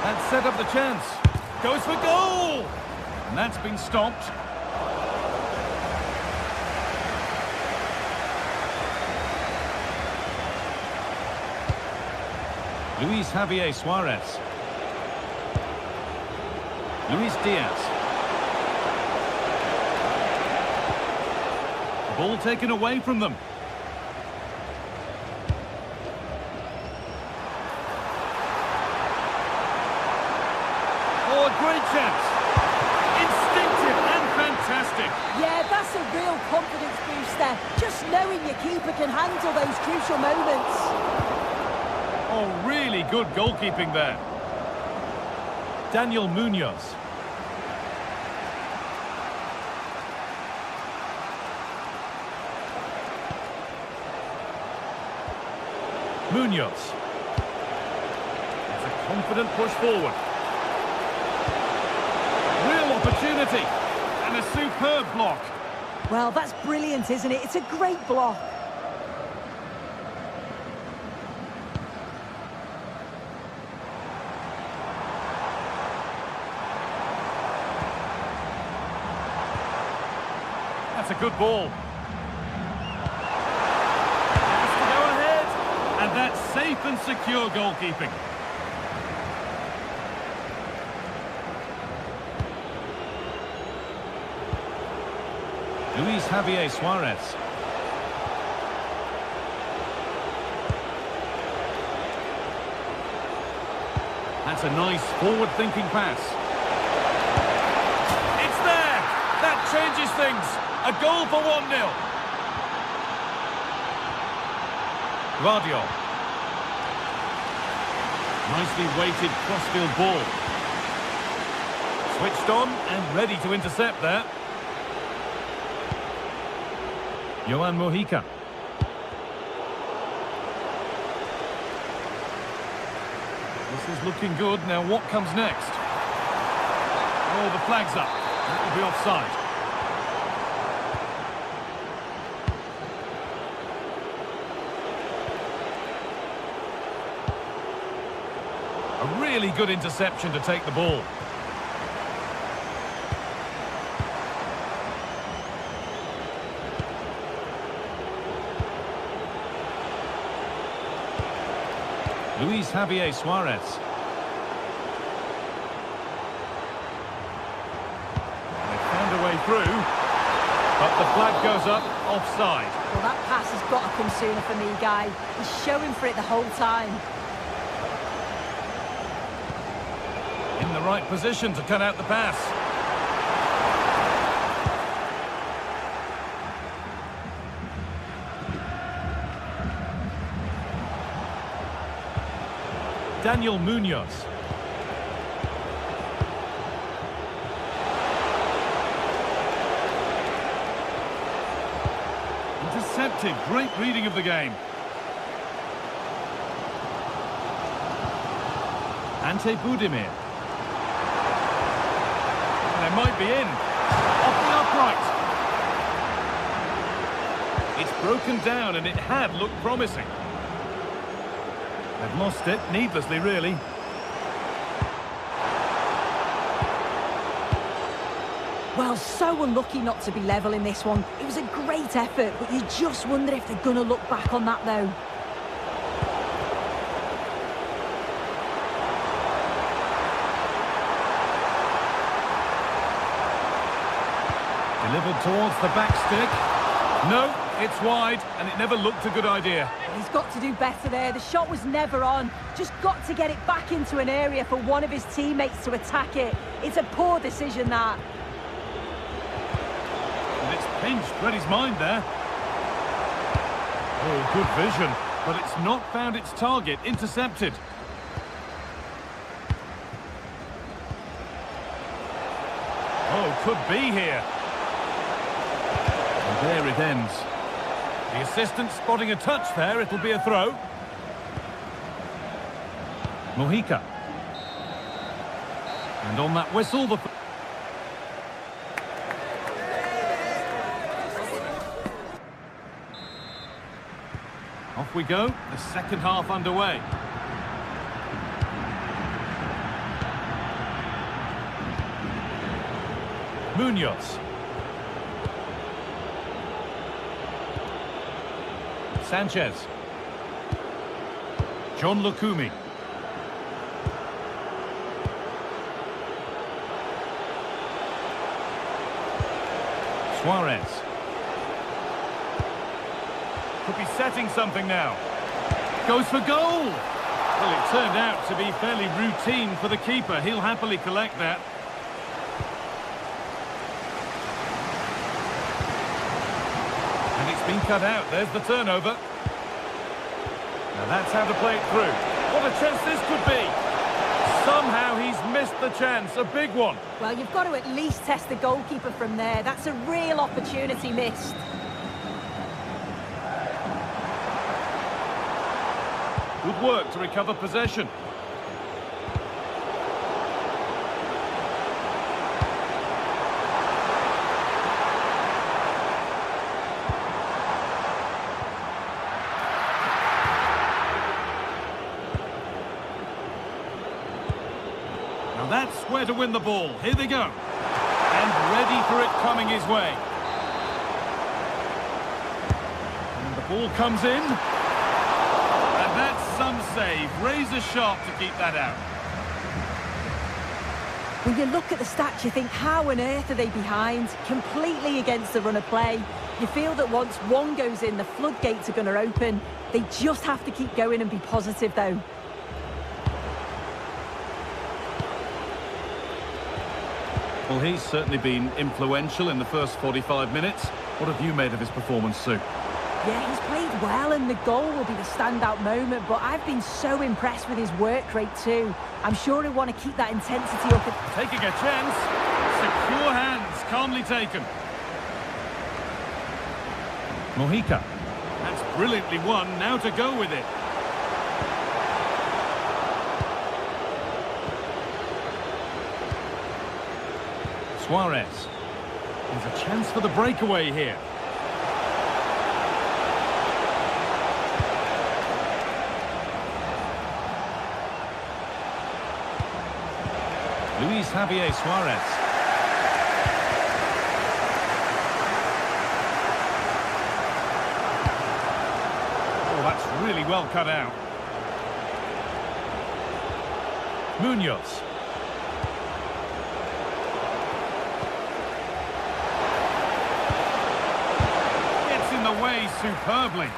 That set up the chance. Goes for goal! And that's been stopped. Luis Javier Suarez. Luis Diaz. The ball taken away from them. Oh, a great chance. Instinctive and fantastic. Yeah, that's a real confidence booster. Just knowing your keeper can handle those crucial moments. Oh, really good goalkeeping there. Daniel Munoz. Munoz. It's a confident push forward. Real opportunity. And a superb block. Well, that's brilliant, isn't it? It's a great block. That's a good ball. Has to go ahead. And that's safe and secure goalkeeping. Luis Javier Suarez. That's a nice forward-thinking pass. It's there! That changes things. A goal for 1-0. Guardiol. Nicely weighted crossfield ball. Switched on and ready to intercept there. Johan Mojica. This is looking good. Now what comes next? Oh, the flag's up. It will be offside. A really good interception to take the ball. Luis Javier Suarez. They found a way through, but the flag goes up, offside. Well, that pass has got to come sooner for me, Guy. He's showing for it the whole time. In the right position to cut out the pass. Daniel Munoz. effective. Great reading of the game. Ante Budimir. They might be in. Off the upright. It's broken down and it had looked promising. They've lost it, needlessly really. Well, so unlucky not to be level in this one. It was a great effort, but you just wonder if they're going to look back on that, though. Delivered towards the back stick. No, it's wide, and it never looked a good idea. He's got to do better there. The shot was never on. Just got to get it back into an area for one of his teammates to attack it. It's a poor decision, that. And it's pinched, read his mind there. Oh, good vision, but it's not found its target. Intercepted. Oh, could be here. And there it ends. The assistant spotting a touch there. It'll be a throw. Mojica. And on that whistle, the... Off we go. The second half underway. Munoz. Sanchez. John Lukumi. Suarez. Could be setting something now. Goes for goal! Well, it turned out to be fairly routine for the keeper. He'll happily collect that. And it's been cut out. There's the turnover. Now that's how to play it through. What a chance this could be. Somehow he's missed the chance. A big one. Well, you've got to at least test the goalkeeper from there. That's a real opportunity missed. Good work to recover possession. Now that's where to win the ball. Here they go. And ready for it coming his way. And the ball comes in. That's some save. Razor sharp to keep that out. When you look at the stats, you think, how on earth are they behind? Completely against the run of play. You feel that once one goes in, the floodgates are going to open. They just have to keep going and be positive, though. Well, he's certainly been influential in the first 45 minutes. What have you made of his performance, Sue? Yeah, he's played well and the goal will be the standout moment, but I've been so impressed with his work rate too. I'm sure he'll want to keep that intensity up. Taking a chance. Secure hands, calmly taken. Mojica. That's brilliantly won, now to go with it. Suarez. There's a chance for the breakaway here. Luis Javier Suarez. Oh, that's really well cut out. Munoz. Gets in the way superbly.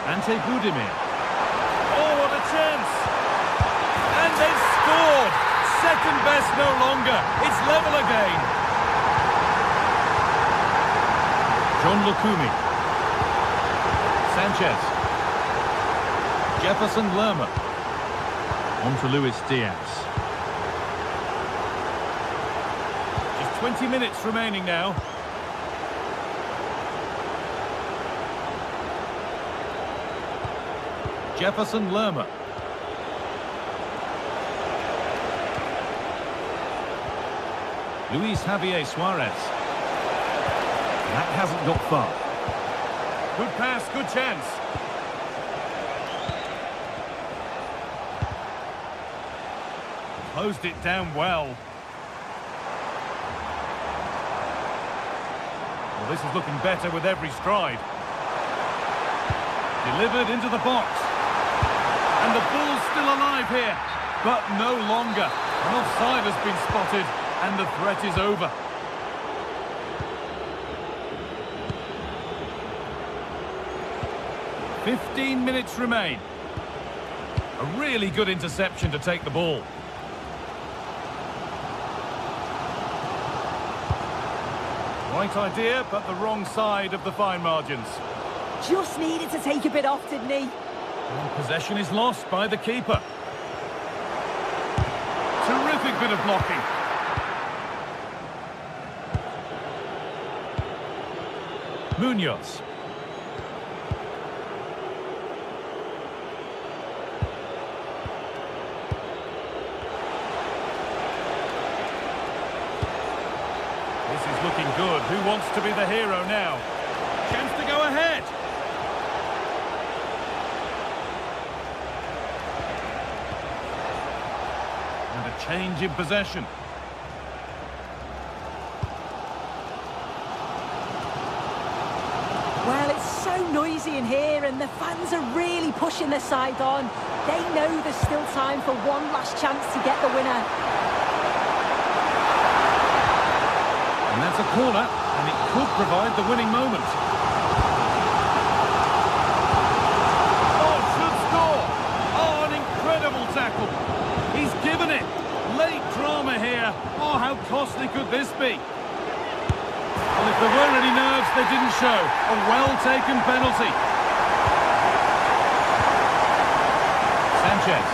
Ante Budimir. Oh, what a chance! And they've scored! Second best no longer. It's level again. John Lukumi. Sanchez. Jefferson Lerma. On to Luis Diaz. 20 minutes remaining now. Jefferson Lerma. Luis Javier Suarez. That hasn't got far. Good pass, good chance. Closed it down well. Well, this is looking better with every stride. Delivered into the box. And the ball's still alive here, but no longer. An offside has been spotted, and the threat is over. "15 minutes remain. A really good interception to take the ball. Right idea, but the wrong side of the fine margins. Just needed to take a bit off, didn't he? And possession is lost by the keeper. Terrific bit of blocking. Munoz. This is looking good. Who wants to be the hero now? Chance to go ahead. And a change in possession. Well, it's so noisy in here and the fans are really pushing their side on. They know there's still time for one last chance to get the winner. And that's a corner, and it could provide the winning moment. Oh, should score! Oh, an incredible tackle. He's given it. Late drama here. Oh, how costly could this be? Well, if there were any nerves, they didn't show. A well-taken penalty. Sanchez.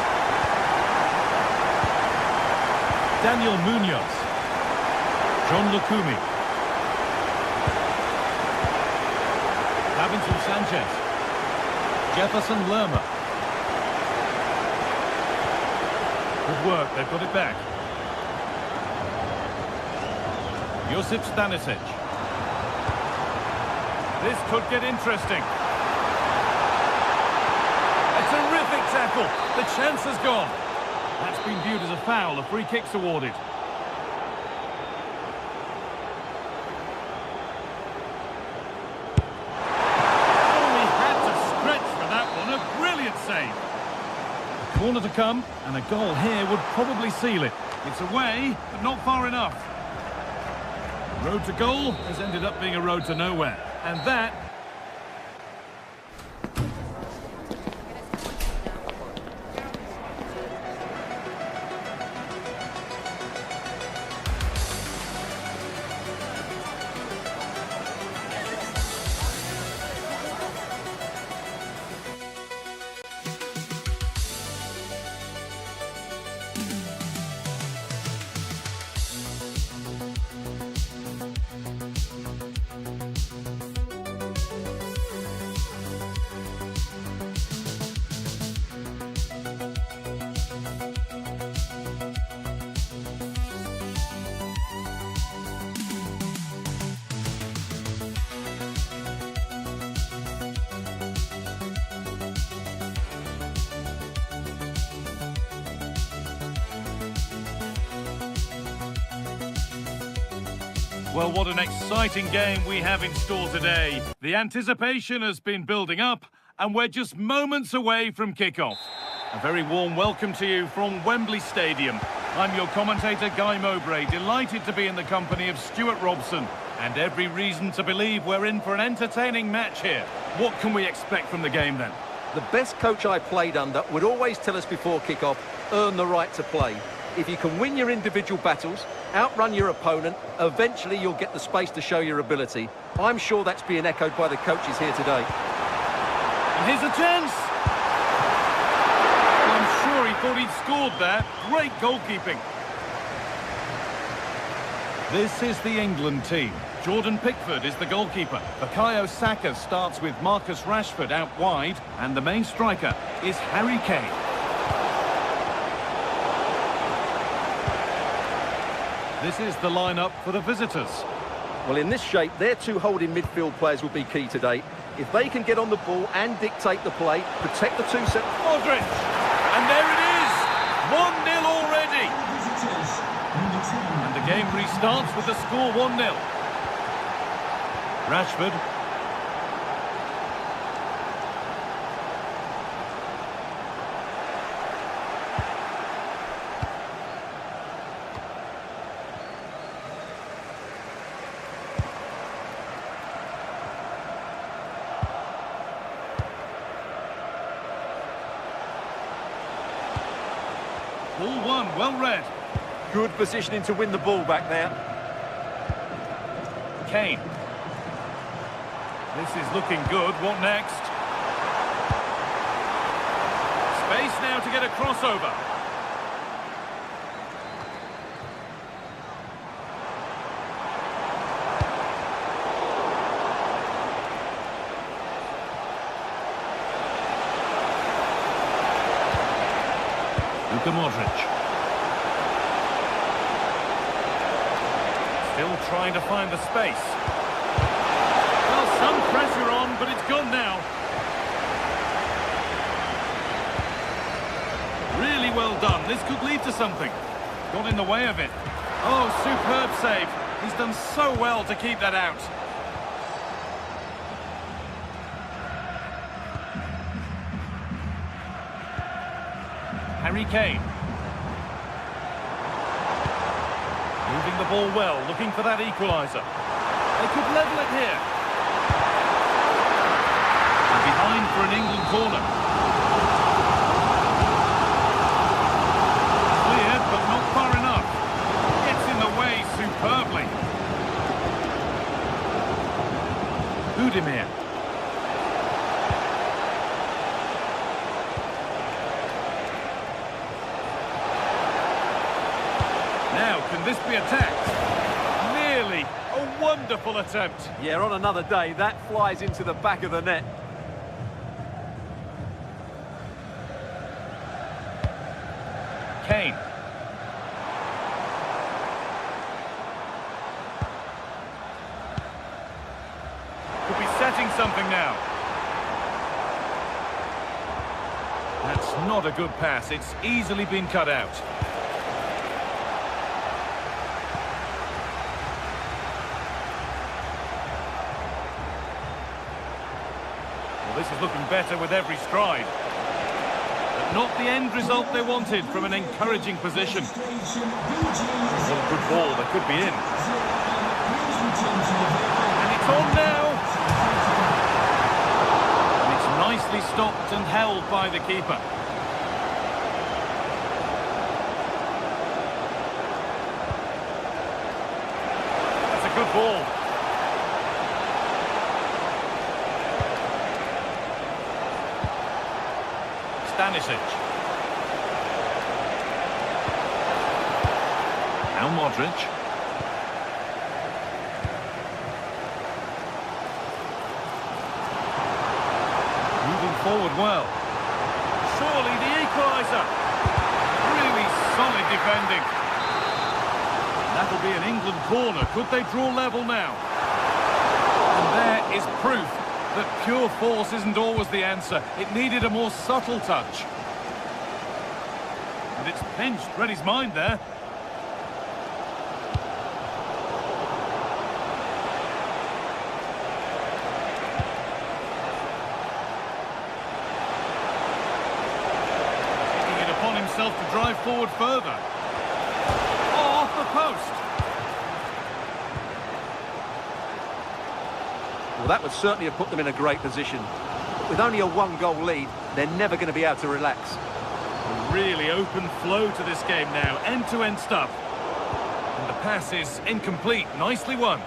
Daniel Munoz. John Lukumi. Davinson Sanchez. Jefferson Lerma. Good work, they've got it back. Josip Stanisic. This could get interesting. A terrific tackle. The chance has gone. That's been viewed as a foul. A free kick's awarded. Only had to stretch for that one. A brilliant save. A corner to come, and a goal here would probably seal it. It's away, but not far enough. Road to goal has ended up being a road to nowhere. And that... Well, what an exciting game we have in store today. The anticipation has been building up, and we're just moments away from kickoff. A very warm welcome to you from Wembley Stadium. I'm your commentator, Guy Mowbray, delighted to be in the company of Stuart Robson, and every reason to believe we're in for an entertaining match here. What can we expect from the game, then? The best coach I played under would always tell us before kick-off, earn the right to play. If you can win your individual battles, outrun your opponent, eventually you'll get the space to show your ability. I'm sure that's being echoed by the coaches here today. And here's a chance! I'm sure he thought he'd scored there. Great goalkeeping. This is the England team. Jordan Pickford is the goalkeeper. Bukayo Saka starts with Marcus Rashford out wide, and the main striker is Harry Kane. This is the lineup for the visitors. Well, in this shape, their two holding midfield players will be key today. If they can get on the ball and dictate the play, protect the two centre... Modric! And there it is! 1-0 already! And the game restarts with the score 1-0. Rashford. Ball one, well read. Good positioning to win the ball back there. Kane. This is looking good. What next? Space now to get a crossover. Luka Modric. Still trying to find the space. Well, some pressure on, but it's gone now. Really well done. This could lead to something. Got in the way of it. Oh, superb save. He's done so well to keep that out. Harry Kane. Moving the ball well, looking for that equaliser. They could level it here. And behind for an England corner. Cleared, but not far enough. Gets in the way superbly. Budimir. Now, can this be attacked? Nearly. A wonderful attempt. Yeah, on another day, that flies into the back of the net. Kane. Could be setting something now. That's not a good pass. It's easily been cut out. This is looking better with every stride. But not the end result they wanted from an encouraging position. What a good ball, they could be in. And it's on now. And it's nicely stopped and held by the keeper. That's a good ball. Stanisic. Now Modric. Moving forward well. Surely the equaliser. Really solid defending. That'll be an England corner. Could they draw level now? And there is proof that pure force isn't always the answer. It needed a more subtle touch. And it's pinched, read his mind there. Taking it upon himself to drive forward further. Oh, off the post. Well, that would certainly have put them in a great position. But with only a one-goal lead, they're never going to be able to relax. A really open flow to this game now, end-to-end stuff. And the pass is incomplete, nicely won.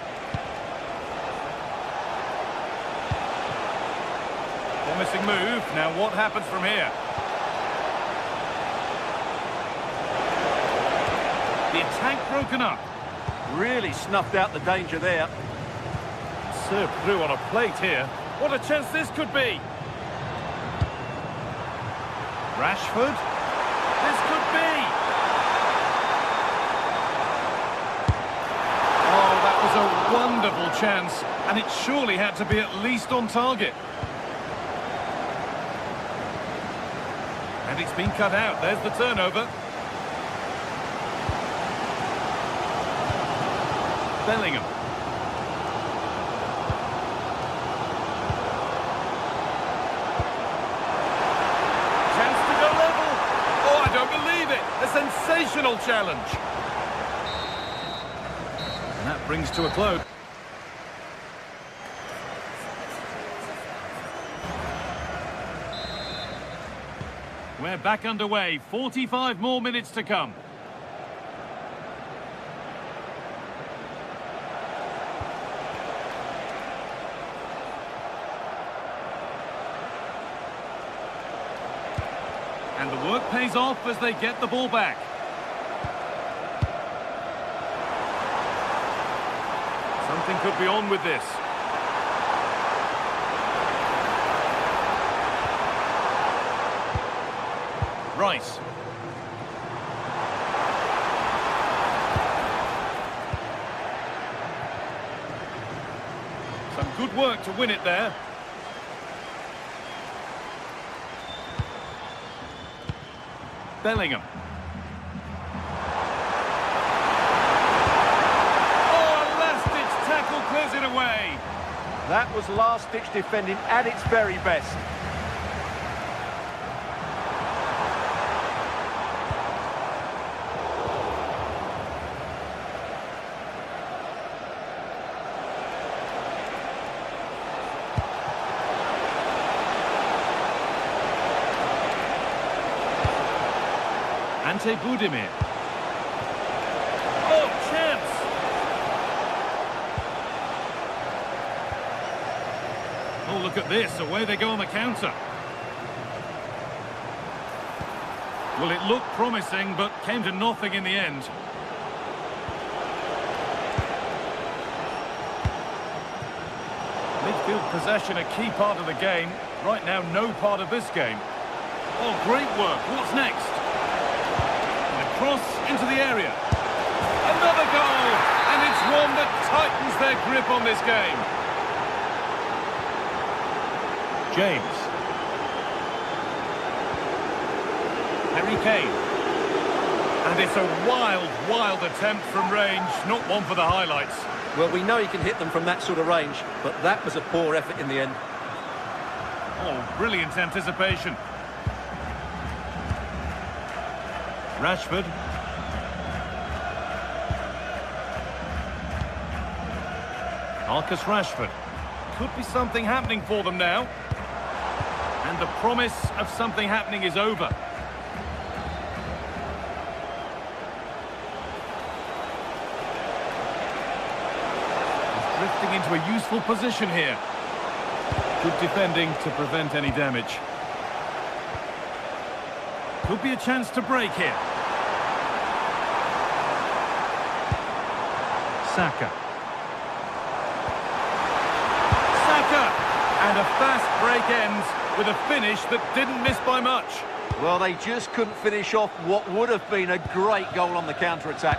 Promising move, now what happens from here? The attack broken up. Really snuffed out the danger there. Served through on a plate here. What a chance this could be. Rashford. This could be. Oh, that was a wonderful chance. And it surely had to be at least on target. And it's been cut out. There's the turnover. Bellingham. Chance to go level. Oh, I don't believe it. A sensational challenge. And that brings to a close. We're back underway. 45 more minutes to come. And the work pays off as they get the ball back. Something could be on with this. Rice. Some good work to win it there. Bellingham. Oh, a last-ditch tackle clears it away. That was last-ditch defending at its very best. Ante Budimir. Oh, chance! Oh, look at this. Away they go on the counter. Well, it looked promising, but came to nothing in the end. Midfield possession, a key part of the game. Right now, no part of this game. Oh, great work. What's next? Cross into the area. Another goal! And it's one that tightens their grip on this game. James. Harry Kane. And it's a wild, wild attempt from range. Not one for the highlights. Well, we know he can hit them from that sort of range, but that was a poor effort in the end. Oh, brilliant anticipation. Rashford. Marcus Rashford. Could be something happening for them now. And the promise of something happening is over. He's drifting into a useful position here. Good defending to prevent any damage. Could be a chance to break here. Saka. Saka! And a fast break ends with a finish that didn't miss by much. Well, they just couldn't finish off what would have been a great goal on the counter-attack.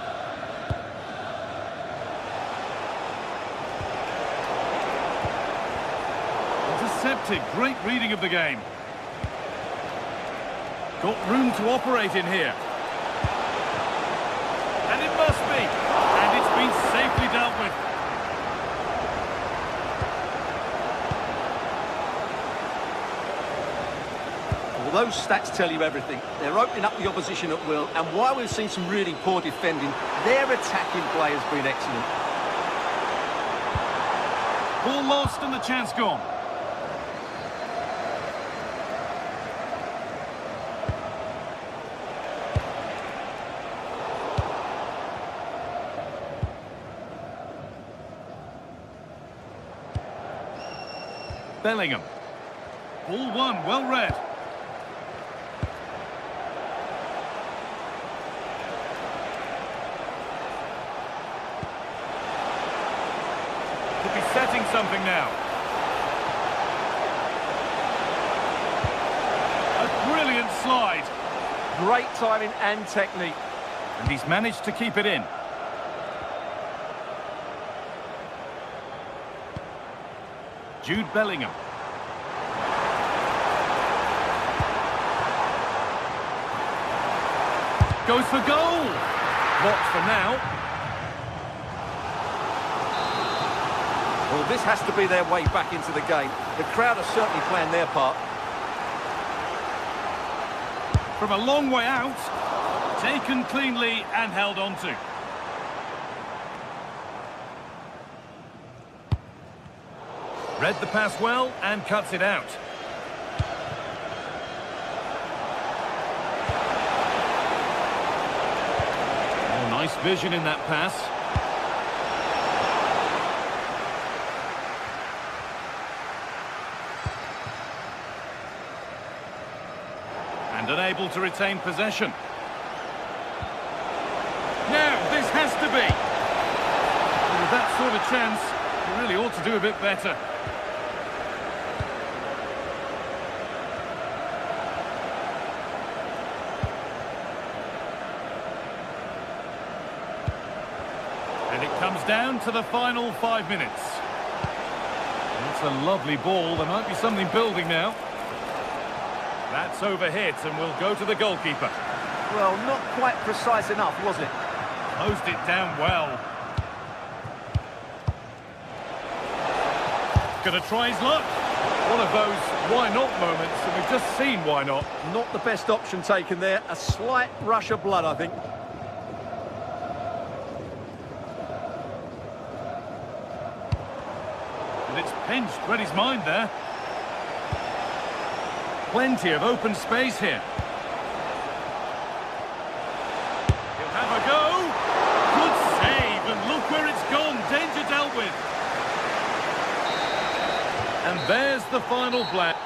Intercepted. Great reading of the game. Got room to operate in here. And it must be. And it's been safely dealt with. Well, those stats tell you everything. They're opening up the opposition at will, and while we've seen some really poor defending, their attacking play has been excellent. Ball lost and the chance gone. Bellingham. Ball won, well read. now. A brilliant slide. Great timing and technique. And he's managed to keep it in. Jude Bellingham. Goes for goal. Blocked for now. Well, this has to be their way back into the game. The crowd are certainly playing their part. From a long way out. Taken cleanly and held on to. Read the pass well and cuts it out. Oh, nice vision in that pass. And unable to retain possession. Now, this has to be. With that sort of chance, he really ought to do a bit better. And it comes down to the final 5 minutes. That's a lovely ball. There might be something building now. That's overhit and will go to the goalkeeper. Well, not quite precise enough, was it? Closed it down well. Gonna try his luck. One of those why not moments, and we've just seen why not. Not the best option taken there. A slight rush of blood, I think. And it's pinched, read his mind there. Plenty of open space here. He'll have a go. Good save, and look where it's gone. Danger dealt with. And there's the final blank.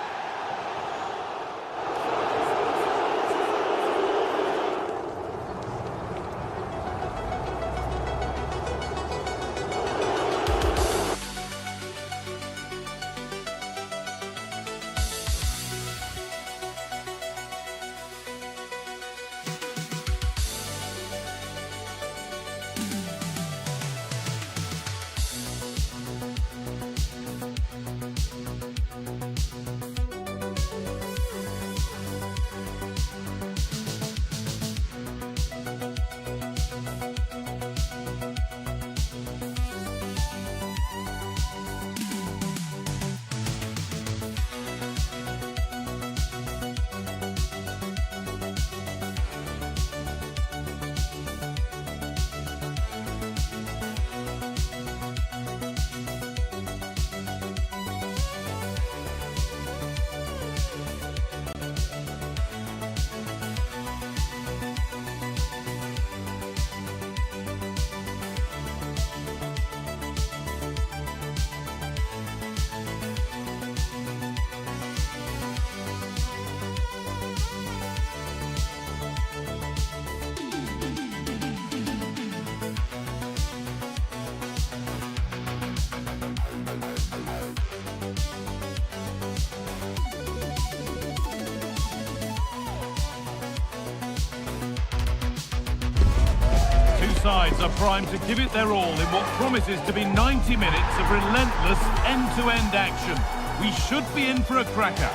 Sides are primed to give it their all in what promises to be 90 minutes of relentless end-to-end action. We should be in for a cracker.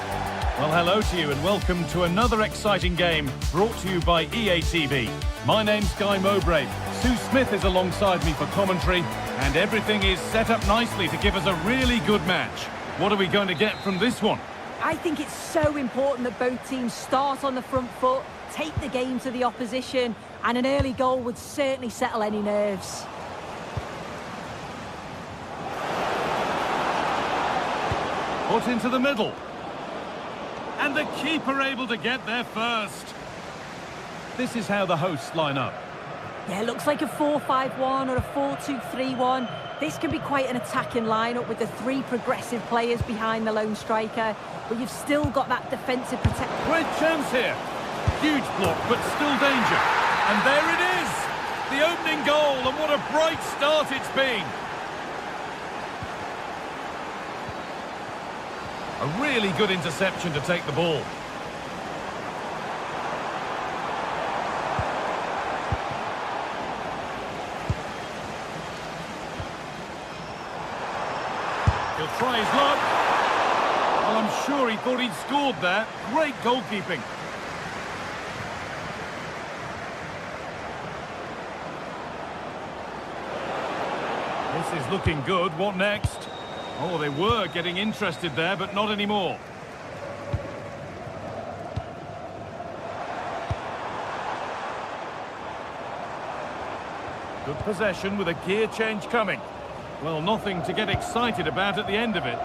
Well, hello to you and welcome to another exciting game brought to you by EA TV. My name's Guy Mowbray. Sue Smith is alongside me for commentary, and everything is set up nicely to give us a really good match. What are we going to get from this one? I think it's so important that both teams start on the front foot, take the game to the opposition, and an early goal would certainly settle any nerves. Put into the middle. And the keeper able to get there first. This is how the hosts line up. Yeah, looks like a 4-5-1 or a 4-2-3-1. This can be quite an attacking lineup with the three progressive players behind the lone striker, but you've still got that defensive protection. Great chance here. Huge block, but still danger. And there it is! The opening goal, and what a bright start it's been. A really good interception to take the ball. He'll try his luck. Well, I'm sure he thought he'd scored there. Great goalkeeping. This is looking good. What next? Oh, they were getting interested there, but not anymore. Good possession with a gear change coming. Well, nothing to get excited about at the end of it.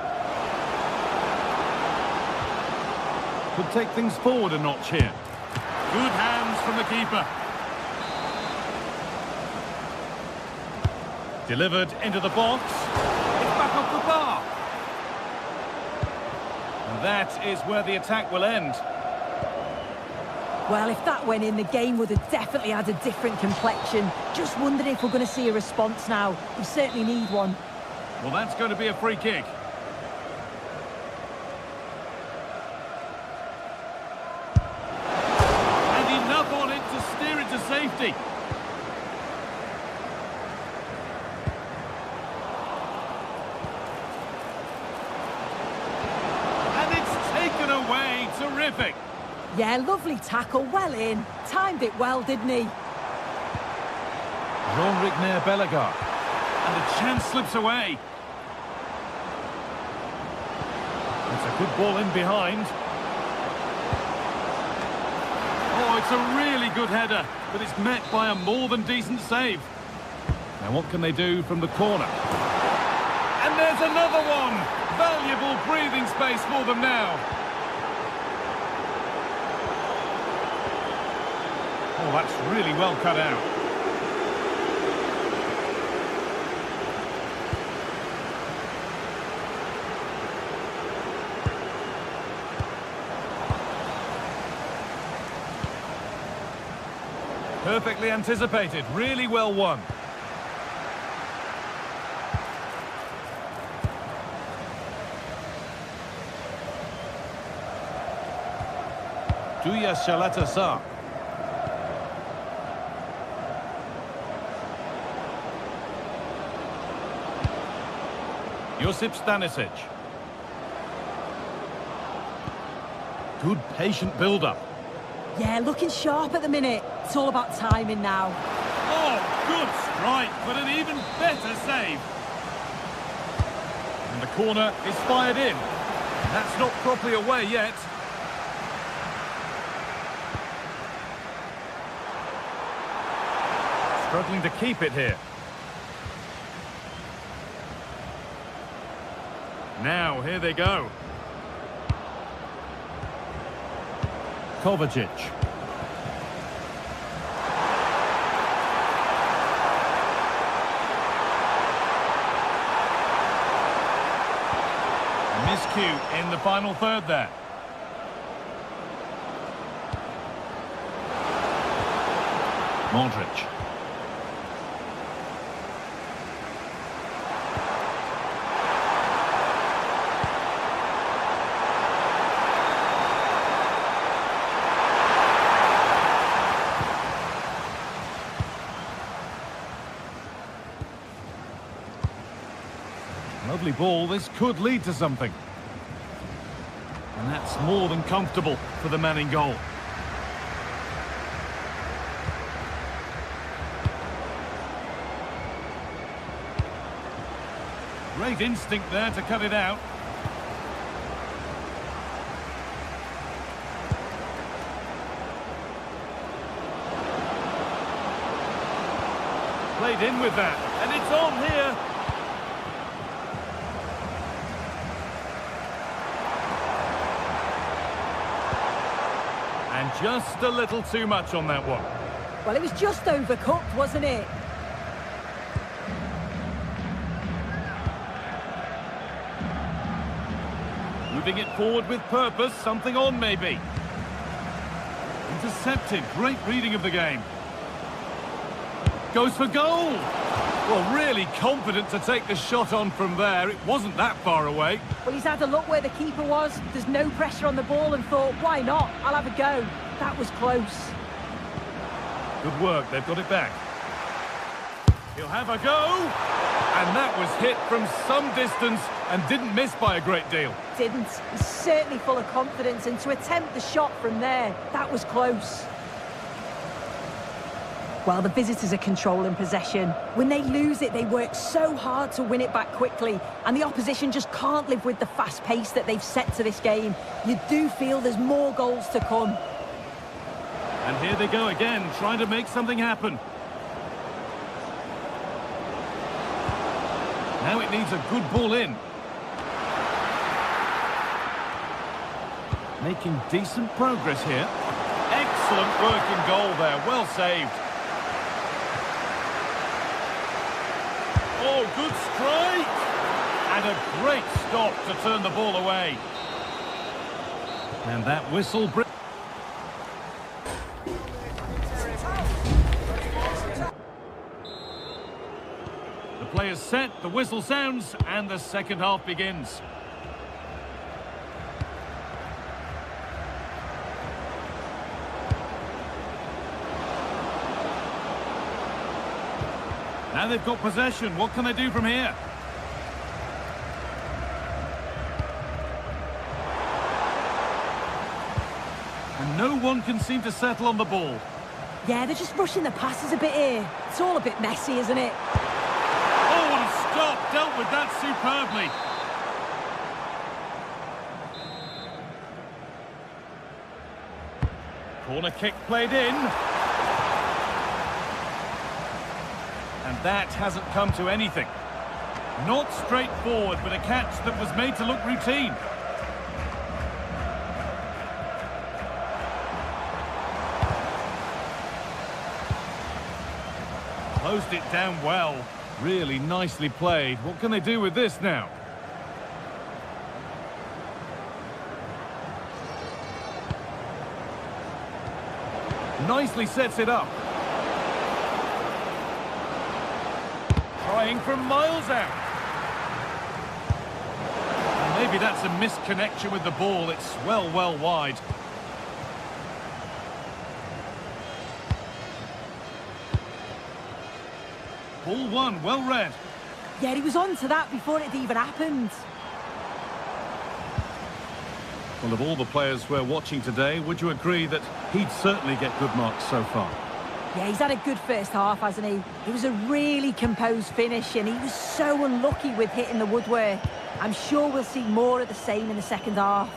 Could take things forward a notch here. Good hands from the keeper. Delivered into the box. It's back off the bar. And that is where the attack will end. Well, if that went in, the game would have definitely had a different complexion. Just wondering if we're going to see a response now. We certainly need one. Well, that's going to be a free kick. And enough on it to steer it to safety. And it's taken away. Terrific. Yeah, lovely tackle, well in. Timed it well, didn't he? Jean-Rigner Bellegarde. And the chance slips away. It's a good ball in behind. Oh, it's a really good header, but it's met by a more than decent save. Now what can they do from the corner? And there's another one! Valuable breathing space for them now. Oh, that's really well cut out. Perfectly anticipated, really well won. Duya Shalata-Sa. Josip Stanisic. Good patient build-up. Yeah, looking sharp at the minute. It's all about timing now. Oh, good strike, but an even better save. And the corner is fired in. That's not properly away yet. Struggling to keep it here. Now, here they go. Kovacic. Miscue in the final third there. Modric. Lovely ball, this could lead to something. And that's more than comfortable for the man in goal. Great instinct there to cut it out. Played in with that, and it's on here. And just a little too much on that one. Well, it was just overcooked, wasn't it? Moving it forward with purpose, something on maybe. Intercepted, great reading of the game. Goes for goal! Well, really confident to take the shot on from there. It wasn't that far away. Well, he's had a look where the keeper was. There's no pressure on the ball and thought, why not? I'll have a go. That was close. Good work, they've got it back. He'll have a go. And that was hit from some distance and didn't miss by a great deal. Didn't. He's certainly full of confidence, and to attempt the shot from there, that was close. Well, the visitors are controlling possession. When they lose it, they work so hard to win it back quickly, and the opposition just can't live with the fast pace that they've set to this game. You do feel there's more goals to come. And here they go again, trying to make something happen. Now it needs a good ball in. Making decent progress here. Excellent work in goal there, well saved. Oh, good strike! And a great stop to turn the ball away. And that whistle... The players set, the whistle sounds, and the second half begins. Now they've got possession. What can they do from here? And no one can seem to settle on the ball. Yeah, they're just rushing the passes a bit here. It's all a bit messy, isn't it? Oh, what a stop! Dealt with that superbly. Corner kick played in. And that hasn't come to anything. Not straightforward, but a catch that was made to look routine. Closed it down well. Really nicely played. What can they do with this now? Nicely sets it up. Trying from miles out. And maybe that's a misconnection with the ball. It's well wide. Ball one, well read. Yeah, he was on to that before it even happened. Well, of all the players we're watching today, would you agree that he'd certainly get good marks so far? Yeah, he's had a good first half, hasn't he? It was a really composed finish, and he was so unlucky with hitting the woodwork. I'm sure we'll see more of the same in the second half.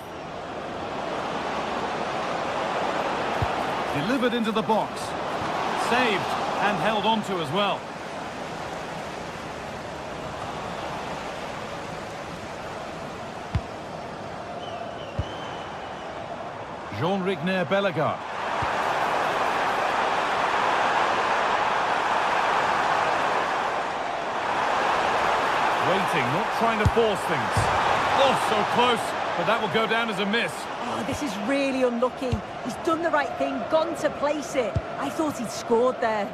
Delivered into the box. Saved and held on to as well. Jean-Rigner Bellegarde. Waiting, not trying to force things. Oh, so close, but that will go down as a miss. Oh, this is really unlucky. He's done the right thing, gone to place it. I thought he'd scored there.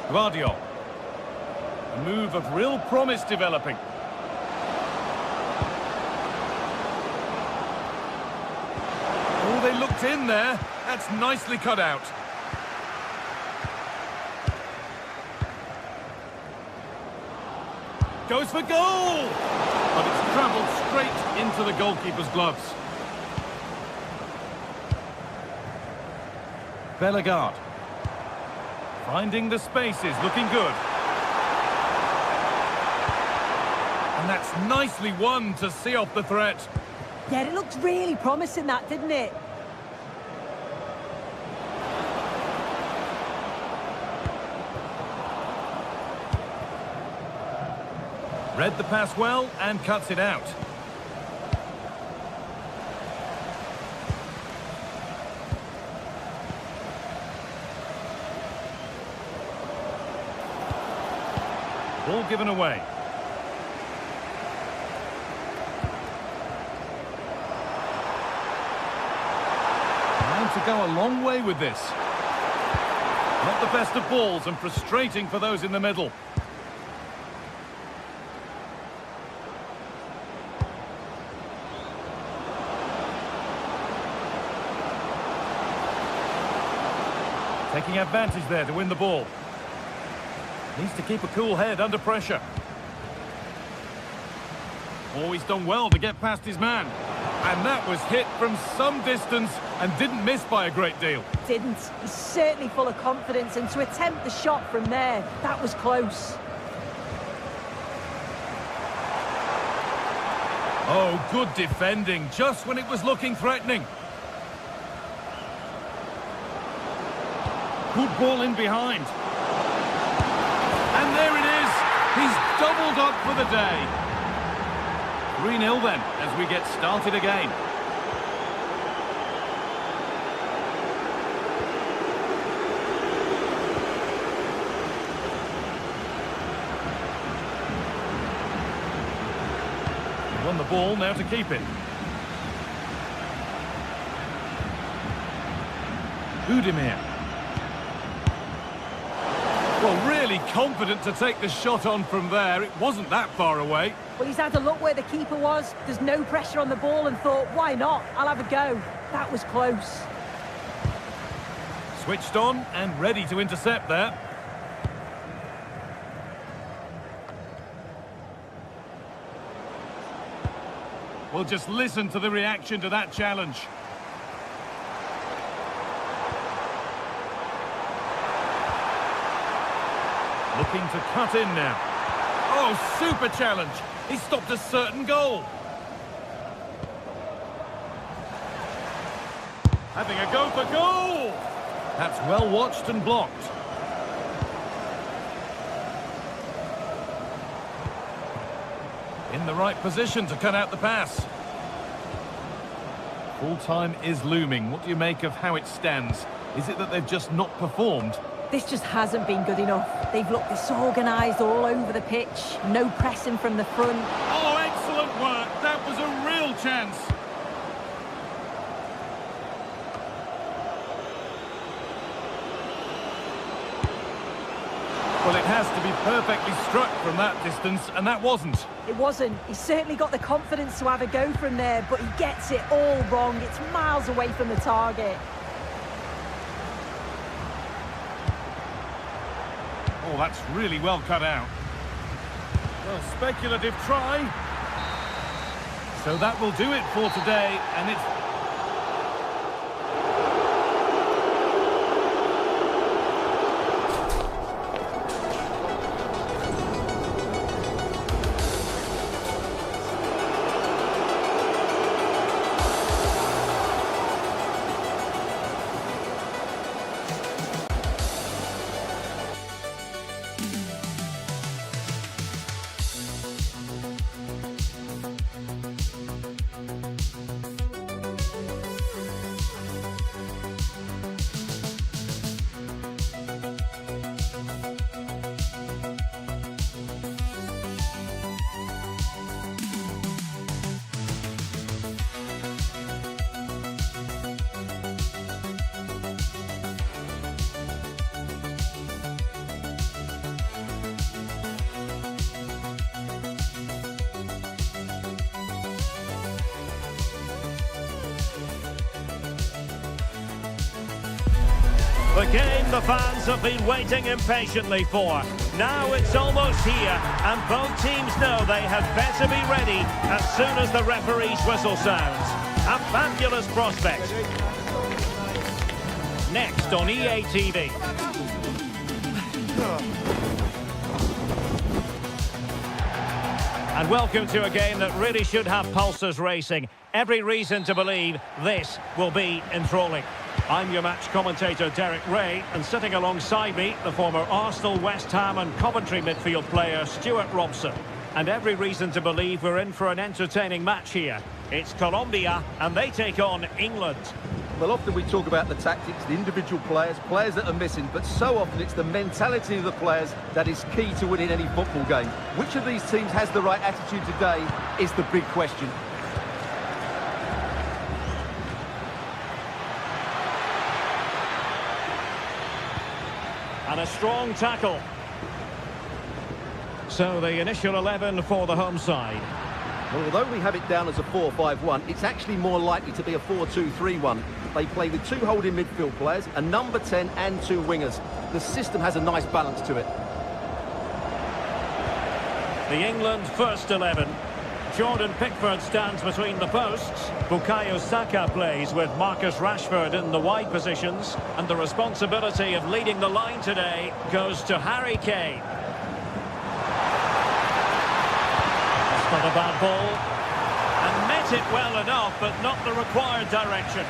Guardiola. A move of real promise developing. Oh, they looked in there. That's nicely cut out. Goes for goal! But it's travelled straight into the goalkeeper's gloves. Bellegarde. Finding the spaces, looking good. And that's nicely won to see off the threat. Yeah, it looked really promising, that, didn't it? Read the pass well and cuts it out. Ball given away. Time to go a long way with this. Not the best of balls and frustrating for those in the middle. Taking advantage there to win the ball. Needs to keep a cool head under pressure. Always done well to get past his man. And that was hit from some distance and didn't miss by a great deal. Didn't. He's certainly full of confidence, and to attempt the shot from there, that was close. Oh, good defending, just when it was looking threatening. Good ball in behind. And there it is. He's doubled up for the day. 3-0 then, as we get started again. Won the ball, now to keep it. Udemir. Well, really confident to take the shot on from there. It wasn't that far away. Well, he's had a look where the keeper was. There's no pressure on the ball and thought, why not? I'll have a go. That was close. Switched on and ready to intercept there. Well, just listen to the reaction to that challenge. Looking to cut in now. Oh, super challenge. He stopped a certain goal. Having a go for goal. That's well watched and blocked. In the right position to cut out the pass. Full time is looming. What do you make of how it stands? Is it that they've just not performed? This just hasn't been good enough. They've looked disorganised all over the pitch. No pressing from the front. Oh, excellent work. That was a real chance. Well, it has to be perfectly struck from that distance, and that wasn't. It wasn't. He's certainly got the confidence to have a go from there, but he gets it all wrong. It's miles away from the target. Oh, that's really well cut out. Well, speculative try. So that will do it for today, and it's... The game the fans have been waiting impatiently for. Now it's almost here, and both teams know they had better be ready as soon as the referee's whistle sounds. A fabulous prospect. Next on EA TV. And welcome to a game that really should have pulses racing. Every reason to believe this will be enthralling. I'm your match commentator, Derek Ray, and sitting alongside me, the former Arsenal, West Ham and Coventry midfield player, Stuart Robson. And every reason to believe we're in for an entertaining match here. It's Colombia, and they take on England. Well, often we talk about the tactics, the individual players that are missing, but so often it's the mentality of the players that is key to winning any football game. Which of these teams has the right attitude today is the big question. And a strong tackle. So the initial 11 for the home side. Well, although we have it down as a 4-5-1, it's actually more likely to be a 4-2-3-1. They play with 2 holding midfield players, a number 10 and 2 wingers. The system has a nice balance to it. The England first 11. Jordan Pickford stands between the posts. Bukayo Saka plays with Marcus Rashford in the wide positions. And the responsibility of leading the line today goes to Harry Kane. That's not a bad ball. And met it well enough, but not the required direction.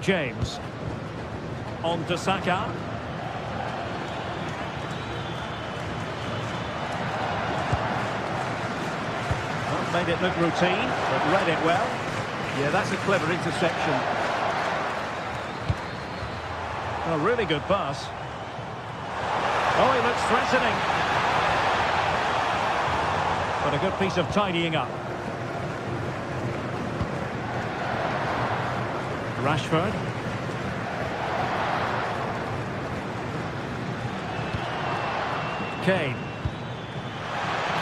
James. On to Saka. Well, made it look routine, but read it well. Yeah, that's a clever interception. A really good pass. Oh, he looks threatening. But a good piece of tidying up. Rashford. Kane.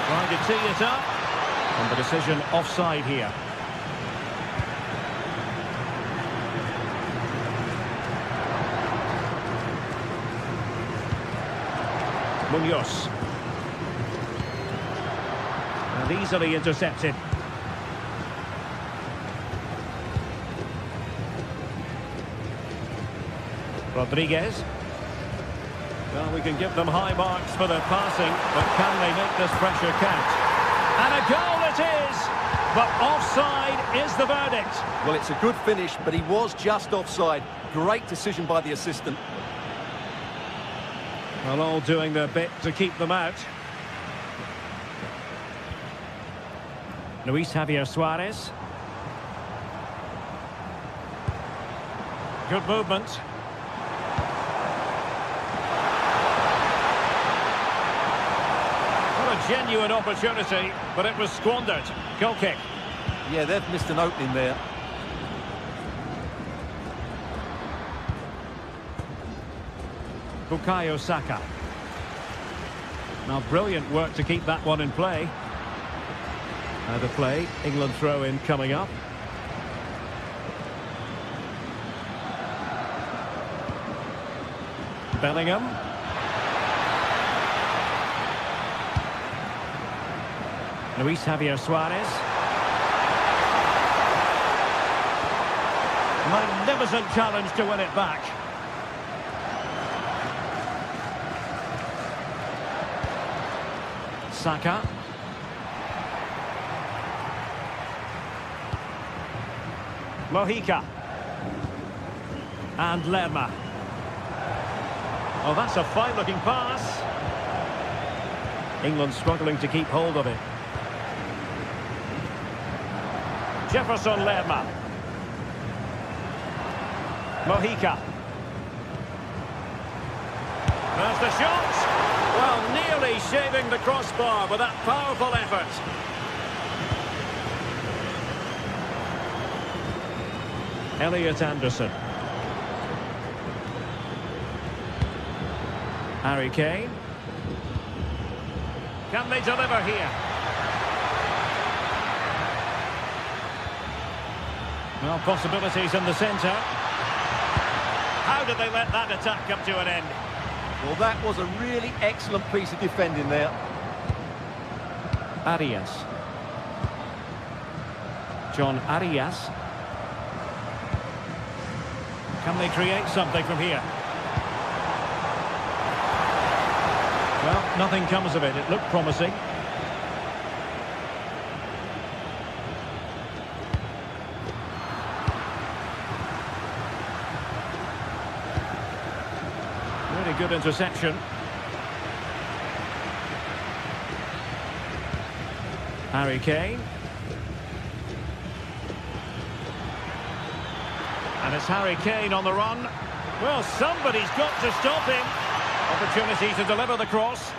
Trying to tee it up. And the decision offside here. Munoz. And easily intercepted. Rodriguez. Well, we can give them high marks for their passing, but can they make this pressure count? And a goal it is! But offside is the verdict. Well, it's a good finish, but he was just offside. Great decision by the assistant. Well, all doing their bit to keep them out. Luis Javier Suarez. Good movement. What a genuine opportunity, but it was squandered. Goal kick. Yeah, they've missed an opening there. Bukayo Saka. Now, brilliant work to keep that one in play. Out of play, England throw-in coming up. Bellingham. Luis Javier Suarez. Magnificent challenge to win it back. Saka. Mojica. And Lerma. Oh, that's a fine-looking pass. England struggling to keep hold of it. Jefferson Lerma. Mojica. There's the shot. Well, nearly shaving the crossbar with that powerful effort. Elliot Anderson. Harry Kane. Can they deliver here? Well, possibilities in the centre. How did they let that attack come to an end? Well, that was a really excellent piece of defending there. Arias. John Arias. Can they create something from here? Well, nothing comes of it. It looked promising. Really good interception. Harry Kane. And it's Harry Kane on the run. Well, somebody's got to stop him. Opportunity to deliver the cross.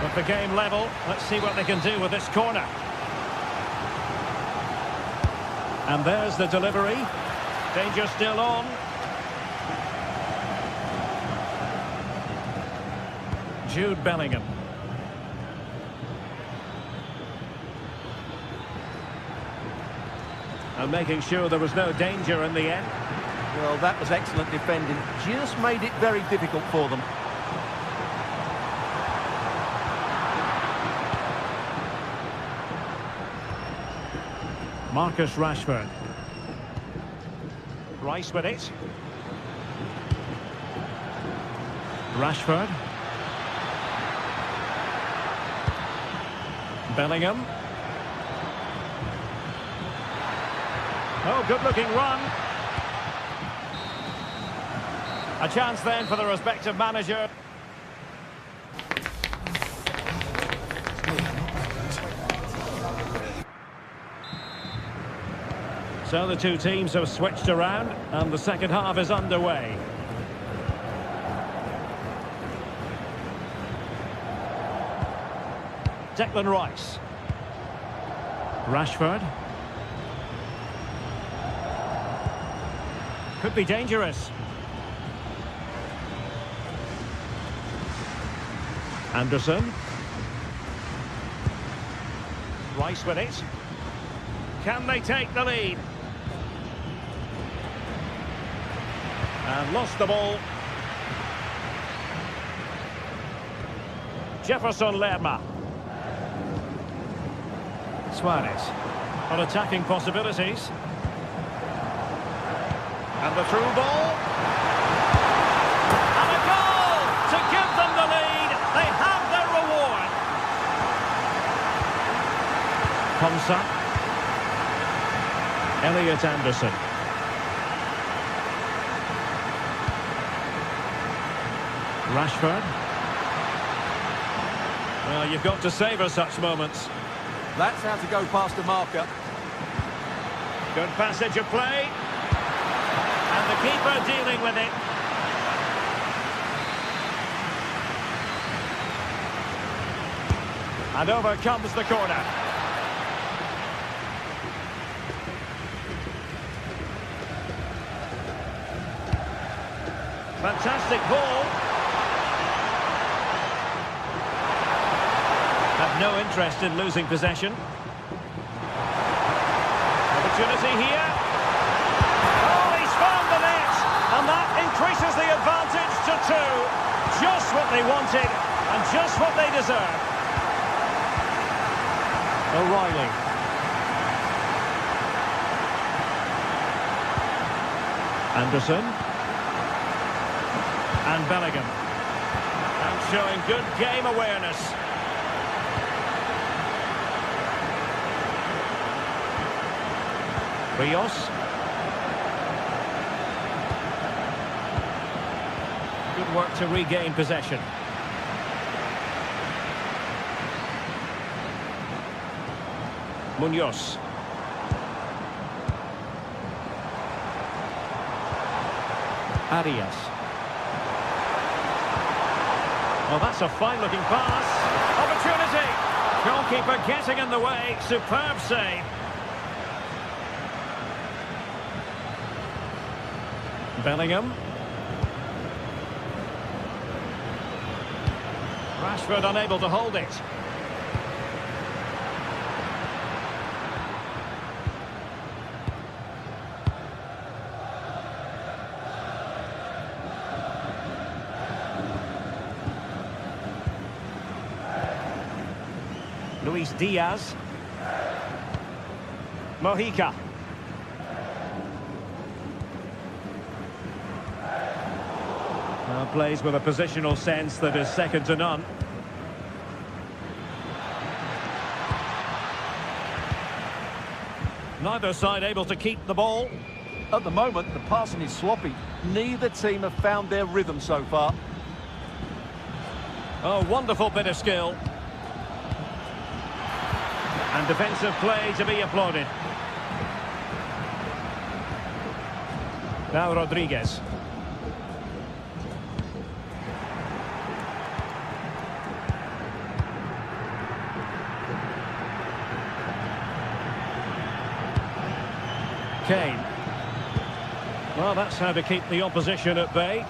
With the game level, let's see what they can do with this corner. And there's the delivery. Danger still on. Jude Bellingham. And making sure there was no danger in the end. Well, that was excellent defending. Just made it very difficult for them. Marcus Rashford. Rice with it. Rashford. Bellingham. Oh, good-looking run. A chance then for the respective manager. So the two teams have switched around and the second half is underway. Declan Rice. Rashford. Could be dangerous. Anderson. Rice with it. Can they take the lead? And lost the ball. Jefferson Lerma. Suarez. On attacking possibilities. And the through ball. And a goal to give them the lead. They have their reward. Komsa. Elliot Anderson. Rashford. Well, you've got to savour such moments. That's how to go past the marker. Good passage of play. And the keeper dealing with it. And over comes the corner. Fantastic ball. Have no interest in losing possession. Opportunity here. Oh, he's found the net. And that increases the advantage to 2. Just what they wanted and just what they deserve. O'Reilly. Anderson. And Bellingham. And showing good game awareness. Rios. Good work to regain possession. Munoz. Arias. Well, that's a fine-looking pass. Opportunity. Goalkeeper getting in the way. Superb save. Bellingham. Rashford unable to hold it. Luis Diaz. Mojica. Now plays with a positional sense that is second to none. Neither side able to keep the ball. At the moment, the passing is sloppy. Neither team have found their rhythm so far. Oh, wonderful bit of skill. And defensive play to be applauded. Now Rodriguez. Kane. Well, that's how to keep the opposition at bay.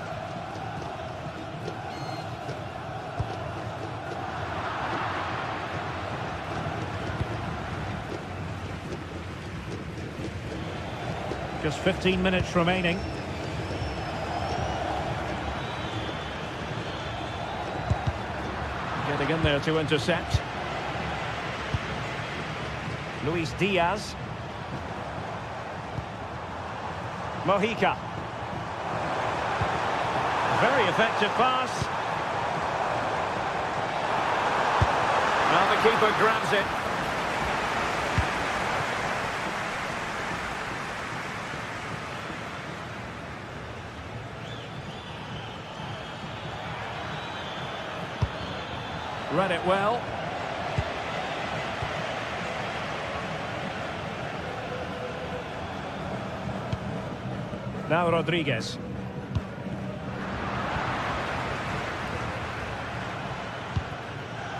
Just 15 minutes remaining. Getting in there to intercept. Luis Diaz. Mojica. Very effective pass. Now the keeper grabs it. Read it well. Now Rodriguez.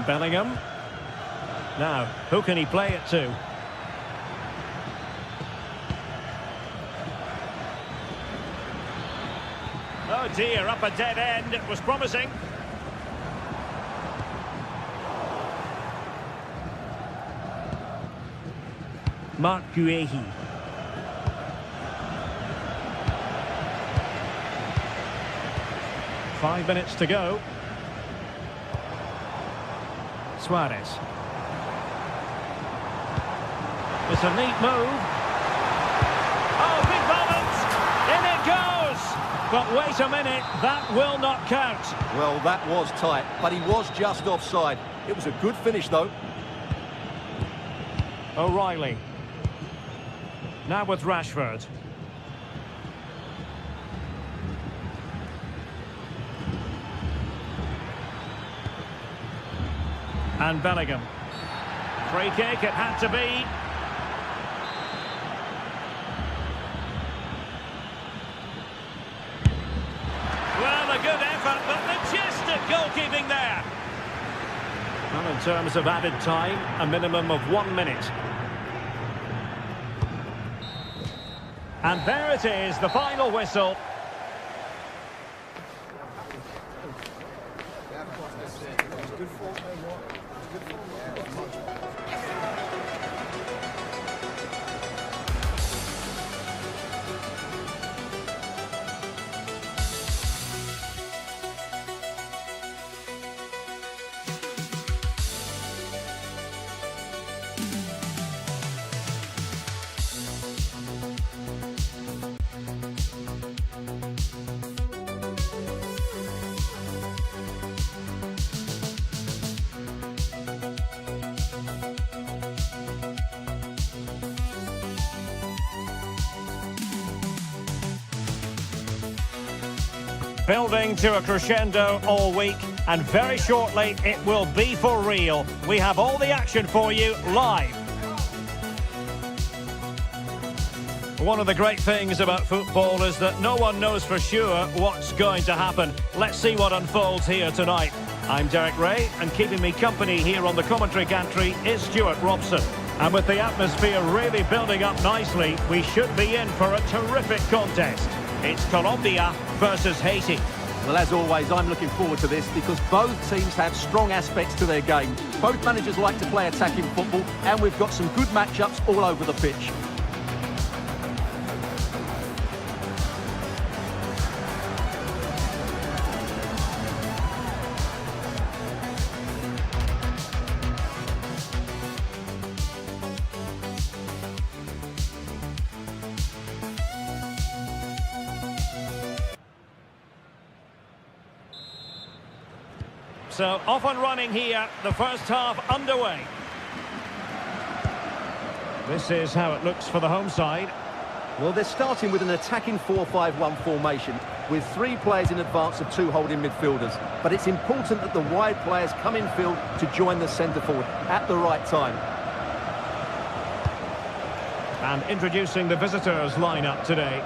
Bellingham. Now, who can he play it to? Oh dear, up a dead end. It was promising. Mark Guehi. Five minutes to go. Suarez. It's a neat move. Oh, big moment! In it goes! But wait a minute, that will not count. Well, that was tight, but he was just offside. It was a good finish, though. O'Reilly. Now with Rashford. And Bellingham. Free kick, it had to be. Well, a good effort, but majestic goalkeeping there. Well, in terms of added time, a minimum of 1 minute. And there it is, the final whistle. Building to a crescendo all week, and very shortly it will be for real. We have all the action for you live. One of the great things about football is that no one knows for sure what's going to happen. Let's see what unfolds here tonight. I'm Derek Ray, and keeping me company here on the commentary gantry is Stuart Robson. And with the atmosphere really building up nicely, we should be in for a terrific contest. It's Colombia versus Haiti. Well, as always, I'm looking forward to this because both teams have strong aspects to their game. Both managers like to play attacking football, and we've got some good matchups all over the pitch. So off and running here, the first half underway. This is how it looks for the home side. Well, they're starting with an attacking 4-5-1 formation with 3 players in advance of 2 holding midfielders. But it's important that the wide players come in field to join the centre forward at the right time. And introducing the visitors lineup today.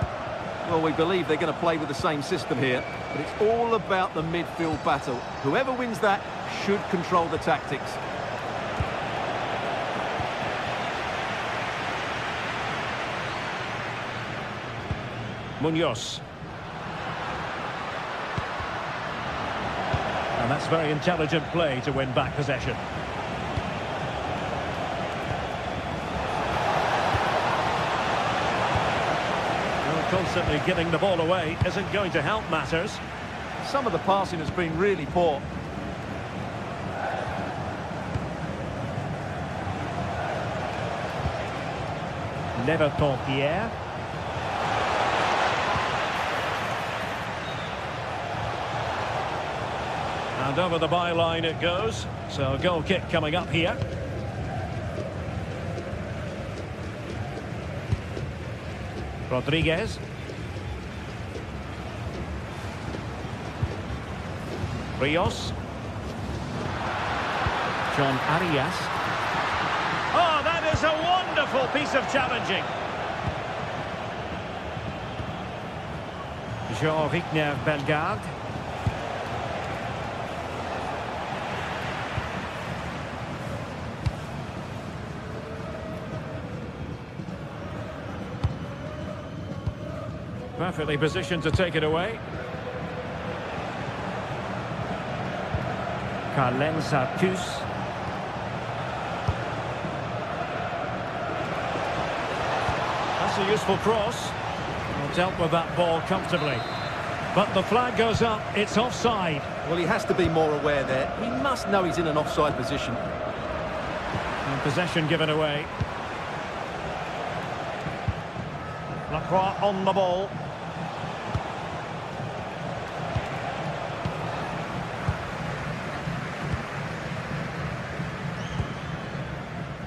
Well, we believe they're going to play with the same system here, but it's all about the midfield battle. Whoever wins that should control the tactics. Munoz. And that's very intelligent play to win back possession. Well, constantly giving the ball away isn't going to help matters. Some of the passing has been really poor. Pierre. And over the byline it goes. So a goal kick coming up here. Rodriguez. Rios. John Arias. Oh, that is a wonderful piece of challenging. Jean-Victor Bellegarde. Perfectly positioned to take it away. Carlen Sartus. That's a useful cross. Well, dealt with that ball comfortably. But the flag goes up, it's offside. Well, he has to be more aware there. He must know he's in an offside position. And possession given away. Lacroix on the ball.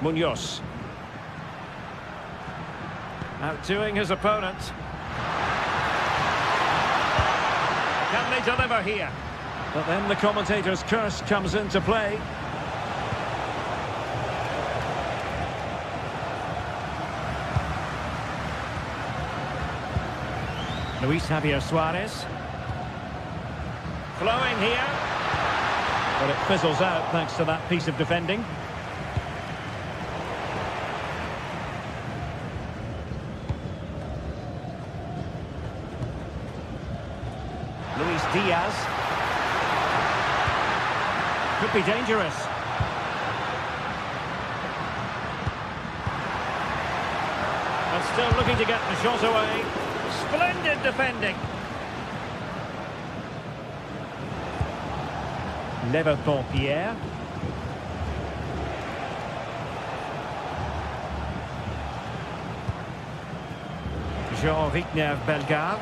Munoz. Outdoing his opponent. Can they deliver here? But then the commentator's curse comes into play. Luis Javier Suarez. Flowing here. But it fizzles out thanks to that piece of defending. Luis Diaz. Could be dangerous. And still looking to get the shot away. Splendid defending. Pierre. Jean-Victor Bellegarde.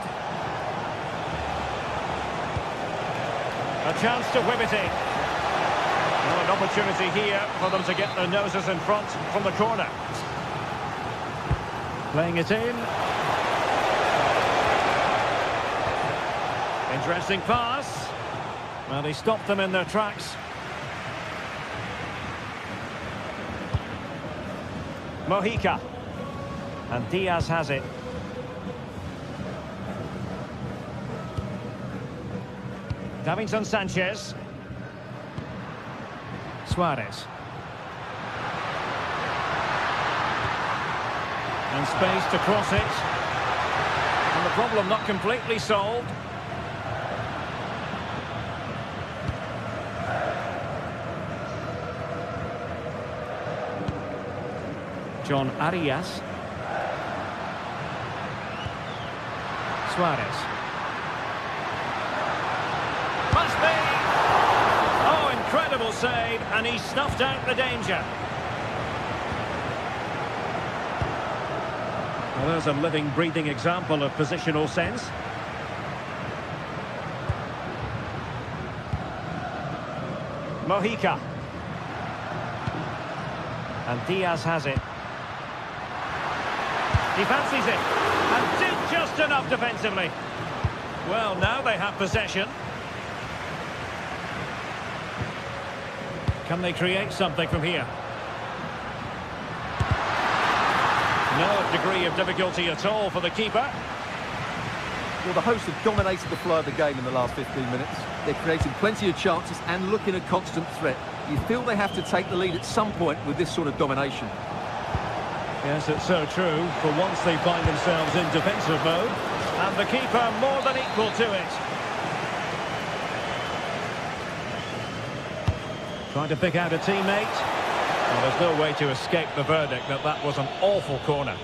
A chance to whip it in. Well, an opportunity here for them to get their noses in front from the corner. Playing it in. Interesting pass. Well, they stopped them in their tracks. Mojica. And Diaz has it. Davinson Sanchez. Suarez. And space to cross it. And the problem not completely solved. John Arias. Suarez. Must be! Oh, incredible save, and he snuffed out the danger. Well, there's a living, breathing example of positional sense. Mojica. And Diaz has it. He fancies it, and did just enough defensively. Well, now they have possession. Can they create something from here? No degree of difficulty at all for the keeper. Well, the hosts have dominated the flow of the game in the last 15 minutes. They're creating plenty of chances and looking a constant threat. You feel they have to take the lead at some point with this sort of domination. Yes, it's so true. For once they find themselves in defensive mode. And the keeper more than equal to it. Trying to pick out a teammate. Well, there's no way to escape the verdict that that was an awful corner.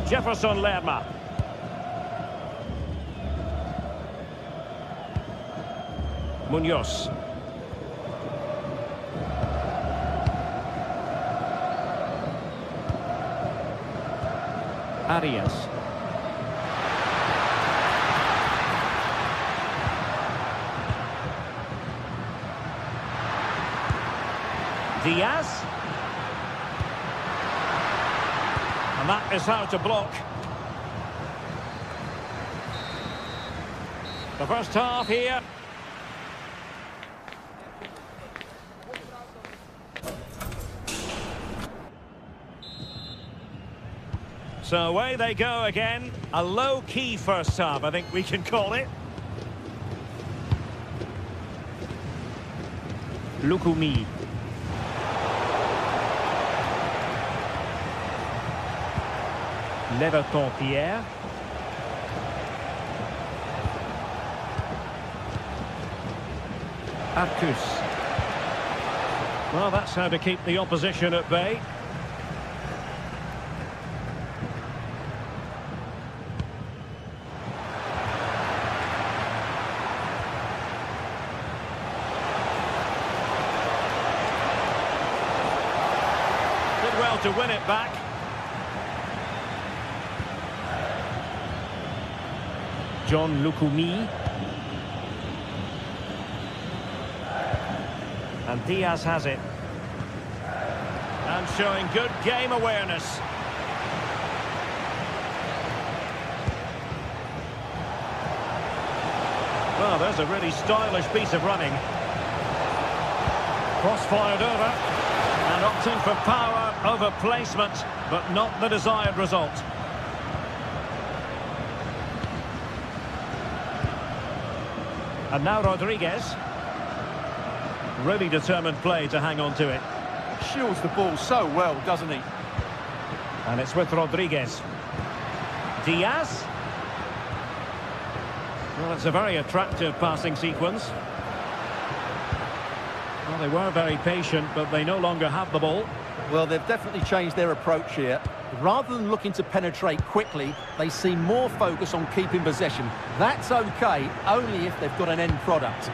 Jefferson Lerma. Munoz. Arias. Diaz. And that is how to block. The first half here. So away they go again. A low-key first half, I think we can call it. Lukumi. Leverton-Pierre. Arcus. Well, that's how to keep the opposition at bay. Did well to win it back. John Lukumi. And Diaz has it. And showing good game awareness. Well, there's a really stylish piece of running. Cross fired over. And opting for power over placement, but not the desired result. And now Rodriguez. Really determined play to hang on to it. Shields the ball so well, doesn't he? And it's with Rodriguez. Diaz. Well, it's a very attractive passing sequence. Well, they were very patient, but they no longer have the ball. Well, they've definitely changed their approach here. Rather than looking to penetrate quickly, they seem more focused on keeping possession. That's okay, only if they've got an end product.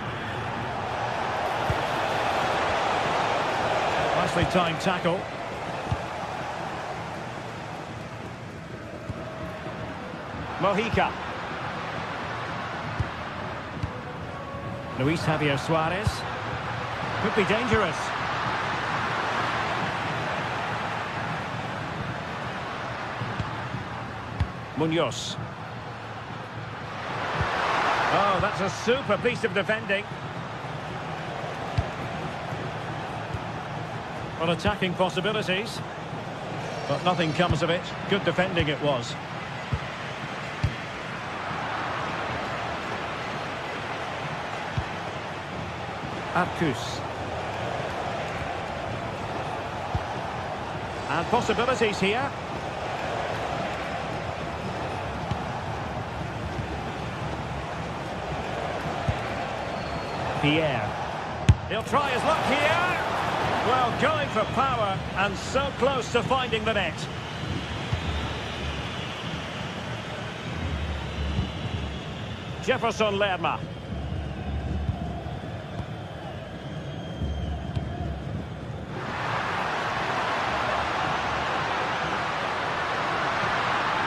Nicely timed tackle. Mojica. Luis Javier Suarez. Could be dangerous. Munoz. Oh, that's a super piece of defending. Well, attacking possibilities, but nothing comes of it. Good defending it was. Arcus. And possibilities here. Pierre. He'll try his luck here. Well, going for power and so close to finding the net. Jefferson Lerma.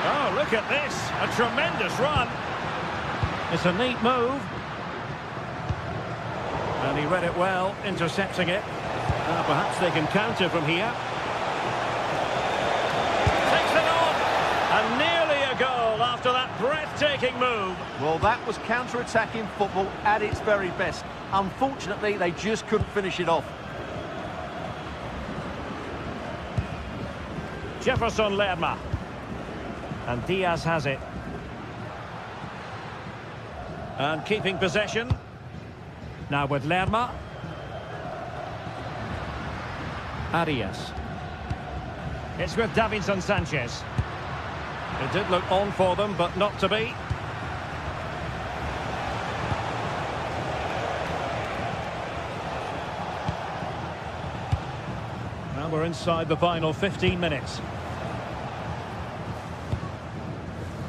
Oh, look at this. A tremendous run. It's a neat move. And he read it well, intercepting it. Perhaps they can counter from here. Takes it on! And nearly a goal after that breathtaking move. Well, that was counter-attacking football at its very best. Unfortunately, they just couldn't finish it off. Jefferson Lerma. And Diaz has it. And keeping possession. Now with Lerma. Arias. It's with Davinson Sanchez. It did look on for them, but not to be. Now we're inside the final 15 minutes.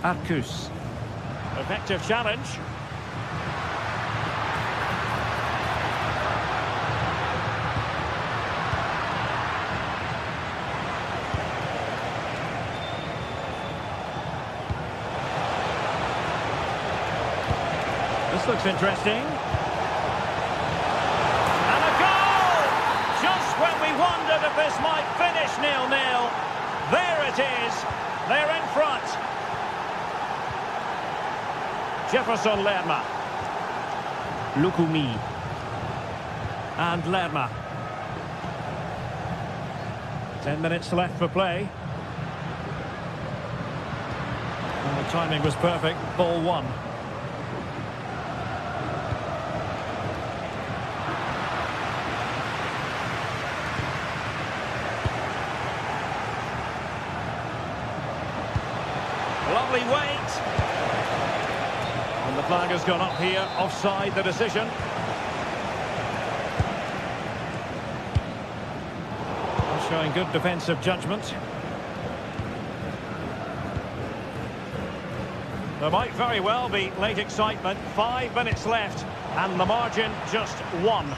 Arcus. Effective challenge. This looks interesting. And a goal! Just when we wondered if this might finish 0-0. There it is. They're in front. Jefferson Lerma. Lukumi. And Lerma. 10 minutes left for play. And the timing was perfect. Ball one. Lovely weight. And the flag has gone up here, offside the decision. Showing good defensive judgment. There might very well be late excitement. 5 minutes left, and the margin just 1.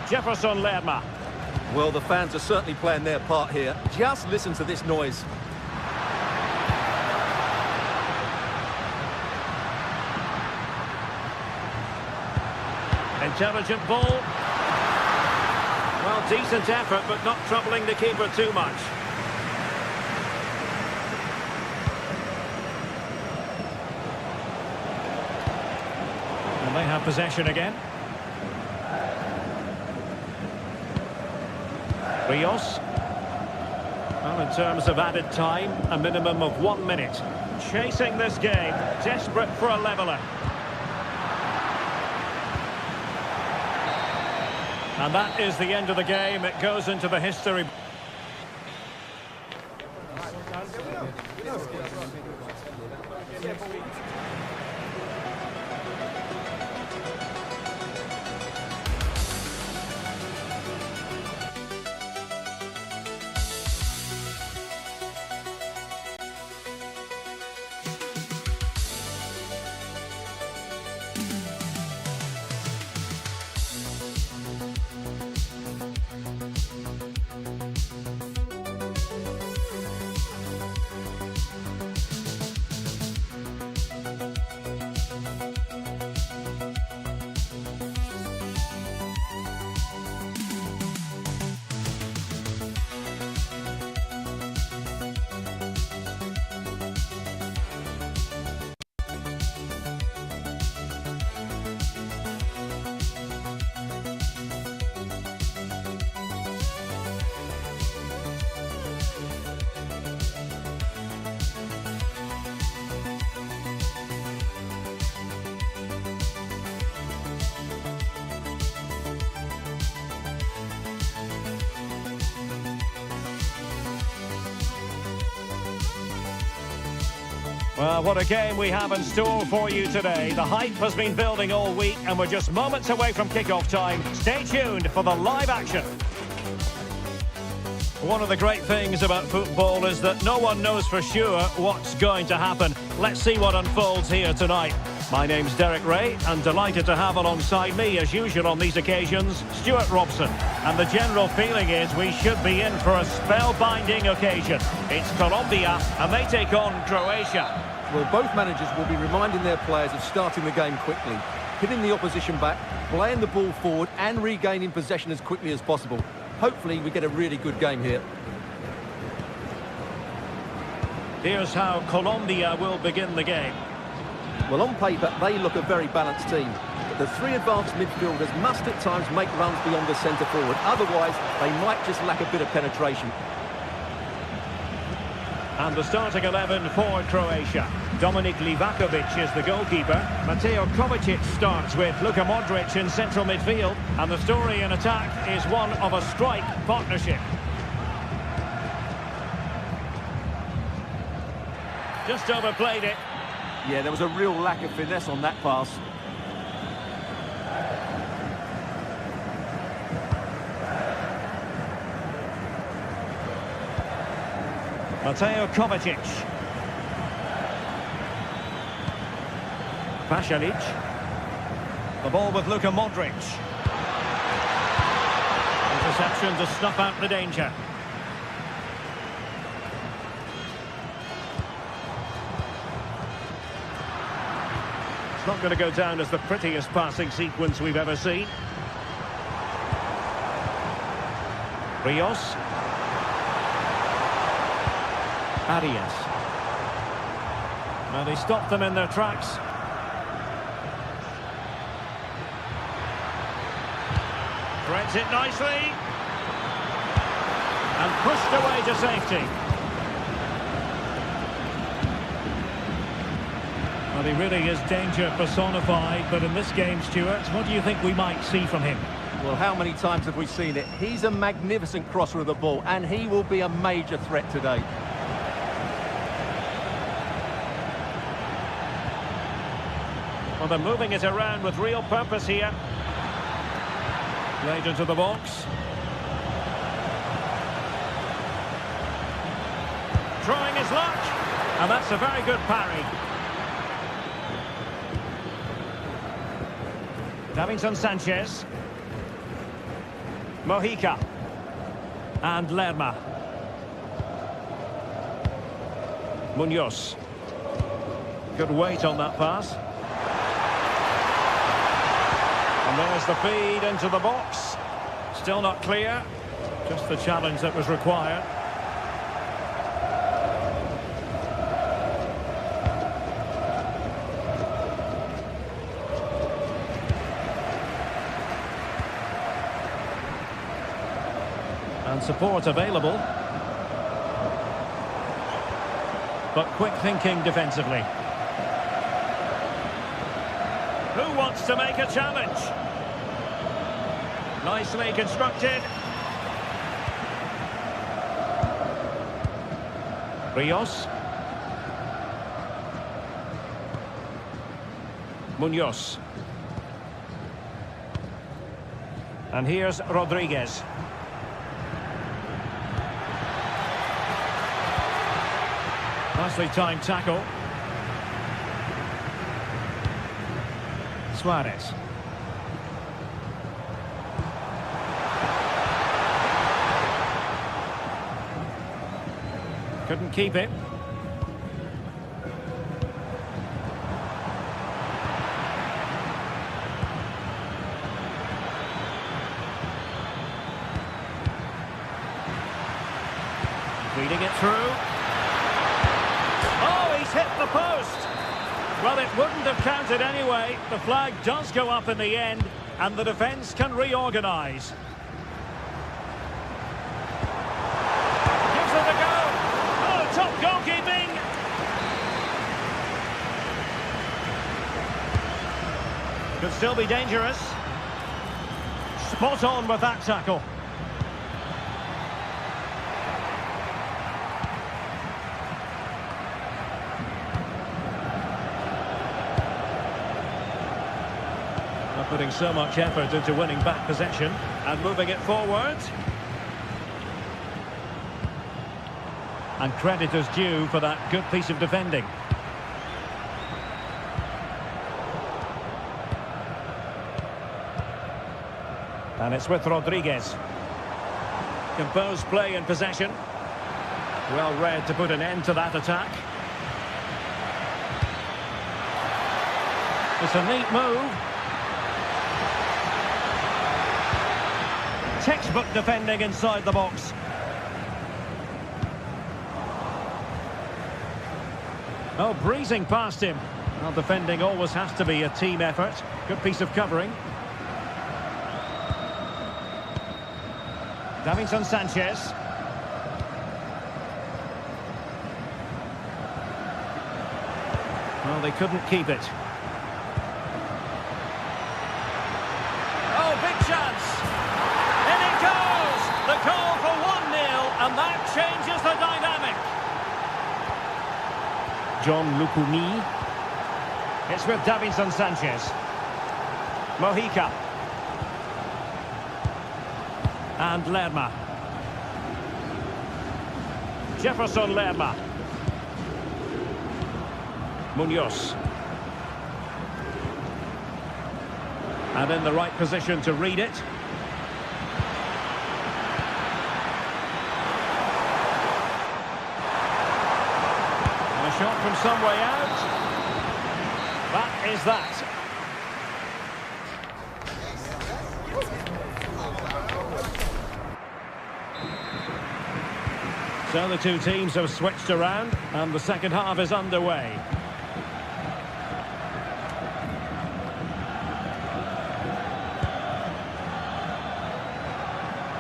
Jefferson Lerma. Well, the fans are certainly playing their part here. Just listen to this noise. Intelligent ball. Well, decent effort, but not troubling the keeper too much. And they have possession again. Rios. Well, in terms of added time, a minimum of 1 minute. Chasing this game, desperate for a leveller. And that is the end of the game. It goes into the history. Well, what a game we have in store for you today. The hype has been building all week, and we're just moments away from kickoff time. Stay tuned for the live action. One of the great things about football is that no one knows for sure what's going to happen. Let's see what unfolds here tonight. My name's Derek Ray, and delighted to have alongside me, as usual on these occasions, Stuart Robson. And the general feeling is we should be in for a spellbinding occasion. It's Colombia, and they take on Croatia. Well, both managers will be reminding their players of starting the game quickly, hitting the opposition back, playing the ball forward and regaining possession as quickly as possible. Hopefully we get a really good game here. Here's how Colombia will begin the game. Well, on paper, they look a very balanced team. But the three advanced midfielders must at times make runs beyond the centre forward. Otherwise, they might just lack a bit of penetration. And the starting 11 for Croatia. Dominik Livakovic is the goalkeeper. Mateo Kovacic starts with Luka Modric in central midfield. And the story in attack is one of a strike partnership. Just overplayed it. Yeah, there was a real lack of finesse on that pass. Mateo Kovacic. Pasalic. The ball with Luka Modric. Interception to snuff out the danger. It's not going to go down as the prettiest passing sequence we've ever seen. Rios. Arias. Well, he stopped them in their tracks. Threads it nicely. And pushed away to safety. Well, he really is danger personified, but in this game, Stuart, what do you think we might see from him? Well, how many times have we seen it? He's a magnificent crosser of the ball, and he will be a major threat today. Well, they're moving it around with real purpose here. Played into the box. Trying his luck. And that's a very good parry. Davinson Sanchez. Mojica. And Lerma. Munoz. Good weight on that pass. And there's the feed into the box. Still not clear. Just the challenge that was required. And support available. But quick thinking defensively. Who wants to make a challenge? Nicely constructed. Rios. Munoz. And here's Rodriguez. Nicely timed tackle. Suarez. Couldn't keep it. Feeding it through. Oh, he's hit the post. Well, it wouldn't have counted anyway. The flag does go up in the end, and the defence can reorganise. Gives it a go. Oh, top goalkeeping. Could still be dangerous. Spot on with that tackle. Putting so much effort into winning back possession and moving it forward. And credit is due for that good piece of defending. And it's with Rodriguez. Composed play in possession. Well read to put an end to that attack. It's a neat move. Textbook defending inside the box. Oh, breezing past him. Well, defending always has to be a team effort. Good piece of covering. Davinson Sanchez. Well, they couldn't keep it. Oh, big chance! In it goes! The goal for 1-0, and that changes the dynamic. John Lukumi. It's with Davinson Sanchez. Mojica. And Lerma. Jefferson Lerma. Munoz. And in the right position to read it. And a shot from some way out. That is that. So the two teams have switched around and the second half is underway.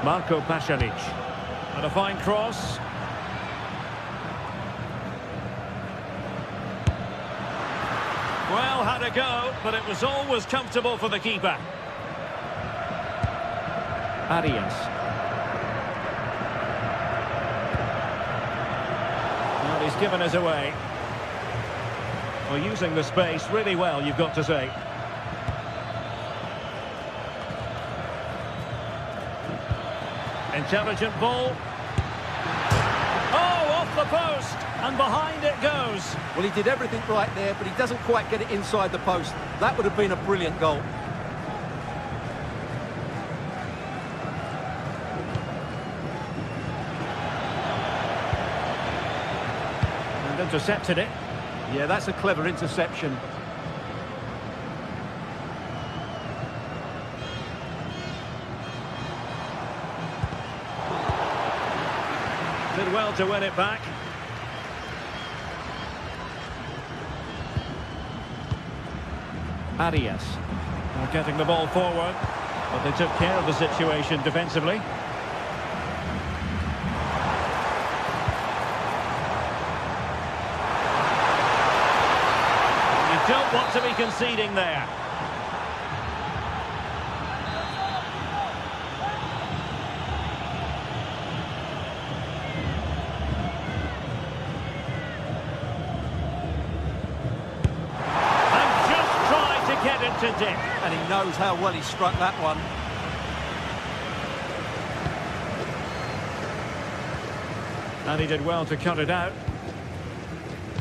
Marco Pasalic. And a fine cross. Well, had a go, but it was always comfortable for the keeper. Arias. Well, he's given us away. Well, using the space really well, you've got to say. Intelligent ball. Oh, off the post. And behind it goes. Well, he did everything right there, but he doesn't quite get it inside the post. That would have been a brilliant goal. And intercepted it. Yeah, that's a clever interception. Did well to win it back. Arias. They're getting the ball forward, but they took care of the situation defensively. You don't want to be conceding there. To dip. And he knows how well he struck that one. And he did well to cut it out.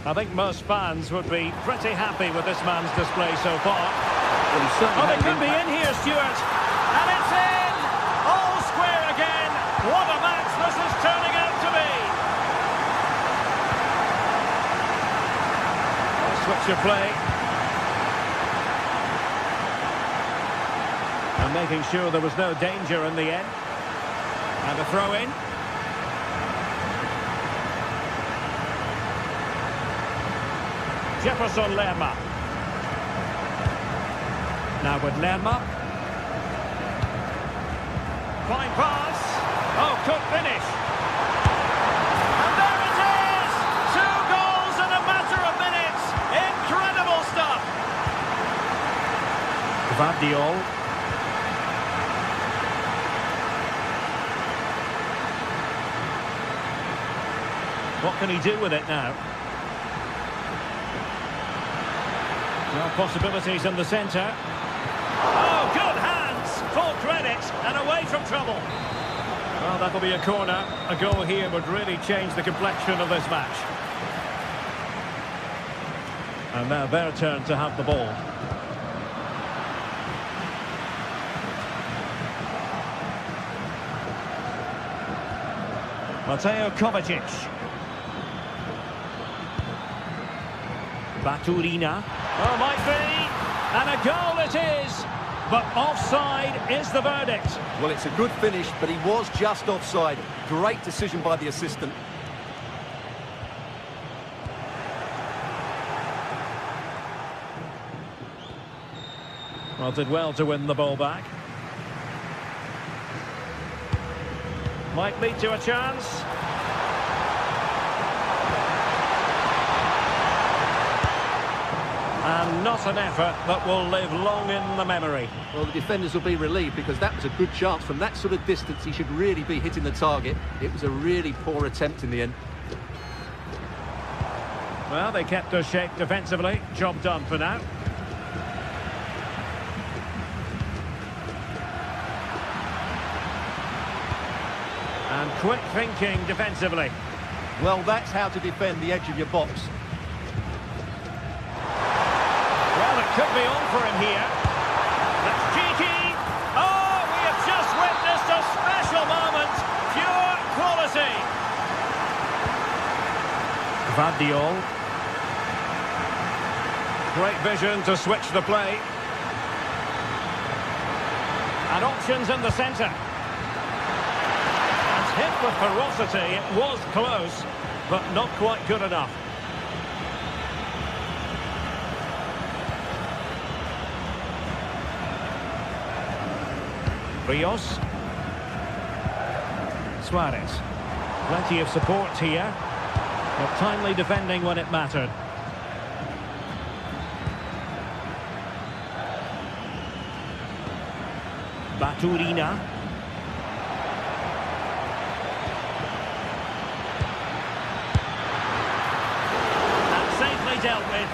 I think most fans would be pretty happy with this man's display so far. Well, they could be in here, Stuart. And it's in! All square again. What a match this is turning out to be. Switch of play. And making sure there was no danger in the end. And a throw in. Jefferson Lerma. Now with Lerma. Fine pass. Oh, could finish. And there it is! 2 goals in a matter of minutes. Incredible stuff. Gvardiol. What can he do with it now? Well, possibilities in the centre. Oh, good hands! Full credit and away from trouble. Well, that'll be a corner. A goal here would really change the complexion of this match. And now their turn to have the ball. Mateo Kovacic. Baturina. Oh, might be. And a goal it is. But offside is the verdict. Well, it's a good finish, but he was just offside. Great decision by the assistant. Well, did well to win the ball back. Might lead to a chance. not an effort that will live long in the memory. Well, the defenders will be relieved because that was a good chance. From that sort of distance, he should really be hitting the target. It was a really poor attempt in the end. Well, they kept their shape defensively. Job done for now. And quick thinking defensively. Well, that's how to defend the edge of your box. Well, it could be on for him here. That's cheeky. Oh, we have just witnessed a special moment. Pure quality. Vardiol. Great vision to switch the play. And options in the centre. And hit with ferocity. It was close, but not quite good enough. Rios. Suarez. Plenty of support here, but timely defending when it mattered. Baturina. And safely dealt with.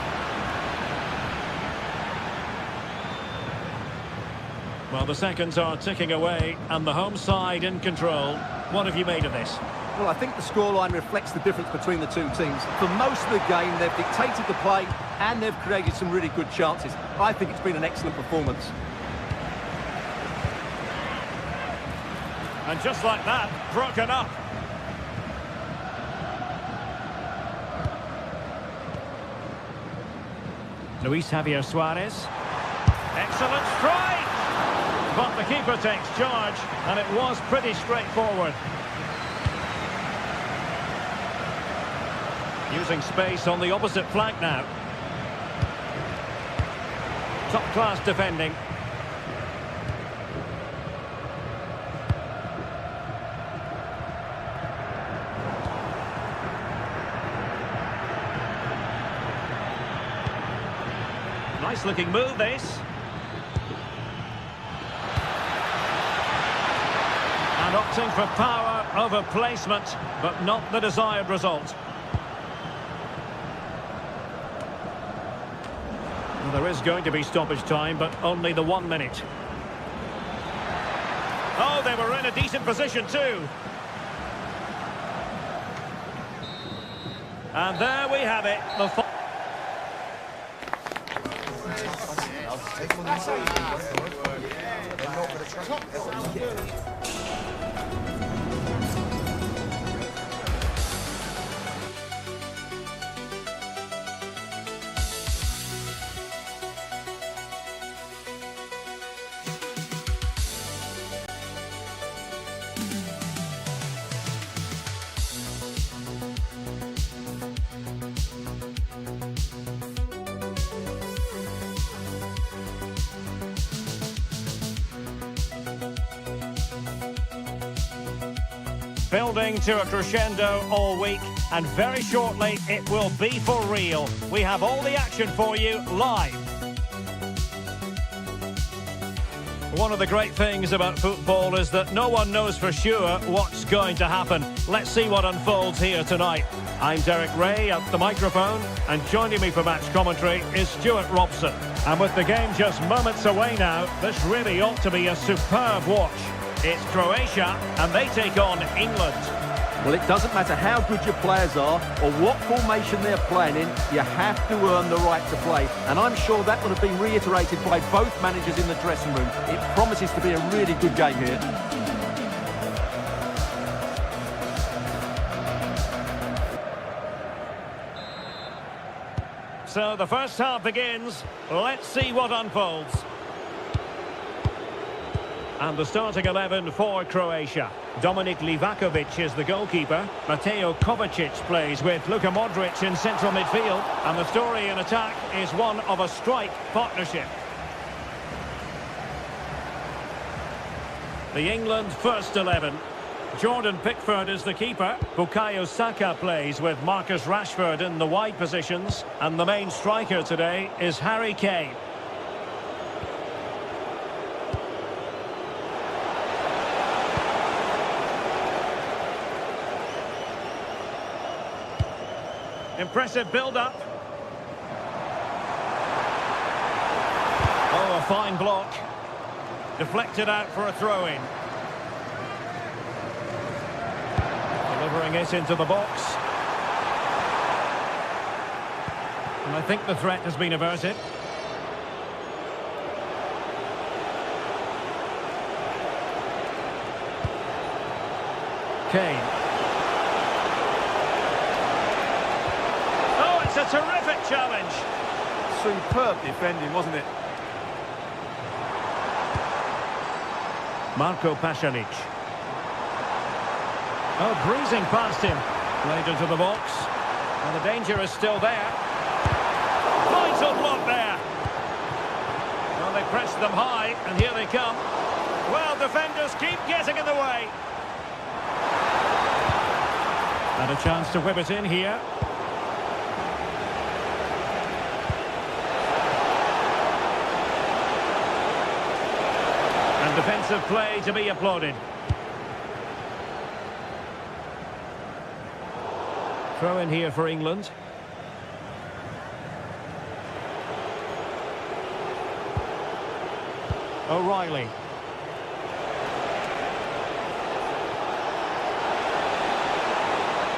Well, the seconds are ticking away, and the home side in control. What have you made of this? Well, I think the scoreline reflects the difference between the two teams. For most of the game, they've dictated the play, and they've created some really good chances. I think it's been an excellent performance. And just like that, broken up. Luis Javier Suarez. Excellent strike! But the keeper takes charge, and it was pretty straightforward. Using space on the opposite flank now. Top-class defending. Nice-looking move, this. And opting for power over placement, but not the desired result. Well, there is going to be stoppage time, but only the 1 minute. Oh, they were in a decent position too. And there we have it. Building to a crescendo all week, and very shortly it will be for real. We have all the action for you live. One of the great things about football is that no one knows for sure what's going to happen. Let's see what unfolds here tonight. I'm Derek Ray at the microphone, and joining me for match commentary is Stuart Robson. And with the game just moments away now, this really ought to be a superb watch. It's Croatia, and they take on England. Well, it doesn't matter how good your players are or what formation they're playing in, you have to earn the right to play. And I'm sure that would have been reiterated by both managers in the dressing room. It promises to be a really good game here. So the first half begins. Let's see what unfolds. And the starting 11 for Croatia. Dominik Livakovic is the goalkeeper. Mateo Kovacic plays with Luka Modric in central midfield. And the story in attack is one of a strike partnership. The England first 11. Jordan Pickford is the keeper. Bukayo Saka plays with Marcus Rashford in the wide positions. And the main striker today is Harry Kane. Impressive build-up. Oh, a fine block. Deflected out for a throw-in. Delivering it into the box. And I think the threat has been averted. Kane. Oh, it's a terrific challenge. Superb defending, wasn't it? Marco Pasalic. Oh, breezing past him. Played into the box. And the danger is still there. Vital block there. Well, they pressed them high, and here they come. Well, defenders keep getting in the way. And a chance to whip it in here. And defensive play to be applauded. Throw in here for England. O'Reilly.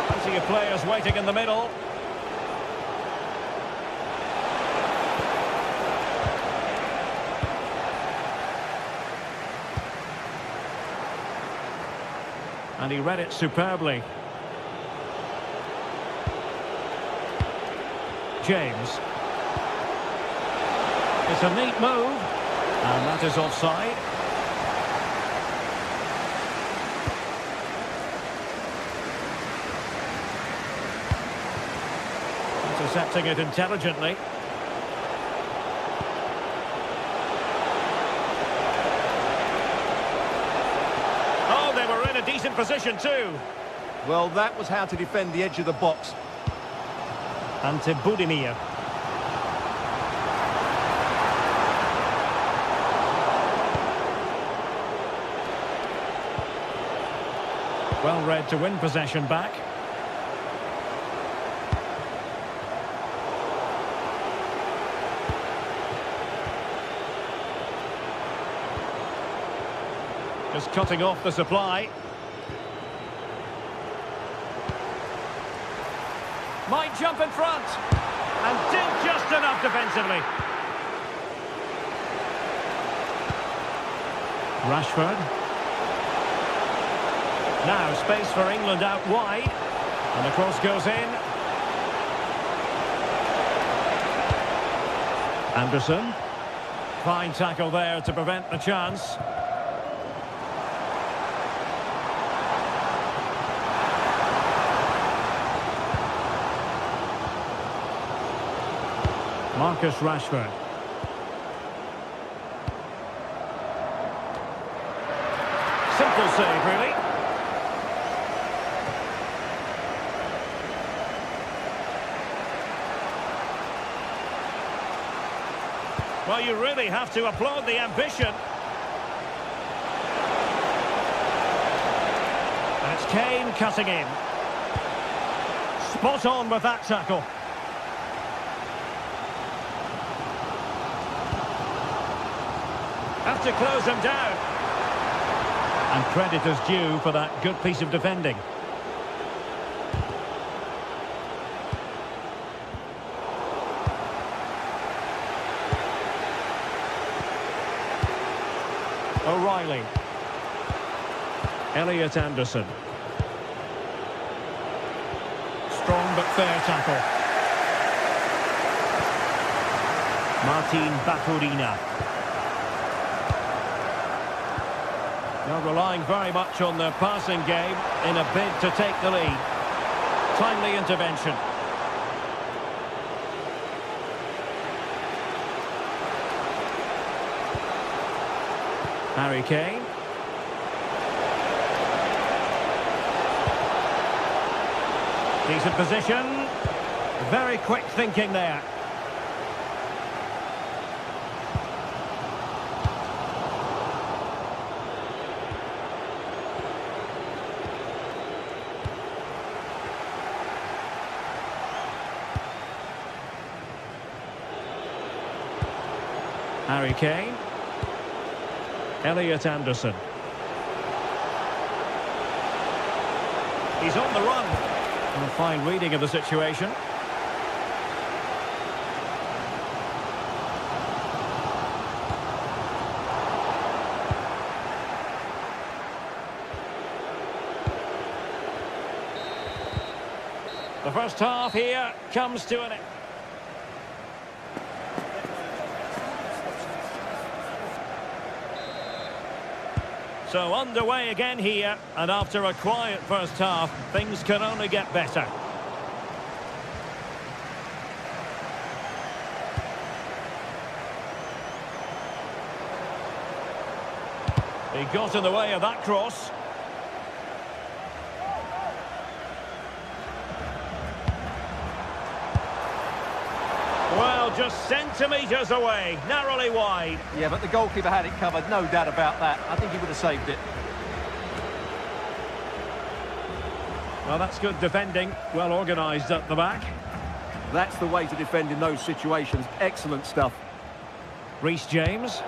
Plenty of players waiting in the middle. And he read it superbly. James. It's a neat move. And that is offside. Intercepting it intelligently. Oh, they were in a decent position too. Well, that was how to defend the edge of the box. Ante Budimir. Well read to win possession back. Just cutting off the supply. Might jump in front. And did just enough defensively. Rashford. Now space for England out wide. And the cross goes in. Anderson. Fine tackle there to prevent the chance. Marcus Rashford. Simple save, really. Well, you really have to applaud the ambition. And it's Kane cutting in. Spot on with that tackle. Have to close them down. And credit is due for that good piece of defending. O'Reilly. Elliot Anderson. Strong but fair tackle. Martin Baturina. They're relying very much on their passing game in a bid to take the lead. Timely intervention. Harry Kane. Decent position. Very quick thinking there. Harry Kane. Elliot Anderson. He's on the run. And a fine reading of the situation. The first half here comes to an end. So underway again here, and after a quiet first half, things can only get better. He got in the way of that cross. Well, just centimetres away, narrowly wide. Yeah, but the goalkeeper had it covered, no doubt about that. I think he would have saved it. Well, that's good defending, well organised at the back. That's the way to defend in those situations. Excellent stuff. Reece James.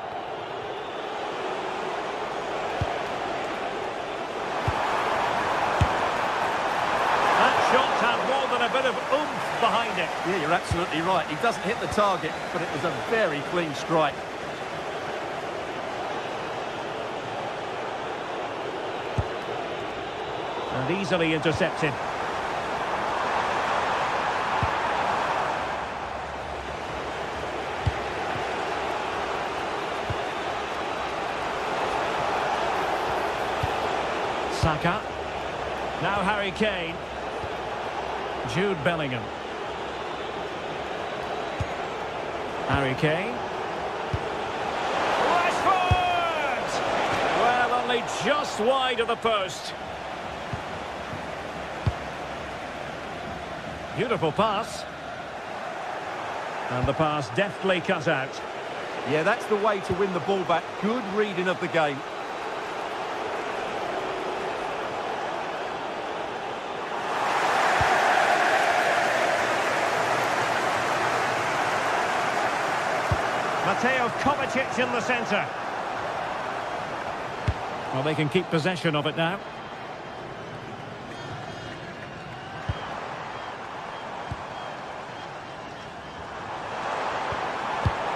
That shot had more than a bit of oomph behind it. Yeah, you're absolutely right. He doesn't hit the target, but it was a very clean strike. And easily intercepted. Saka. Now Harry Kane. Jude Bellingham. Harry Kane. Rashford! Well, only just wide of the post. Beautiful pass. And the pass deftly cut out. Yeah, that's the way to win the ball back. Good reading of the game. Mateo Kovacic in the centre. Well, they can keep possession of it now.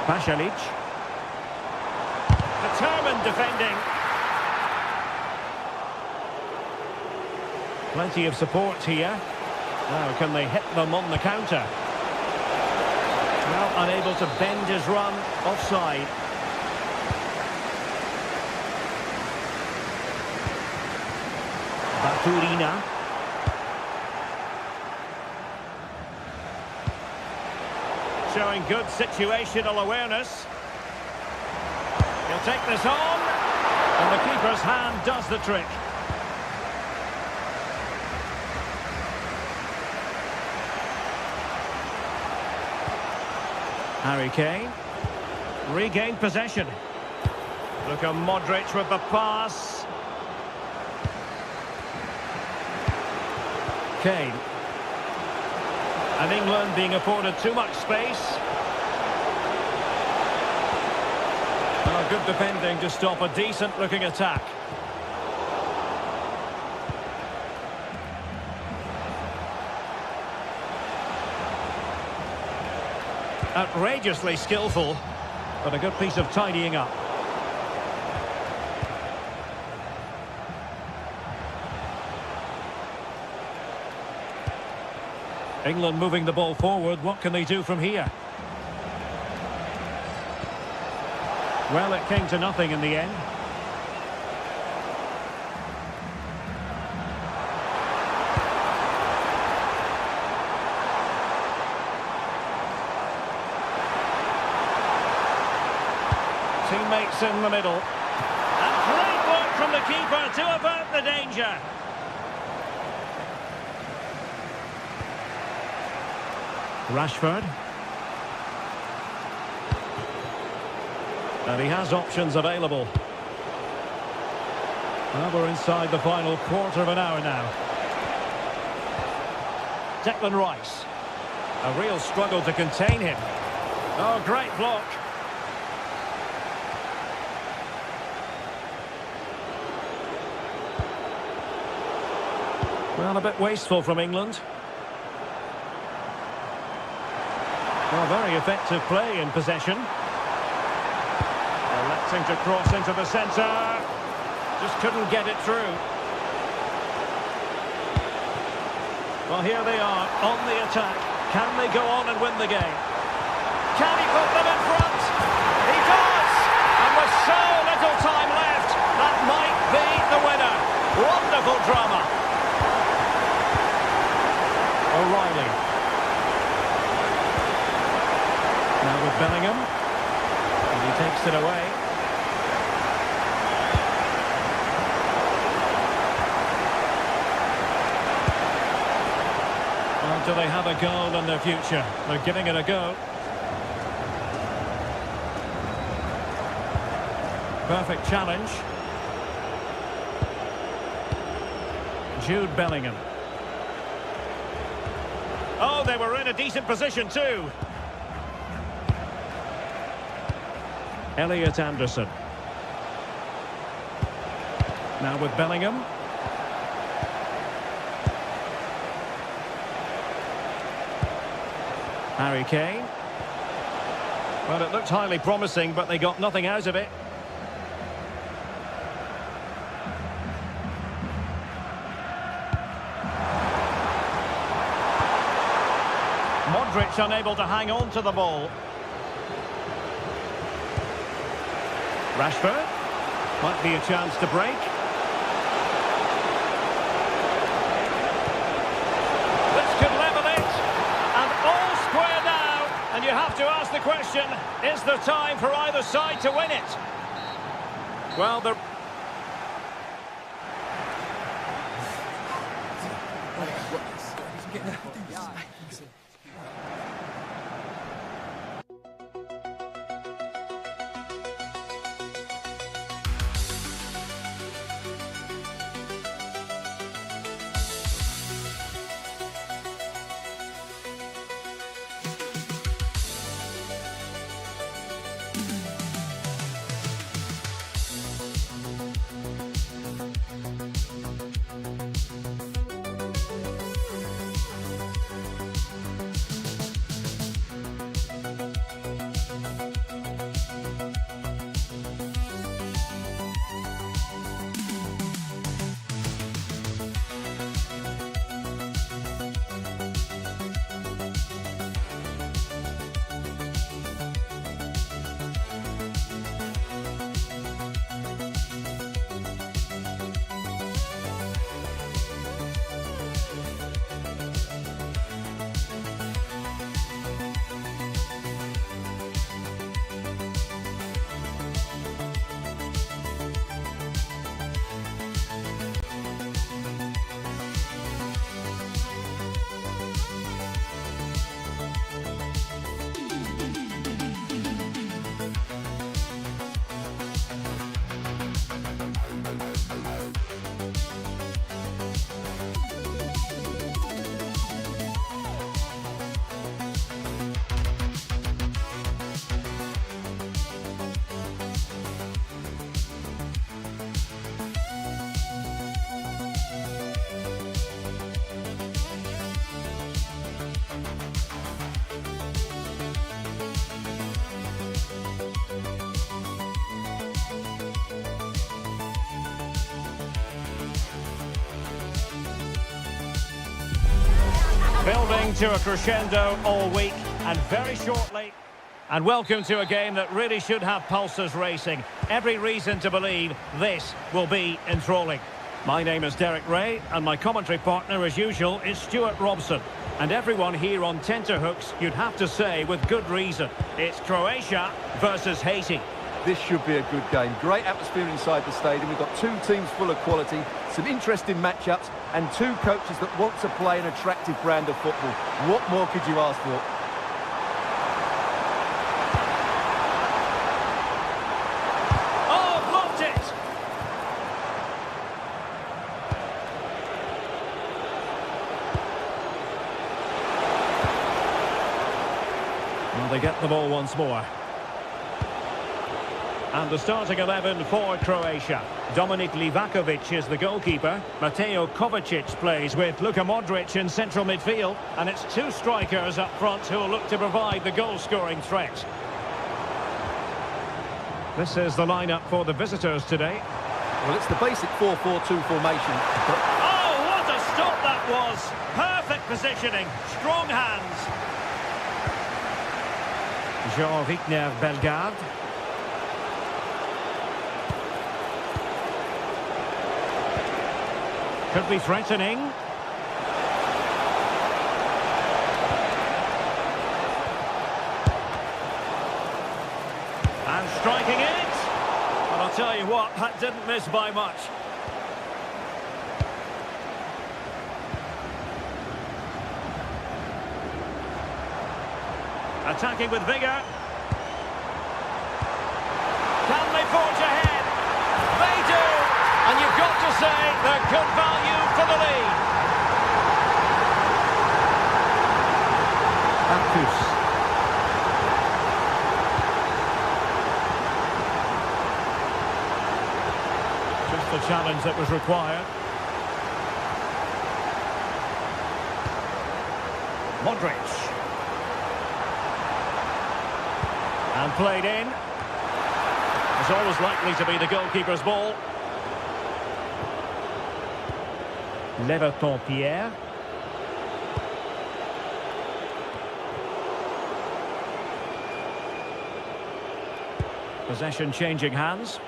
Pasalic. Determined defending. Plenty of support here. Now, can they hit them on the counter? Well, unable to bend his run, offside. Baturina. Showing good situational awareness. He'll take this on. And the keeper's hand does the trick. Harry Kane. Regained possession. Luka Modric with the pass. Kane. And England being afforded too much space. Oh, good defending to stop a decent-looking attack. Outrageously skillful, but a good piece of tidying up. England moving the ball forward. What can they do from here? Well, it came to nothing in the end. Teammates in the middle. And great work from the keeper to avert the danger. Rashford. And he has options available. Well, we're inside the final quarter of an hour now. Declan Rice. A real struggle to contain him. Oh, great block. Well, a bit wasteful from England. Well, very effective play in possession. Electing to cross into the centre. Just couldn't get it through. Well, here they are on the attack. Can they go on and win the game? Can he put them in front? He does! And with so little time left, that might be the winner. Wonderful drama. O'Reilly. Now with Bellingham. And he takes it away. Well, do they have a goal in their future? They're giving it a go. Perfect challenge. Jude Bellingham. Oh, they were in a decent position too. Elliot Anderson. Now with Bellingham. Harry Kane. Well, it looked highly promising, but they got nothing out of it. Modric unable to hang on to the ball. Rashford. Might be a chance to break. This could level it. And all square now. And you have to ask the question, is there time for either side to win it? Well, the... Building to a crescendo all week, and very shortly. And welcome to a game that really should have pulses racing. Every reason to believe this will be enthralling. My name is Derek Ray, and my commentary partner, as usual, is Stuart Robson. And everyone here on tenterhooks, you'd have to say, with good reason, it's Croatia versus Haiti. This should be a good game. Great atmosphere inside the stadium. We've got two teams full of quality, some interesting matchups, and two coaches that want to play an attractive brand of football. What more could you ask for? Well, they get the ball once more. And the starting 11 for Croatia. Dominik Livakovic is the goalkeeper. Mateo Kovacic plays with Luka Modric in central midfield. And it's two strikers up front who will look to provide the goal-scoring threat. This is the lineup for the visitors today. Well, it's the basic 4-4-2 formation. Oh, what a stop that was! Perfect positioning, strong hands. Jean-Wigner Bellegarde. Could be threatening. And striking it. And I'll tell you what, that didn't miss by much. Attacking with vigour. Can they forge ahead? They do! And you've got to say they're good value for the lead. Bacchus. Just the challenge that was required. Modric. And played in. It's always likely to be the goalkeeper's ball. Leverton Pierre. Possession changing hands.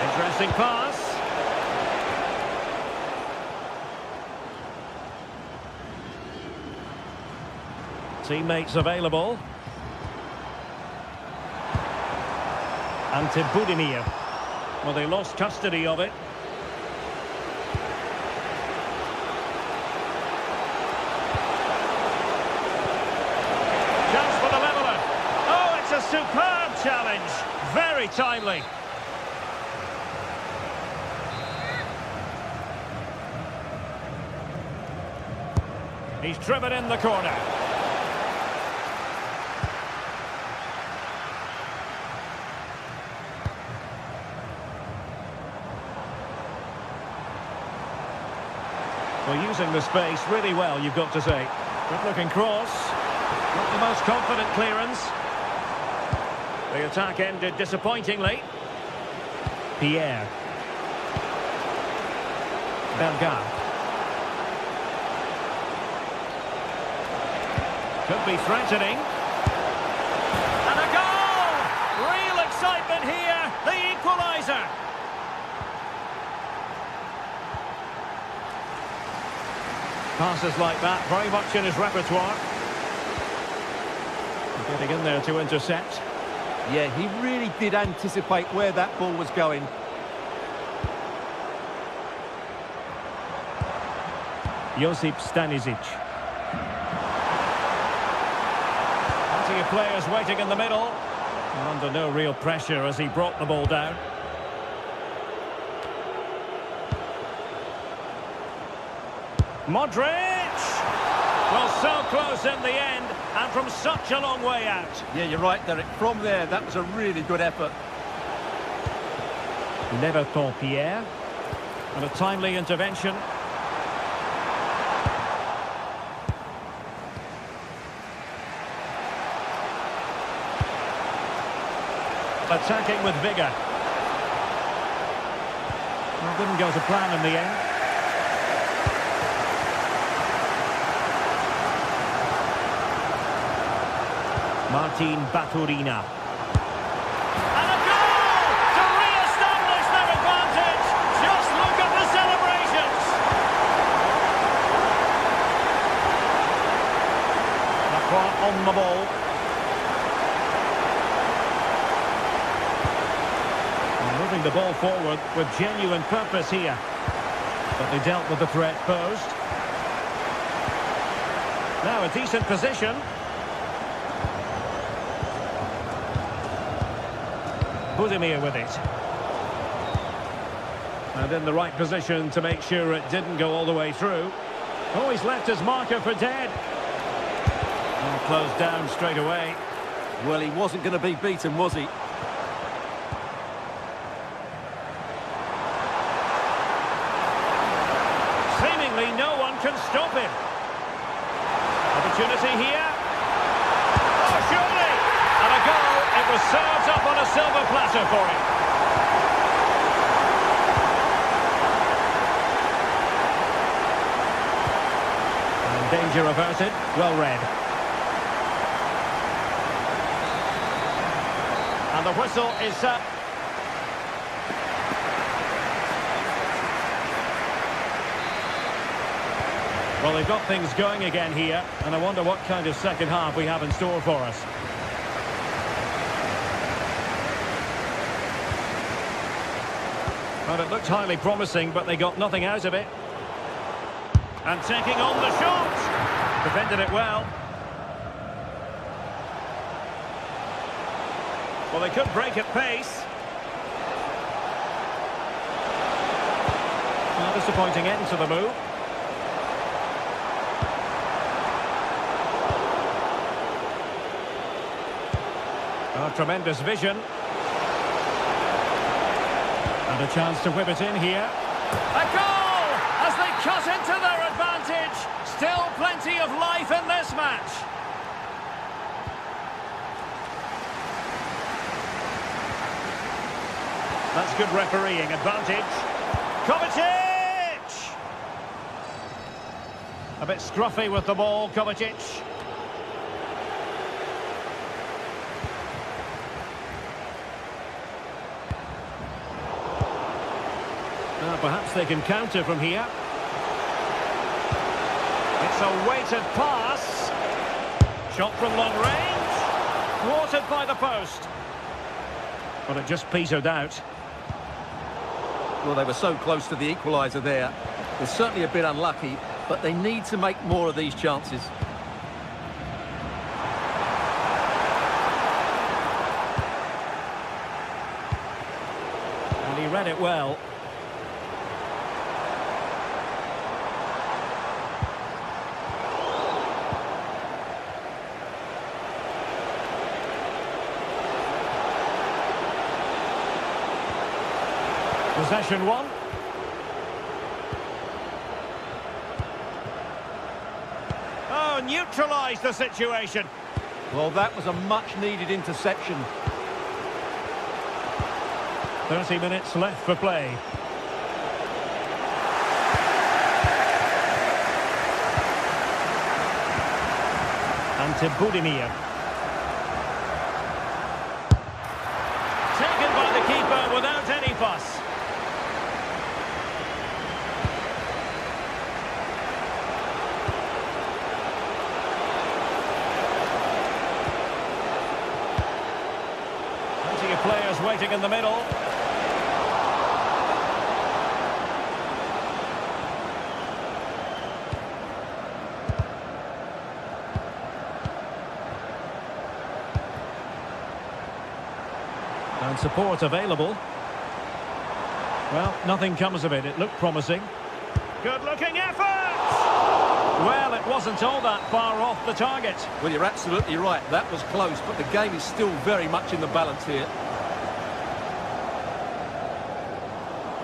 Interesting pass. Teammates available. Ante Budimir. Well, they lost custody of it. Chance for the leveller. Oh, it's a superb challenge. Very timely. He's driven in the corner. Well, using the space really well, you've got to say. Good-looking cross. Not the most confident clearance. The attack ended disappointingly. Pierre. Bellegarde. Could be threatening. And a goal! Real excitement here. The equaliser. Passes like that, very much in his repertoire. Getting in there to intercept. Yeah, he really did anticipate where that ball was going. Josip Stanisic. Plenty of players waiting in the middle. Under no real pressure as he brought the ball down. Modric! Well, so close in the end, and from such a long way out. Yeah, you're right, Derek. From there, that was a really good effort. Leverton Pierre. And a timely intervention. Attacking with vigour. Well, didn't go to plan in the end. Martin Baturina. And a goal to re-establish their advantage. Just look at the celebrations. Lacroix on the ball. And moving the ball forward with genuine purpose here. But they dealt with the threat posed. Now a decent position. Budimir with it. And in the right position to make sure it didn't go all the way through. Oh, he's left his marker for dead. And closed down straight away. Well, he wasn't going to be beaten, was he? Seemingly no one can stop him. Opportunity here. Oh, surely! And a goal. It was served up on a silver platter for him. And danger averted. Well read. And the whistle is up. Well, they've got things going again here, and I wonder what kind of second half we have in store for us. Well, it looked highly promising, but they got nothing out of it. And taking on the shot. Defended it well. Well, they could break at pace. Well, disappointing end to the move. Oh, tremendous vision. And a chance to whip it in here. A goal! As they cut into their advantage. Still plenty of life in this match. That's good refereeing. Advantage. Kovacic! A bit scruffy with the ball, Kovacic. Perhaps they can counter from here. It's a weighted pass. Shot from long range. Thwarted by the post. But it just petered out. Well, they were so close to the equaliser there. They're certainly a bit unlucky, but they need to make more of these chances. And he read it well. Possession one. Oh, neutralised the situation. Well, that was a much-needed interception. 30 minutes left for play. And to Budimir. Taken by the keeper without any fuss. Players waiting in the middle. And support available. Well, nothing comes of it. It looked promising. Good-looking effort! Well, it wasn't all that far off the target. Well, you're absolutely right. That was close, but the game is still very much in the balance here.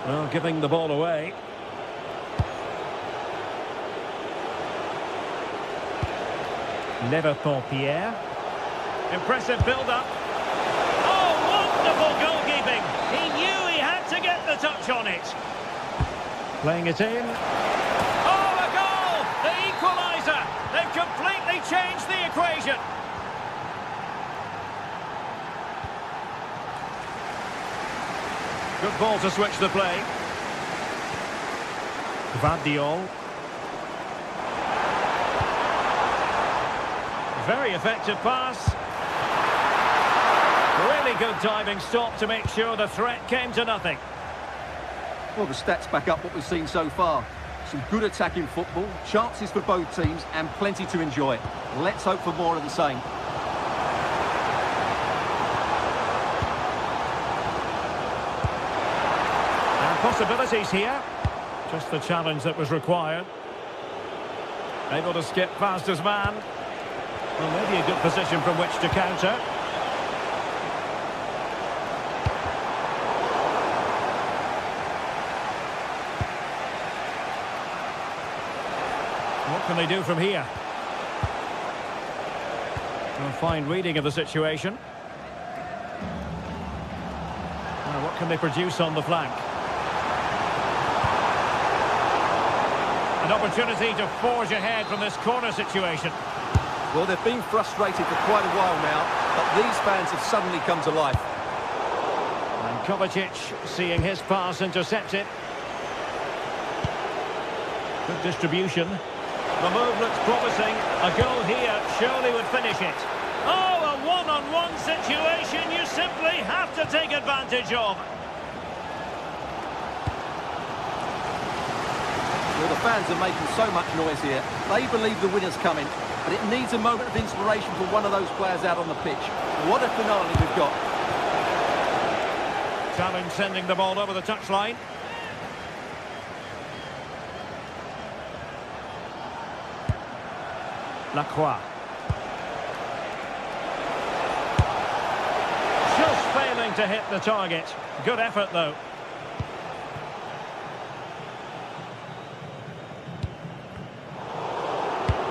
Well, giving the ball away. Pierre. Impressive build-up. Oh, wonderful goalkeeping. He knew he had to get the touch on it. Playing it in. Oh, a goal! The equaliser. They've completely changed the equation. Good ball to switch the play. Vardiol. Very effective pass. Really good diving stop to make sure the threat came to nothing. Well, the stats back up what we've seen so far. Some good attacking football, chances for both teams, and plenty to enjoy. Let's hope for more of the same. Possibilities here. Just the challenge that was required. Able to skip past his man. Well, maybe a good position from which to counter. What can they do from here? A fine reading of the situation. Now, what can they produce on the flank? An opportunity to forge ahead from this corner situation. Well, they've been frustrated for quite a while now, but these fans have suddenly come to life. And Kovacic seeing his pass intercepted. Good distribution. The move looks promising. A goal here surely would finish it. Oh, a one-on-one situation you simply have to take advantage of. Well, the fans are making so much noise here. They believe the winner's coming, but it needs a moment of inspiration for one of those players out on the pitch. What a finale we've got. Challenge sending the ball over the touchline. Lacroix. Just failing to hit the target. Good effort, though.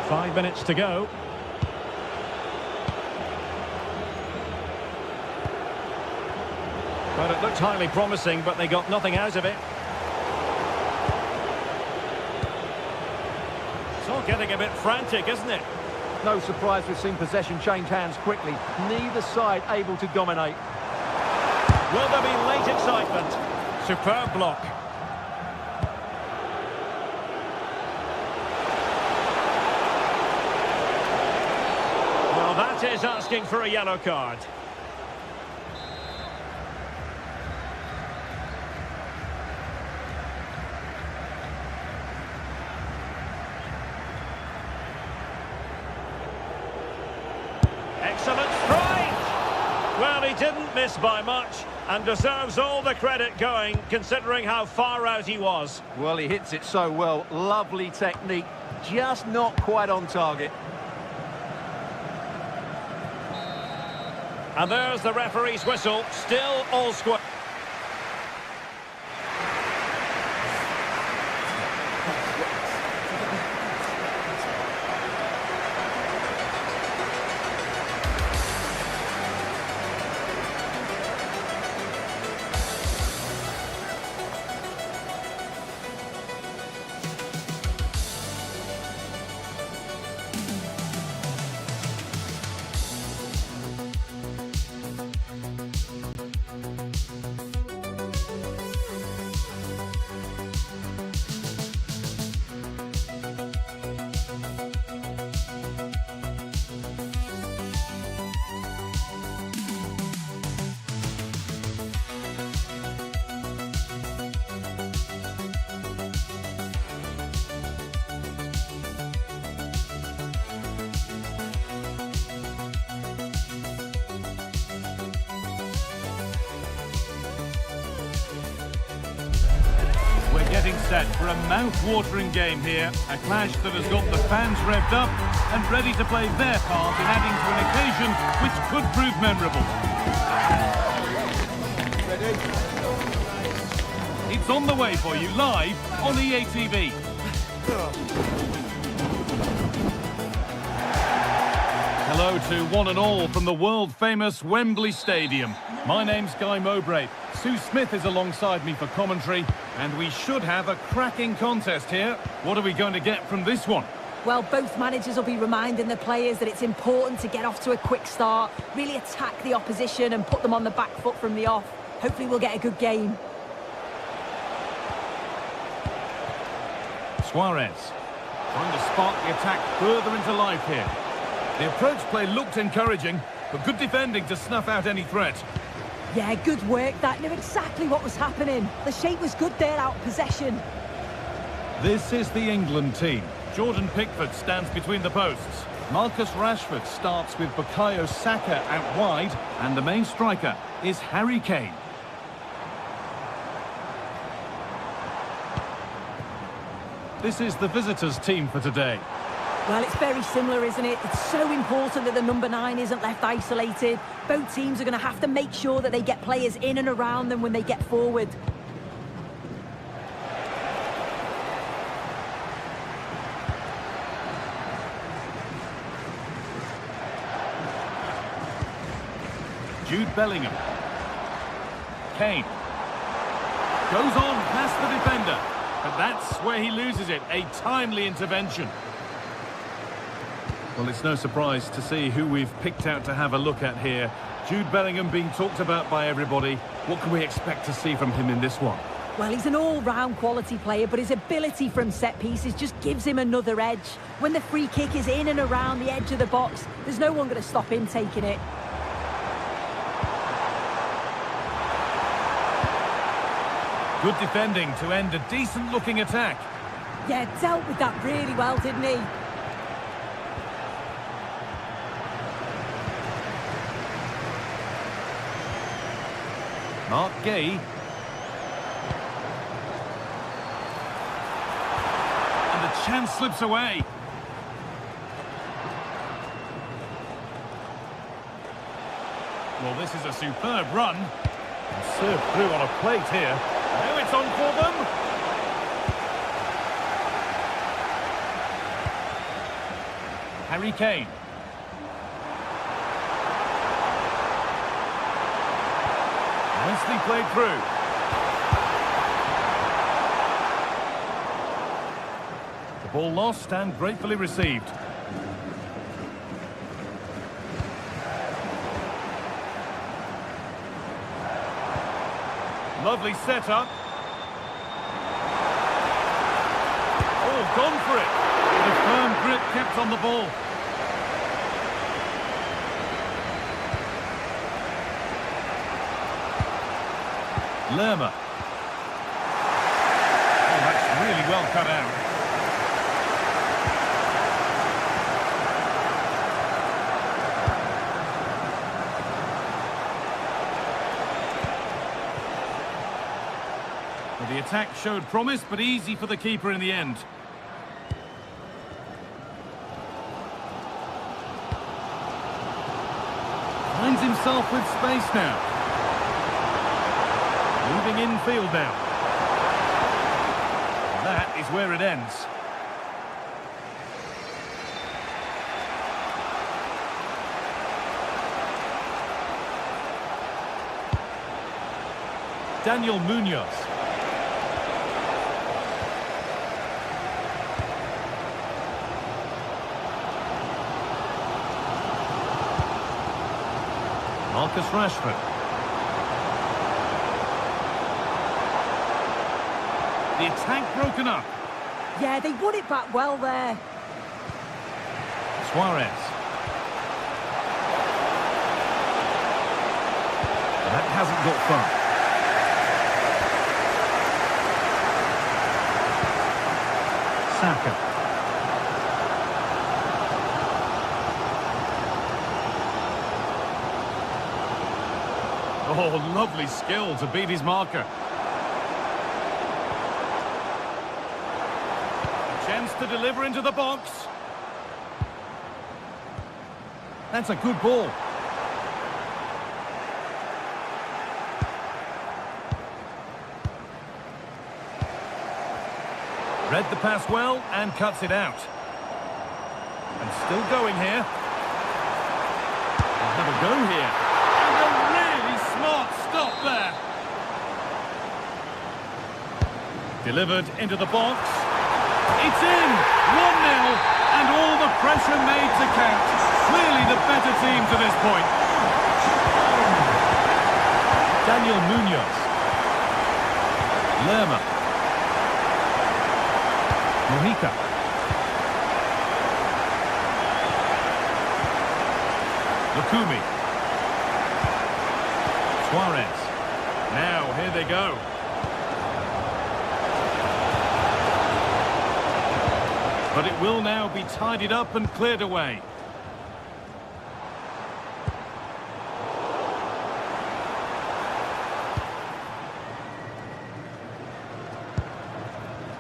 Five minutes to go. Well, it looked highly promising, but they got nothing out of it. It's all getting a bit frantic, isn't it? No surprise we've seen possession change hands quickly. Neither side able to dominate. Will there be late excitement? Superb block. Well, that is asking for a yellow card. Excellent strike! Well, he didn't miss by much and deserves all the credit going, considering how far out he was. Well, he hits it so well. Lovely technique, just not quite on target. And there's the referee's whistle, still all square. Getting set for a mouth-watering game here. A clash that has got the fans revved up and ready to play their part in adding to an occasion which could prove memorable. It's on the way for you live on EA TV. Hello to one and all from the world-famous Wembley Stadium. My name's Guy Mowbray. Sue Smith is alongside me for commentary, and we should have a cracking contest here. What are we going to get from this one? Well, both managers will be reminding the players that it's important to get off to a quick start, really attack the opposition and put them on the back foot from the off. Hopefully we'll get a good game. Suarez trying to spark the attack further into life here. The approach play looked encouraging, but good defending to snuff out any threat. Yeah, good work. That knew exactly what was happening. The shape was good there out of possession. This is the England team. Jordan Pickford stands between the posts. Marcus Rashford starts with Bukayo Saka out wide, and the main striker is Harry Kane. This is the visitors' team for today. Well, it's very similar, isn't it? It's so important that the number 9 isn't left isolated. Both teams are going to have to make sure that they get players in and around them when they get forward. Jude Bellingham. Kane. Goes on past the defender. But that's where he loses it. A timely intervention. Well, it's no surprise to see who we've picked out to have a look at here. Jude Bellingham being talked about by everybody. What can we expect to see from him in this one? Well, he's an all-round quality player, but his ability from set pieces just gives him another edge. When the free kick is in and around the edge of the box, there's no one going to stop him taking it. Good defending to end a decent-looking attack. Yeah, dealt with that really well, didn't he? Mark Gay. And the chance slips away. Well, this is a superb run. And served through on a plate here. Now it's on for them. Harry Kane. Nicely played through. The ball lost and gratefully received. Lovely setup. Oh, gone for it. With a firm grip kept on the ball. Lerma. Oh, that's really well cut out. Well, the attack showed promise, but easy for the keeper in the end. Finds himself with space now. Moving infield now. That is where it ends. Daniel Munoz. Marcus Rashford. The attack broken up. Yeah, they won it back well there. Suarez. That hasn't got far. Saka. Oh, lovely skill to beat his marker. Chance to deliver into the box. That's a good ball. Read the pass well and cuts it out. And still going here. We'll have a go here. And a really smart stop there. Delivered into the box. It's in! 1-0, and all the pressure made to count. Clearly the better team to this point. Daniel Munoz. Lerma. Mojica. Lukumi. Suarez. Now, here they go. But it will now be tidied up and cleared away.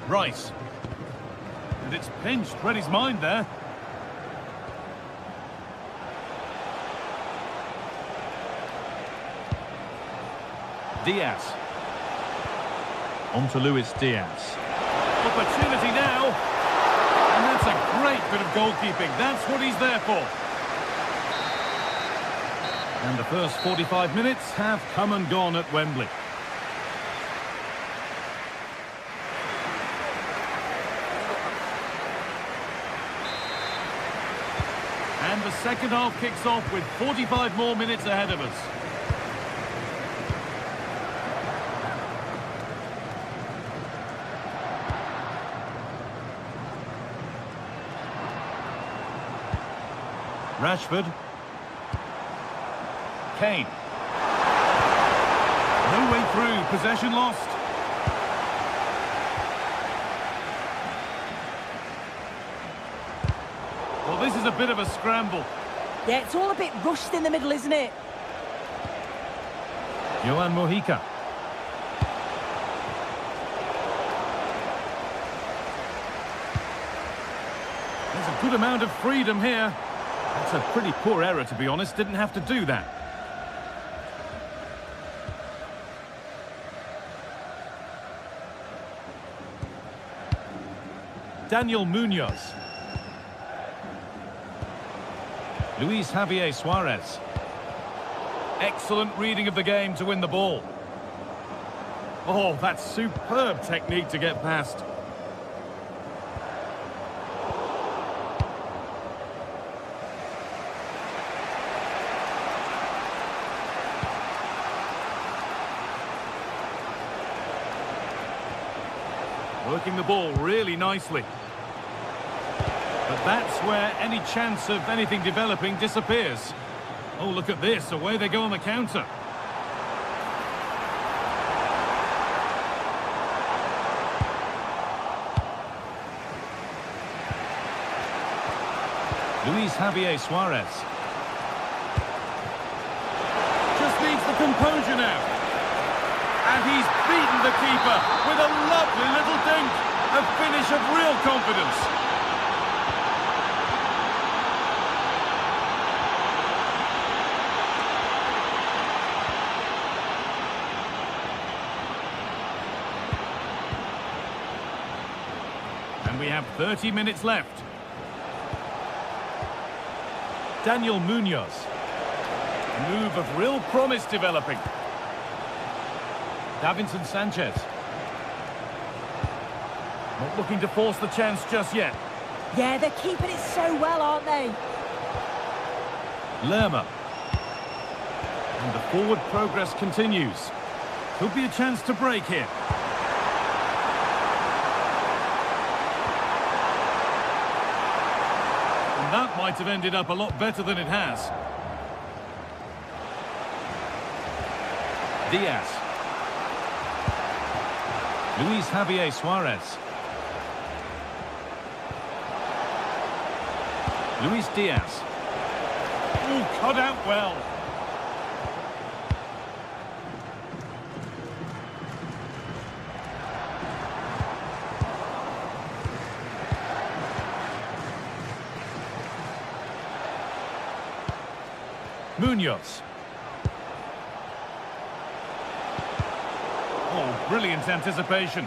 Rice. And it's pinched, read his mind there. Diaz. On to Luis Diaz. Opportunity now. And that's a great bit of goalkeeping. That's what he's there for. And the first 45 minutes have come and gone at Wembley. And the second half kicks off with 45 more minutes ahead of us. Rashford. Kane. No way through, possession lost. Well, this is a bit of a scramble. Yeah, it's all a bit rushed in the middle, isn't it? Johan Mojica. There's a good amount of freedom here. That's a pretty poor error, to be honest. Didn't have to do that. Daniel Munoz. Luis Javier Suarez. Excellent reading of the game to win the ball. Oh, that's superb technique to get past. Working the ball really nicely. But that's where any chance of anything developing disappears. Oh, look at this. Away they go on the counter. Luis Javier Suarez. Just needs the composure now. And he's beaten the keeper with a lovely little dink. A finish of real confidence. And we have 30 minutes left. Daniel Munoz. A move of real promise developing. Davinson Sanchez. Not looking to force the chance just yet. Yeah, they're keeping it so well, aren't they? Lerma. And the forward progress continues. Could be a chance to break here. And that might have ended up a lot better than it has. Diaz. Luis Javier Suarez. Luis Diaz. Oh, cut out well. Munoz. Oh, brilliant anticipation.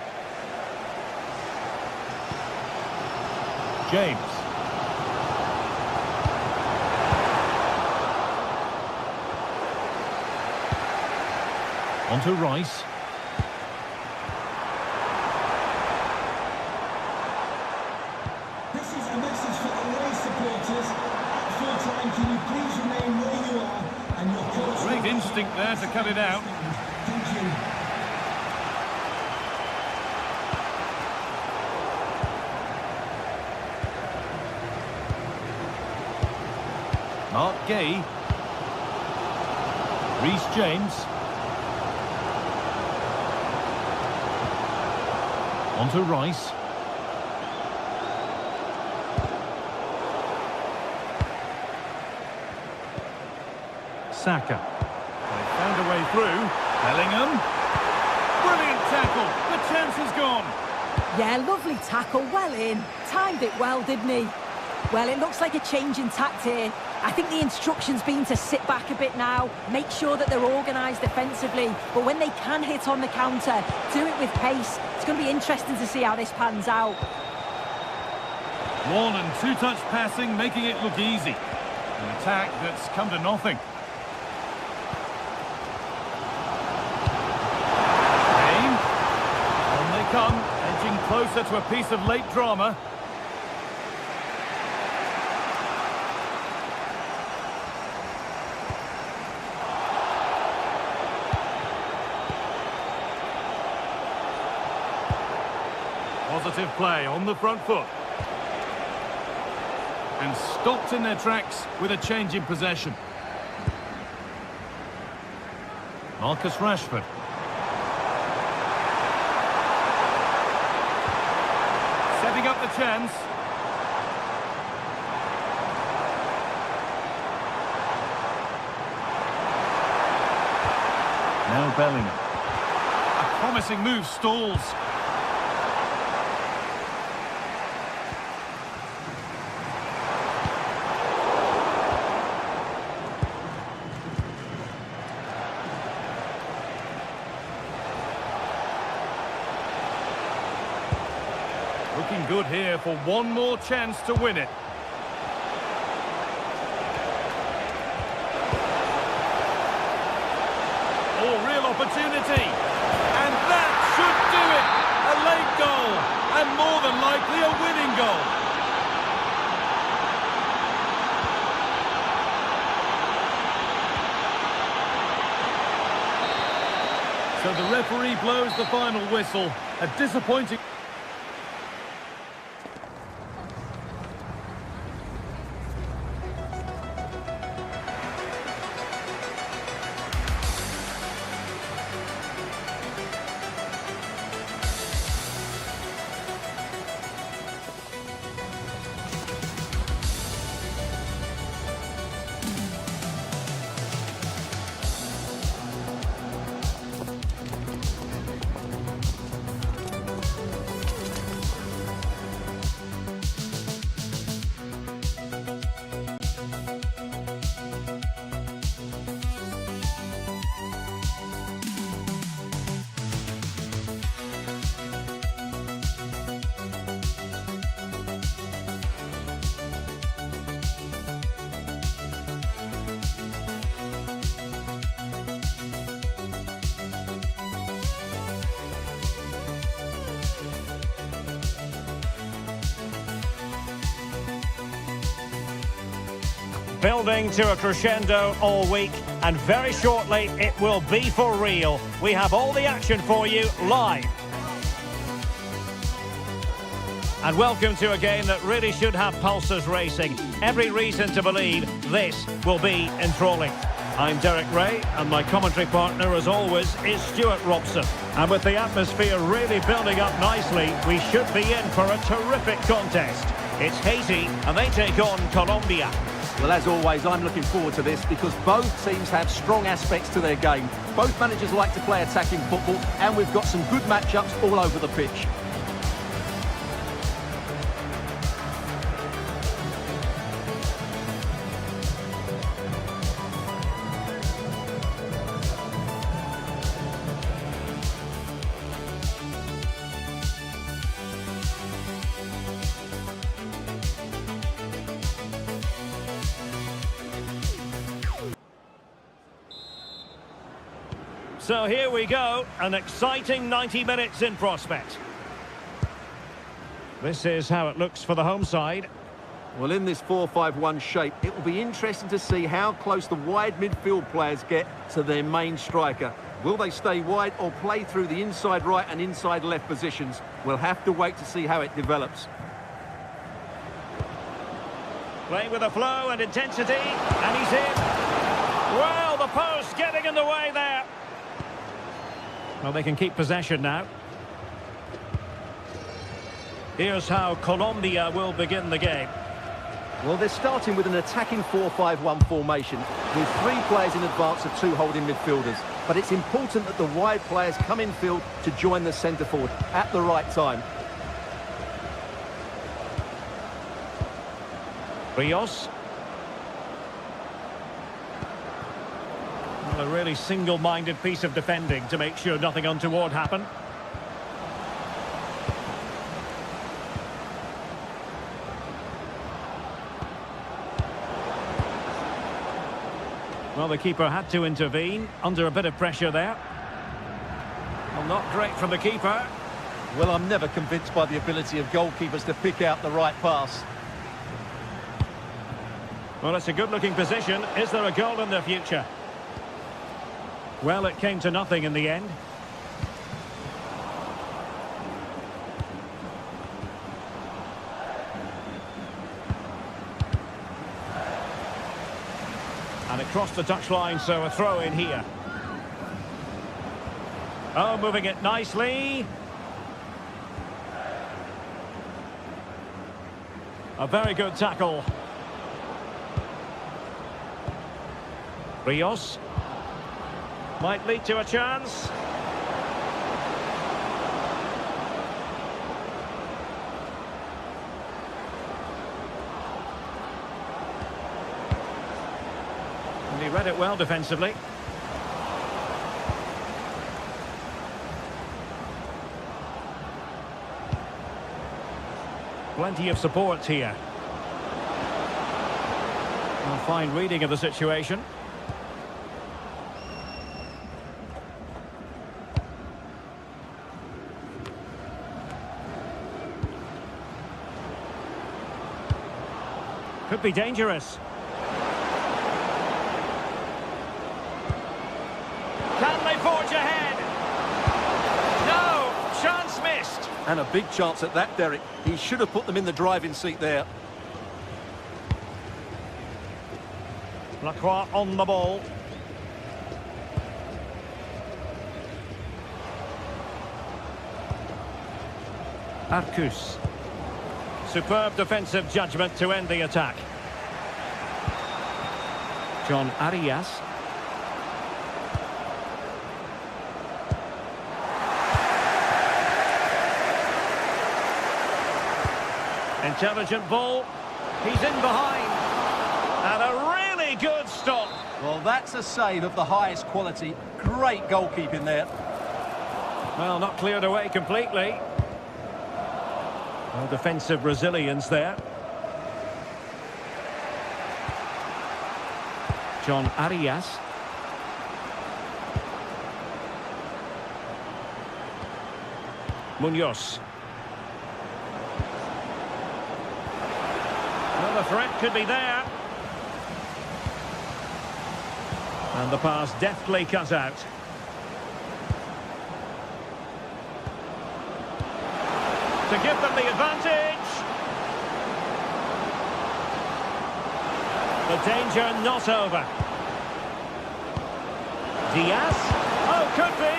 James. On to Rice. This is a message for the away supporters. At full time, can you please remain where you are? And your coach... Great instinct there to cut it out. Thank you. Mark Gay. Reece James. On to Rice. Saka. They found a way through. Bellingham. Brilliant tackle. The chance is gone. Yeah, lovely tackle, well in. Timed it well, didn't he? Well, it looks like a change in tact here. I think the instruction's been to sit back a bit now, make sure that they're organised defensively, but when they can hit on the counter, do it with pace. It's going to be interesting to see how this pans out. One and two-touch passing, making it look easy. An attack that's come to nothing. Aim. On they come, edging closer to a piece of late drama. Positive play on the front foot. And stopped in their tracks with a change in possession. Marcus Rashford. Setting up the chance. Now Bellingham. A promising move stalls. Looking good here for one more chance to win it. Oh, real opportunity. And that should do it. A late goal. And more than likely a winning goal. So the referee blows the final whistle. A disappointing... Building to a crescendo all week, and very shortly it will be for real. We have all the action for you live. And welcome to a game that really should have pulses racing. Every reason to believe this will be enthralling. I'm Derek Ray, and my commentary partner, as always, is Stuart Robson. And with the atmosphere really building up nicely, we should be in for a terrific contest. It's Haiti, and they take on Colombia. Well, as always, I'm looking forward to this because both teams have strong aspects to their game. Both managers like to play attacking football, and we've got some good matchups all over the pitch. So here we go, an exciting 90 minutes in prospect. This is how it looks for the home side. Well, in this 4-5-1 shape, it will be interesting to see how close the wide midfield players get to their main striker. Will they stay wide or play through the inside right and inside left positions? We'll have to wait to see how it develops. Playing with a flow and intensity, and he's in. Well, the post getting in the way there. Well, they can keep possession now. Here's how Colombia will begin the game. Well, they're starting with an attacking 4-5-1 formation with 3 players in advance of 2 holding midfielders. But it's important that the wide players come in field to join the centre forward at the right time. Rios. Well, a really single-minded piece of defending to make sure nothing untoward happened. Well, the keeper had to intervene, under a bit of pressure there. Well, not great from the keeper. Well, I'm never convinced by the ability of goalkeepers to pick out the right pass. Well, it's a good-looking position. Is there a goal in the future? Well, it came to nothing in the end. And it crossed the touchline, so a throw in here. Oh, moving it nicely. A very good tackle. Rios. Might lead to a chance. And he read it well defensively. Plenty of support here. A fine reading of the situation. Could be dangerous. Can they forge ahead? No, chance missed. And a big chance at that, Derek. He should have put them in the driving seat there. Lacroix on the ball. Arcus. Superb defensive judgment to end the attack. John Arias. Intelligent ball. He's in behind. And a really good stop. Well, that's a save of the highest quality. Great goalkeeping there. Well, not cleared away completely. Well, defensive resilience there. John Arias. Munoz. Well, the threat could be there. And the pass deftly cut out. To give them the advantage. The danger not over. Diaz. Oh, could be.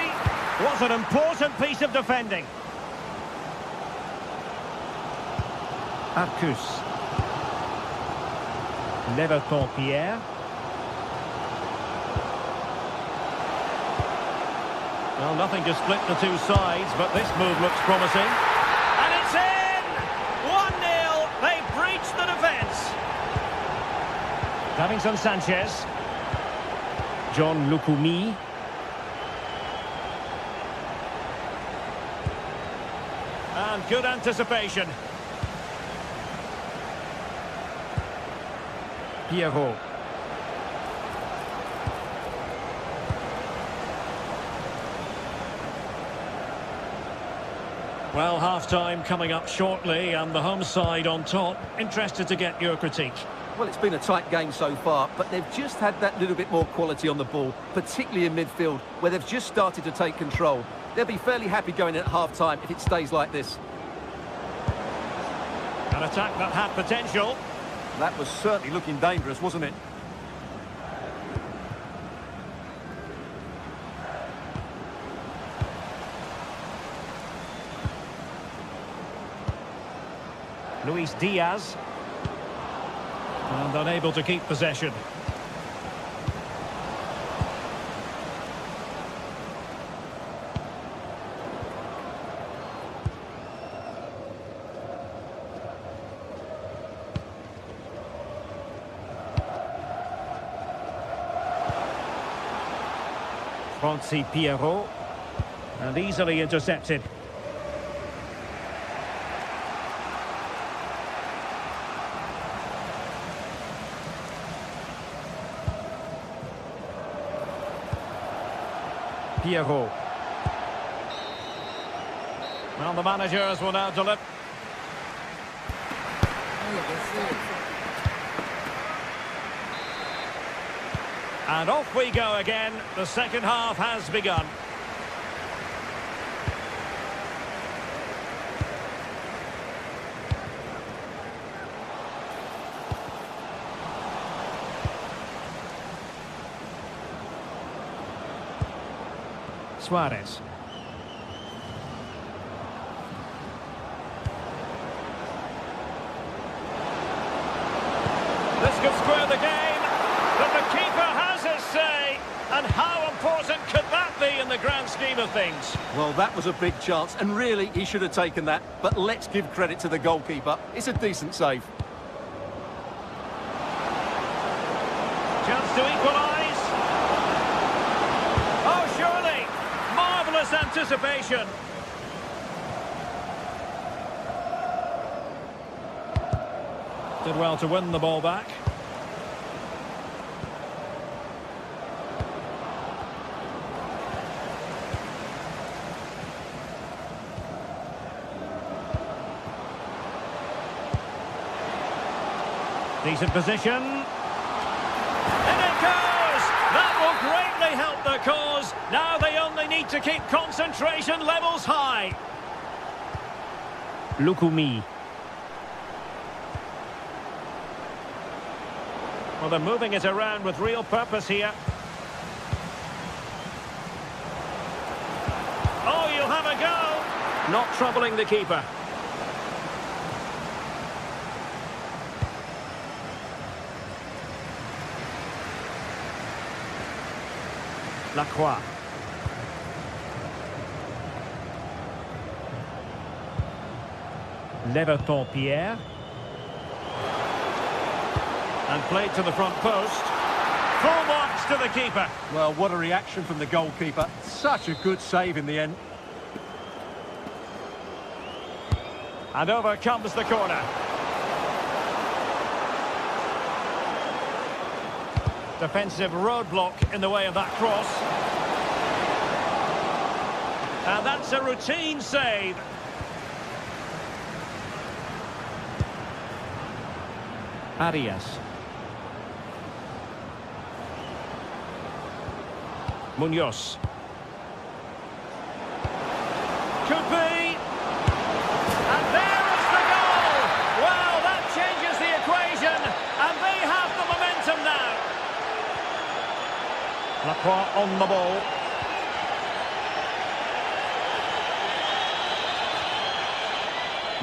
Was an important piece of defending. Arcus. Leverton-Pierre. Well, nothing to split the two sides, but this move looks promising. And it's in! 1-0. They've breached the defence. Davinson Sanchez. John Lukumi. And good anticipation. Pierrot. Well, half-time coming up shortly, and the home side on top. Interested to get your critique. Well, it's been a tight game so far, but they've just had that little bit more quality on the ball, particularly in midfield, where they've just started to take control. They'll be fairly happy going in at half-time if it stays like this. An attack that had potential. That was certainly looking dangerous, wasn't it? Luis Diaz. And unable to keep possession. Franci Pierrot. And easily intercepted. Pierrot. Well, the managers will now deliver. And off we go again. The second half has begun. Suarez. This could square the game, but the keeper has his say. And how important could that be in the grand scheme of things? Well, that was a big chance, and really, he should have taken that. But let's give credit to the goalkeeper. It's a decent save. Chance to equalise. Oh, surely. Marvellous anticipation. Did well to win the ball back. Decent position. In it goes! That will greatly help the cause. Now they only need to keep concentration levels high. Lukumi. Well, they're moving it around with real purpose here. Oh, you'll have a go. Not troubling the keeper. Lacroix. Leverton Pierre. And played to the front post. Full marks to the keeper. Well, what a reaction from the goalkeeper. Such a good save in the end. And over comes the corner. Defensive roadblock in the way of that cross. And that's a routine save. Arias. Munoz. Could be. And there is the goal. Well, that changes the equation. And they have the momentum now. Lacroix on the ball.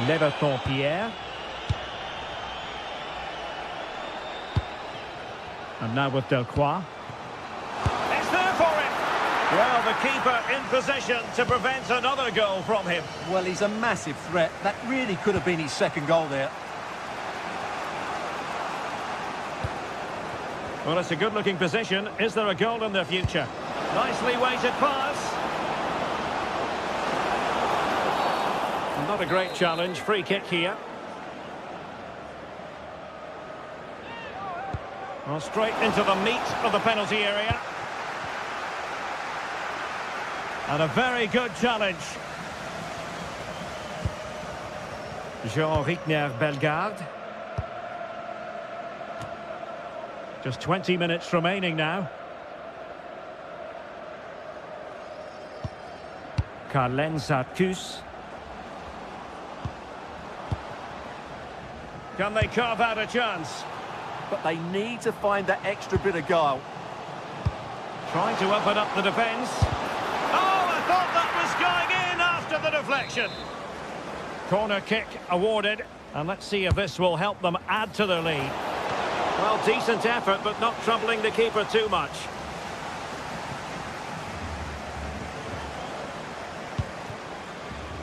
Leverton Pierre. And now with Delcroix. It's there for him. Well, the keeper in position to prevent another goal from him. Well, he's a massive threat. That really could have been his second goal there. Well, it's a good-looking position. Is there a goal in the future? Nicely weighted pass. Not a great challenge. Free kick here. Well, straight into the meat of the penalty area. And a very good challenge. Jean Rickner Bellegarde. Just 20 minutes remaining now. Carlen Sarkus. Can they carve out a chance? But they need to find that extra bit of guile. Trying to open up the defence. Oh, I thought that was going in after the deflection. Corner kick awarded. And let's see if this will help them add to their lead. Well, decent effort, but not troubling the keeper too much.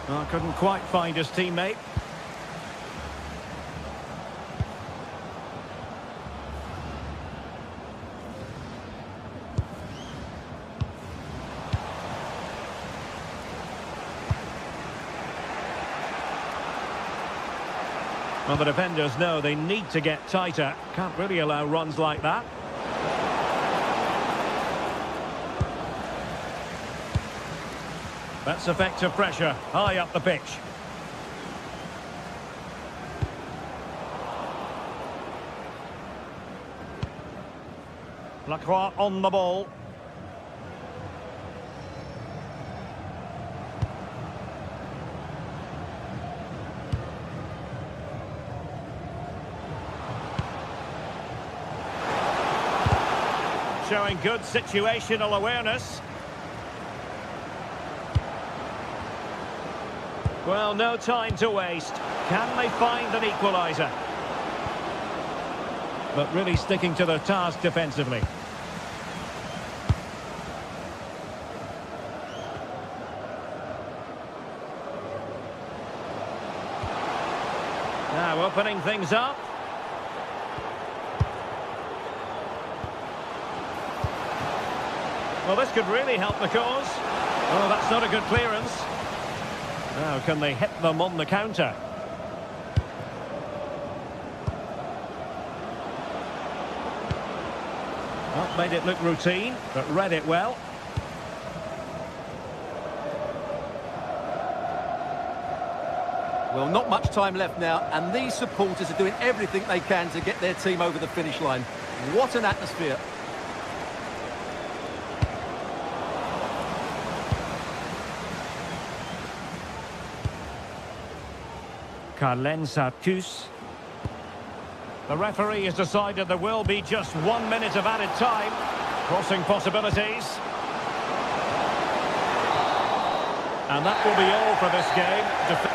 Well, couldn't quite find his teammate. Well, the defenders know they need to get tighter. Can't really allow runs like that. That's effective pressure, high up the pitch. Lacroix on the ball. Showing good situational awareness. Well, no time to waste. Can they find an equaliser? But really sticking to their task defensively. Now opening things up. Well, this could really help the cause. Oh, that's not a good clearance. Now, can they hit them on the counter? Not made it look routine, but read it well. Well, not much time left now, and these supporters are doing everything they can to get their team over the finish line. What an atmosphere. Carlen Sartus. The referee has decided there will be just 1 minute of added time. Crossing possibilities. And that will be all for this game.